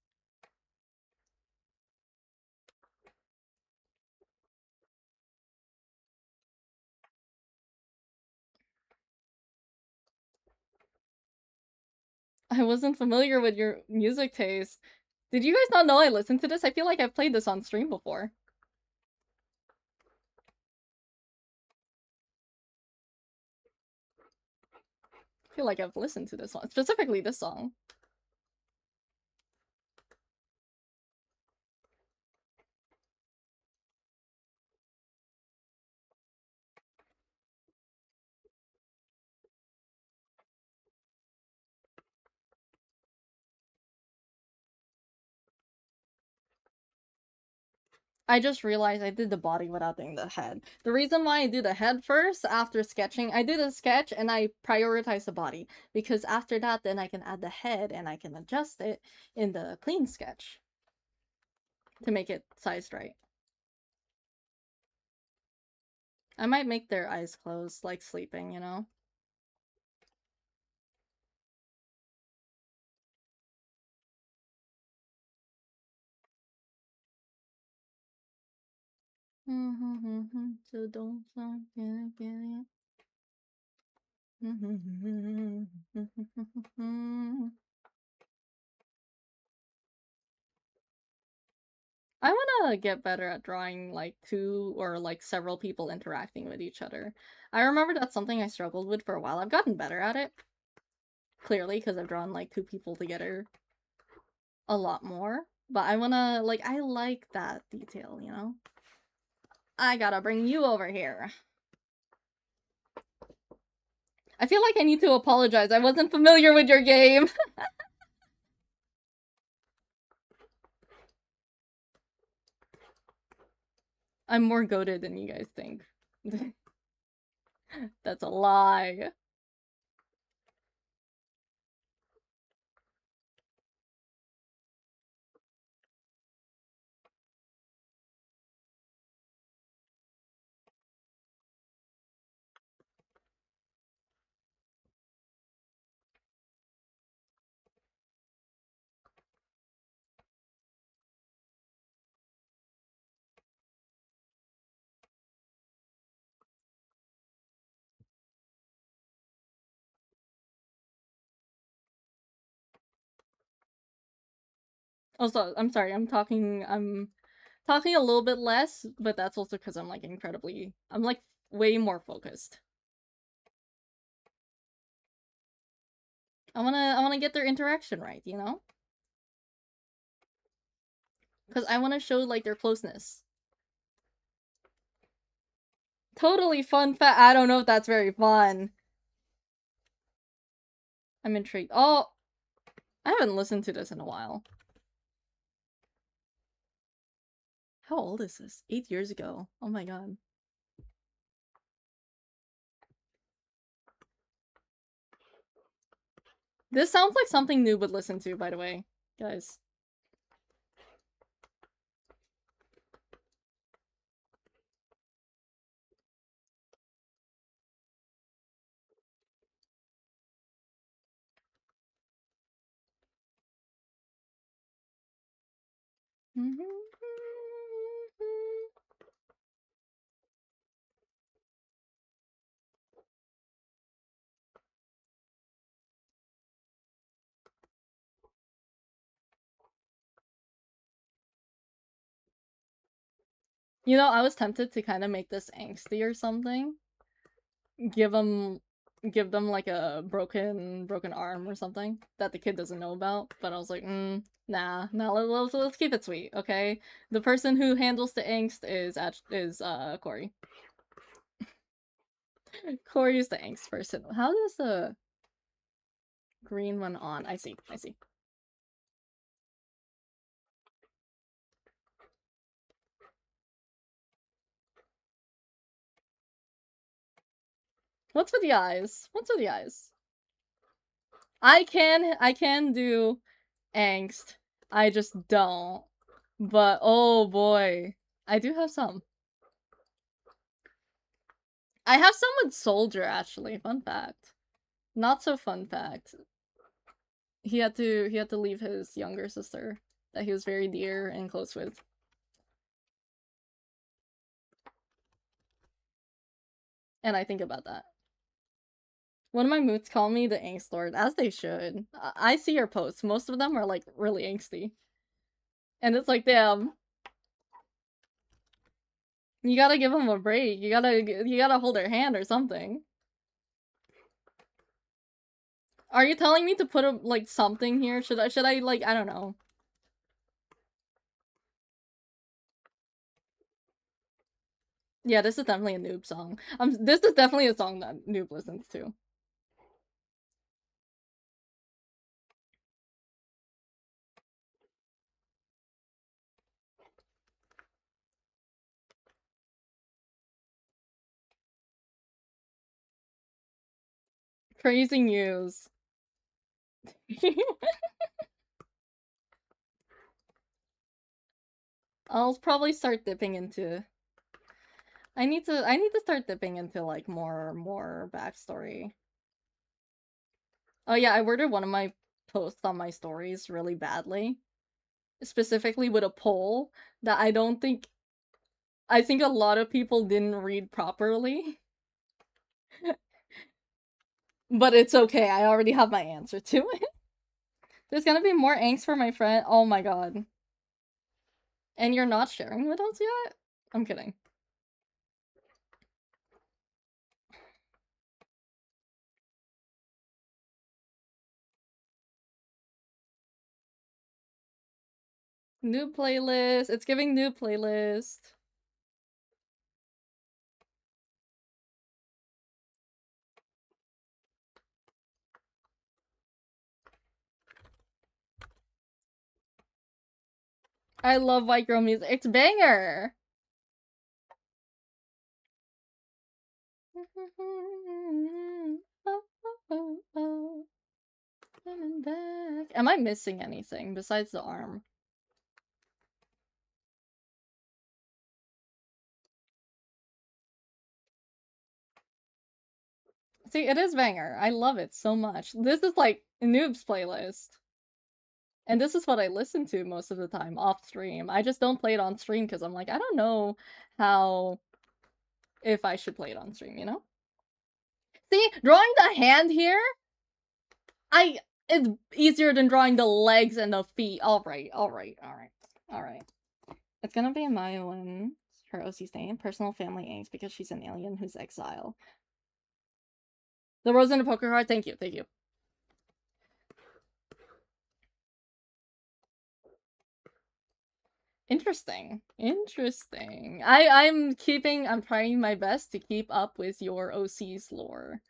I wasn't familiar with your music taste. Did you guys not know I listened to this? I feel like I've played this on stream before. I feel like I've listened to this song. Specifically this song. I just realized I did the body without doing the head. The reason why I do the head first after sketching, I do the sketch and I prioritize the body. Because after that, then I can add the head and I can adjust it in the clean sketch to make it sized right. I might make their eyes closed, like sleeping, you know? So don't stop getting I want to get better at drawing like two or like several people interacting with each other. I remember that's something I struggled with for a while. I've gotten better at it. Clearly, because I've drawn like two people together a lot more. But I want to, like, I like that detail, you know? I gotta bring you over here. I feel like I need to apologize. I wasn't familiar with your game. I'm more goated than you guys think. That's a lie. Also, I'm sorry, I'm talking a little bit less, but that's also because I'm like I'm like way more focused. I wanna get their interaction right, you know? Because I wanna show like their closeness. Totally fun fact. I don't know if that's very fun. I'm intrigued. Oh, I haven't listened to this in a while. How old is this? 8 years ago. Oh my god. This sounds like something Noob would listen to, by the way, guys. You know, I was tempted to kind of make this angsty or something. Give them like a broken arm or something that the kid doesn't know about, but I was like, nah, let's keep it sweet, okay? The person who handles the angst is Corey. Corey's the angst person. How does the green one on? I see. What's with the eyes? I can do angst. I just don't. But oh boy, I do have some. I have some with Soldier actually. Fun fact. Not so fun fact. He had to leave his younger sister that he was very dear and close with. And I think about that. One of my moods call me the angst lord, as they should. I see your posts. Most of them are like really angsty. And it's like, damn. You gotta give them a break. You gotta hold their hand or something. Are you telling me to put a, like something here? Should I like, I don't know. Yeah, this is definitely a noob song. This is definitely a song that noob listens to. Crazy news. I'll probably start dipping into. I need to start dipping into like more backstory. Oh yeah, I worded one of my posts on my stories really badly, specifically with a poll that I think a lot of people didn't read properly. But it's okay. I already have my answer to it. There's gonna be more angst for my friend. Oh my god. And you're not sharing with us yet? I'm kidding. New playlist. It's giving new playlist. I love white girl music. It's banger. Coming back. Am I missing anything besides the arm? See, it is banger. I love it so much. This is like Noob's playlist. And this is what I listen to most of the time off stream. I just don't play it on stream because I'm like, I don't know how if I should play it on stream, you know? See, drawing the hand here, it's easier than drawing the legs and the feet. Alright. It's gonna be Maya when her OC's name, personal family angst because she's an alien who's exile. The rose in a poker card, thank you. Interesting. I'm trying my best to keep up with your OC's lore.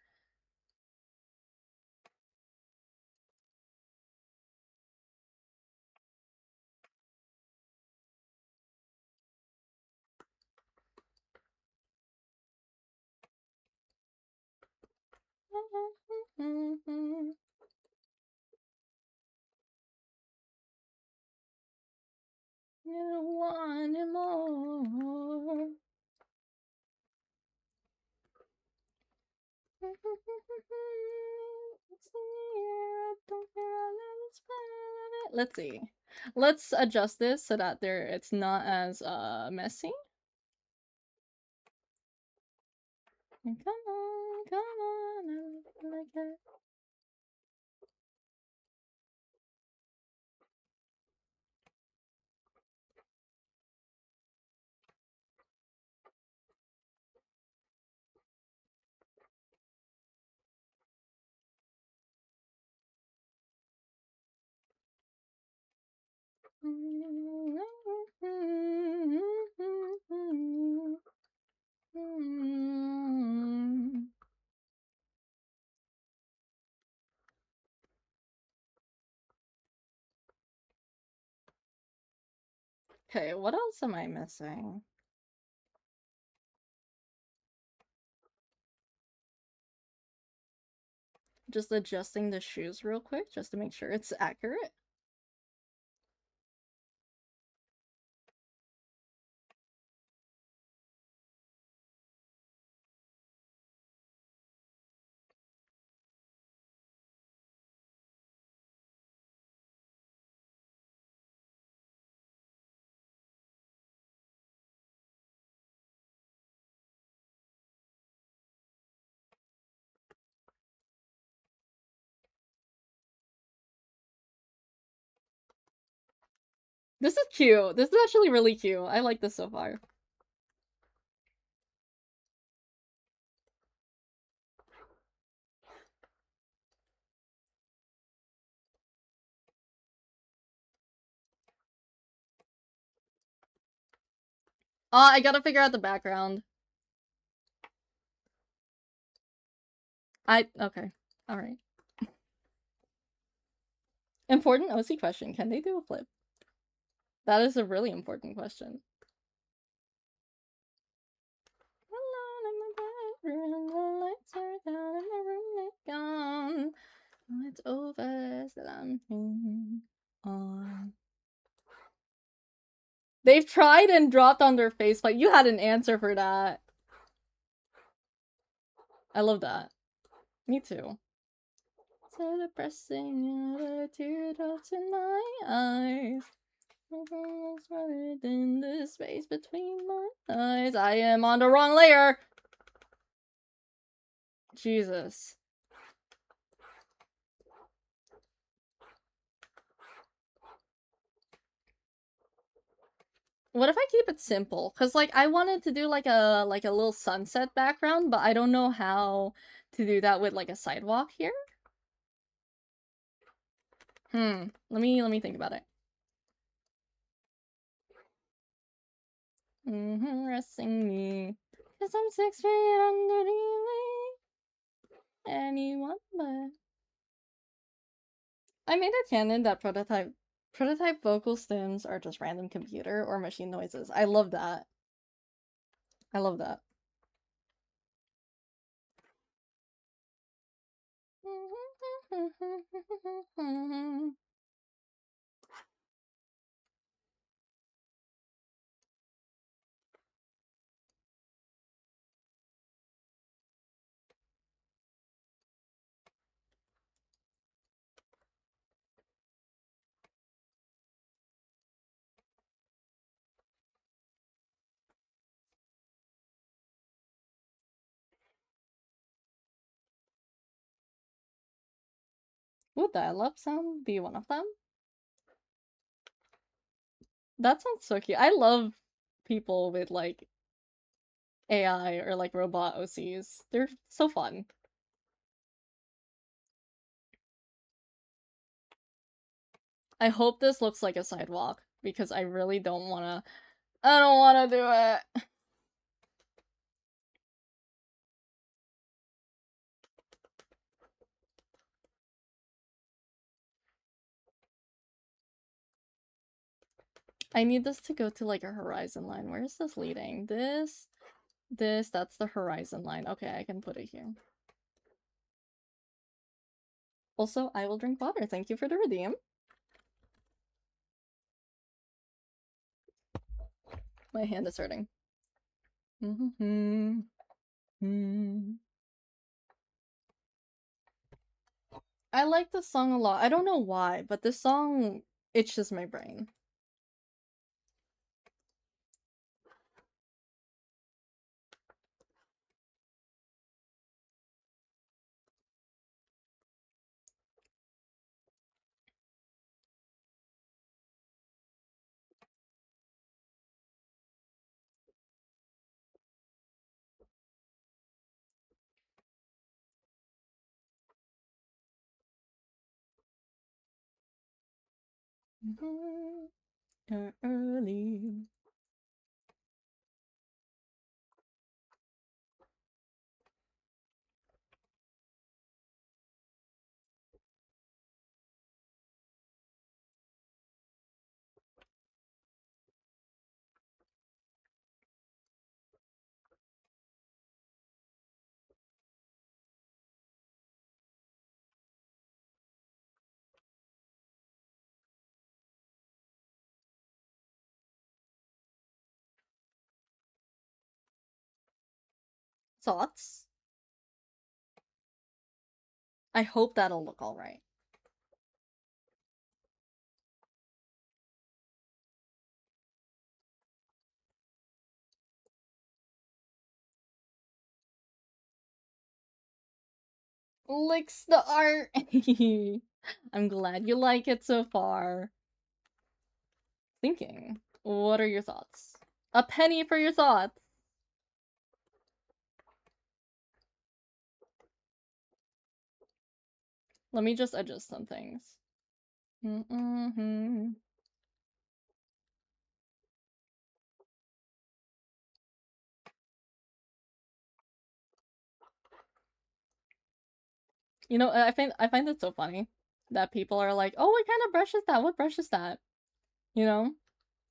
You want it more. Let's see. Let's adjust this so that it's not as messy. Come on, I like it. Okay, what else am I missing? Just adjusting the shoes real quick, just to make sure it's accurate. This is cute. This is actually really cute. I like this so far. I gotta figure out the background. Okay. Alright. Important OC question. Can they do a flip? That is a really important question. Alone in my bedroom, the lights are down and my roommate gone. It's over, so I'm on. They've tried and dropped on their face, but you had an answer for that. I love that. Me too. So depressing, the teardrops in my eyes. In the space between my eyes. I am on the wrong layer. Jesus. What if I keep it simple? Cause like I wanted to do like a little sunset background, but I don't know how to do that with like a sidewalk here. Let me think about it. Resting me. Cause I'm 6 feet under the anyone but I made a cannon that prototype Prototype vocal stems are just random computer or machine noises. I love that. I love that. Would dial-up sound be one of them? That sounds so cute. I love people with like AI or like robot OCs. They're so fun. I hope this looks like a sidewalk because I really don't wanna. I don't wanna do it. I need this to go to like a horizon line. Where is this leading? This, that's the horizon line. Okay, I can put it here. Also, I will drink water. Thank you for the redeem. My hand is hurting. I like this song a lot. I don't know why, but this song itches my brain. Early. Thoughts? I hope that'll look alright. Licks the art! I'm glad you like it so far. Thinking. What are your thoughts? A penny for your thoughts! Let me just adjust some things. You know, I find it so funny that people are like, "Oh, what kind of brush is that? What brush is that?" You know?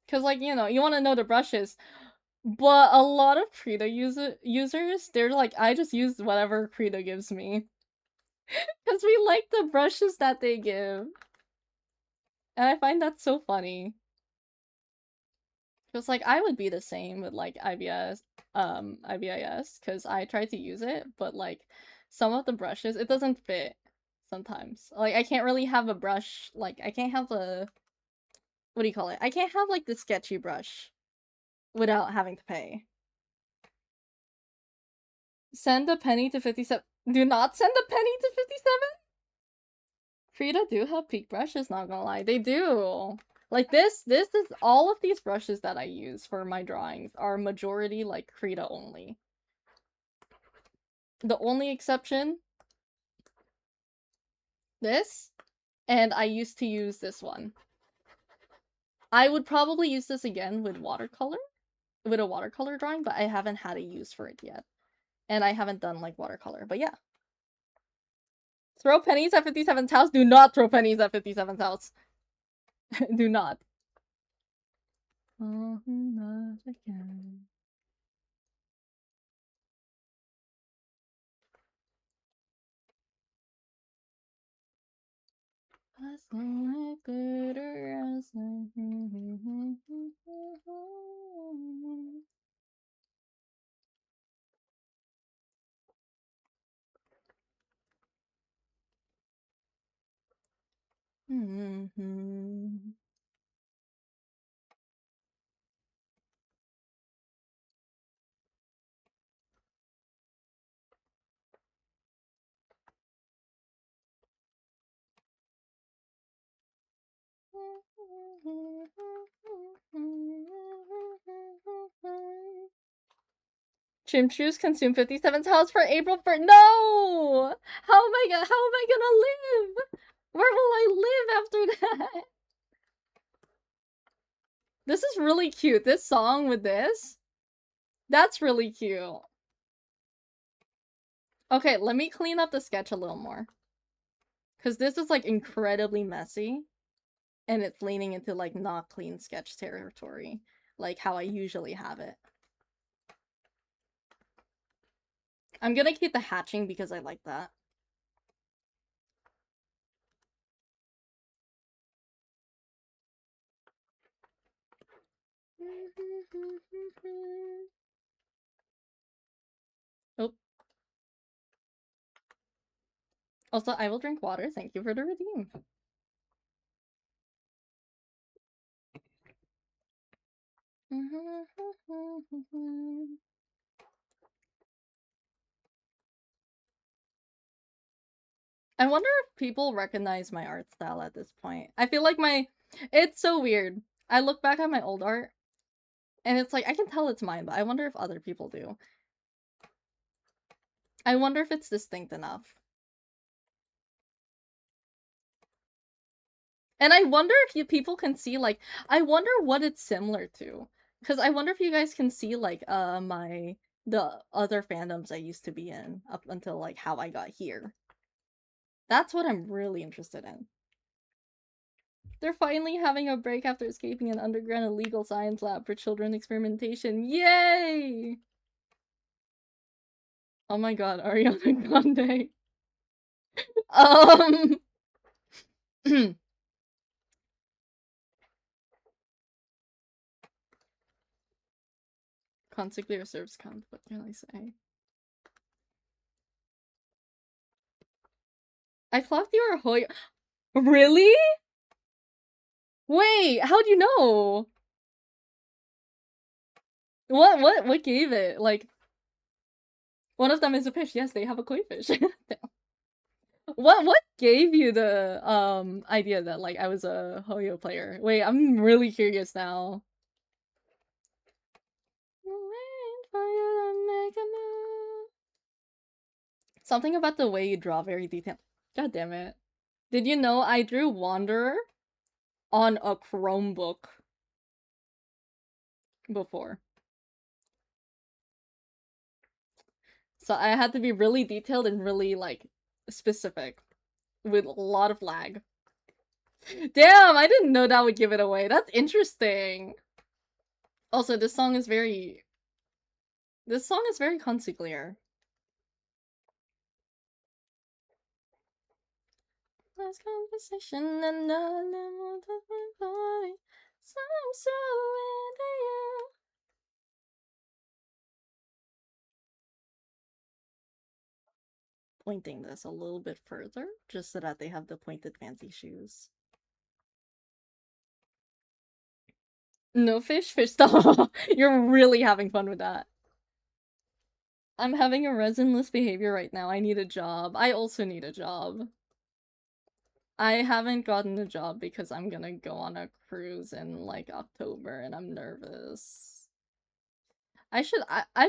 Because, like, you know, you want to know the brushes. But a lot of Krita users, they're like, I just use whatever Krita gives me. Because we like the brushes that they give. And I find that so funny. Because, like, I would be the same with, like, IBIS, because I try to use it, but, like, some of the brushes, it doesn't fit sometimes. Like, I can't really have a brush, like, I can't have a, what do you call it? I can't have, like, the sketchy brush without having to pay. Send a penny to 57. Do not send a penny to 57? Krita do have peak brushes, not gonna lie. They do. Like this is all of these brushes that I use for my drawings are majority like Krita only. The only exception, this, and I used to use this one. I would probably use this again with watercolor, with a watercolor drawing, but I haven't had a use for it yet. And I haven't done like watercolor, but yeah. Throw pennies at 57's house? Do not throw pennies at 57's house. Do not. Oh, not again. As long as glitter as Chimchus consume 57 tiles for April 1st. No! How am I gonna live? Where will I live after that? This is really cute. This song with this. That's really cute. Okay, let me clean up the sketch a little more. Because this is, like, incredibly messy. And it's leaning into, like, not clean sketch territory. Like how I usually have it. I'm gonna keep the hatching because I like that. Oh. Also, I will drink water. Thank you for the redeem. I wonder if people recognize my art style at this point. I feel like it's so weird. I look back at my old art, and it's like, I can tell it's mine, but I wonder if other people do. I wonder if it's distinct enough. And I wonder if people can see, like, I wonder what it's similar to. Because I wonder if you guys can see, like, the other fandoms I used to be in up until, like, how I got here. That's what I'm really interested in. They're finally having a break after escaping an underground illegal science lab for children experimentation. Yay! Oh my god, Ariana Grande. Consigliere serves count, what can I say? I thought you were Hoyo. Really? Wait, how'd you know? What gave it? Like, one of them is a fish. Yes, they have a koi fish. What gave you the idea that, like, I was a Hoyo player? Wait, I'm really curious now. Something about the way you draw very detailed. God damn it. Did you know I drew Wanderer on a Chromebook before? So I had to be really detailed and really, like, specific with a lot of lag. Damn, I didn't know that would give it away. That's interesting. Also, this song is very consigliere. Last conversation and so I'm so into you. Pointing this a little bit further, just so that they have the pointed fancy shoes. No fish stop. You're really having fun with that. I'm having a resinless behavior right now. I need a job. I also need a job. I haven't gotten a job because I'm gonna go on a cruise in, like, October, and I'm nervous. I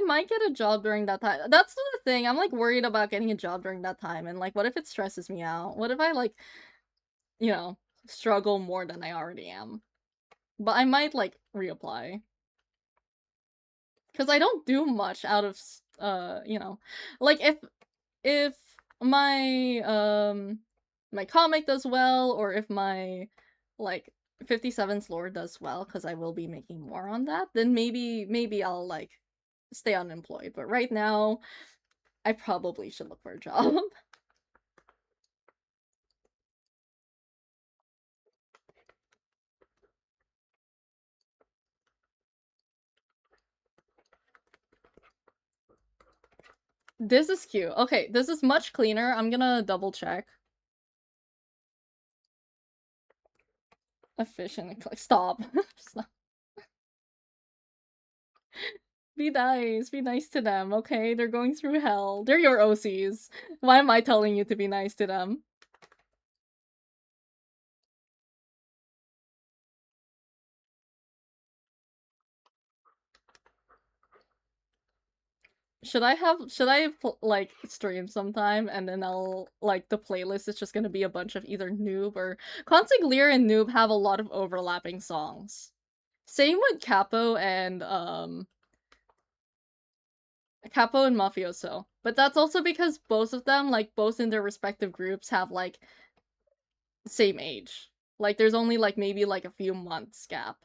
might get a job during that time. That's the thing. I'm, like, worried about getting a job during that time, and, like, what if it stresses me out? What if I, like, you know, struggle more than I already am? But I might, like, reapply. Because I don't do much out of, you know, like, if my, my comic does well, or if my, like, 57's lore does well, because I will be making more on that, then maybe I'll like stay unemployed. But right now, I probably should look for a job. This is cute. Okay, this is much cleaner. I'm gonna double check. Efficient. Stop. Stop. Be nice. Be nice to them, okay? They're going through hell. They're your OCs. Why am I telling you to be nice to them? Should I like stream sometime, and then I'll like the playlist is just gonna be a bunch of either Noob or Consigliere and Noob have a lot of overlapping songs. Same with Capo and Mafioso. But that's also because both of them, like both in their respective groups, have like same age. Like there's only like maybe like a few months gap.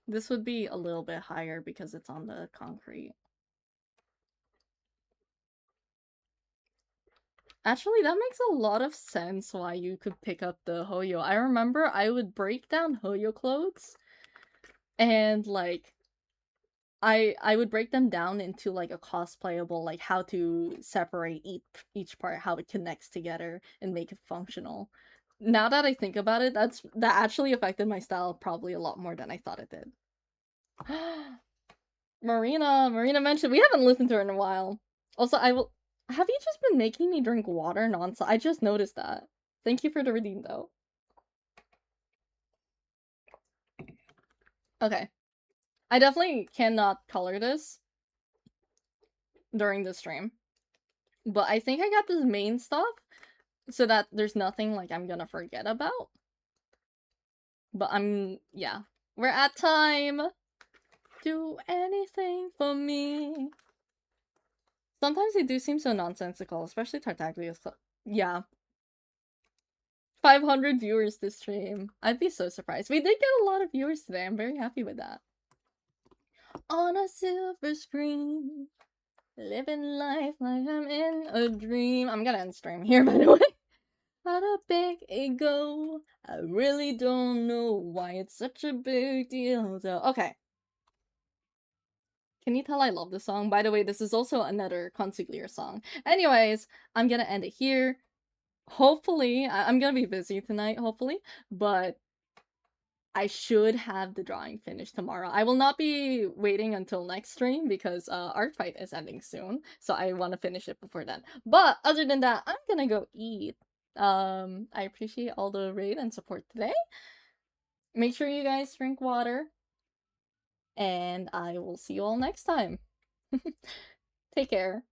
This would be a little bit higher because it's on the concrete. Actually, that makes a lot of sense why you could pick up the Hoyo. I remember I would break down Hoyo clothes and like I would break them down into like a cosplayable, like how to separate each part, how it connects together and make it functional. Now that I think about it, that actually affected my style probably a lot more than I thought it did. Marina mentioned we haven't listened to her in a while. Also, I will. Have you just been making me drink water nonstop? I just noticed that. Thank you for the redeem, though. Okay. I definitely cannot color this during the stream. But I think I got this main stuff so that there's nothing like I'm gonna forget about. But yeah. We're at time. Do anything for me. Sometimes they do seem so nonsensical, especially Tartaglia's. Yeah. 500 viewers this stream. I'd be so surprised. We did get a lot of viewers today. I'm very happy with that. On a silver screen, living life like I'm in a dream. I'm gonna end stream here, by the way. Got a big ego. I really don't know why it's such a big deal, though. Okay. Can you tell I love this song? By the way, this is also another Consigliere song. Anyways, I'm gonna end it here. Hopefully, I'm gonna be busy tonight, hopefully, but I should have the drawing finished tomorrow. I will not be waiting until next stream because Art Fight is ending soon, so I want to finish it before then. But other than that, I'm gonna go eat. I appreciate all the raid and support today. Make sure you guys drink water, and I will see you all next time. Take care.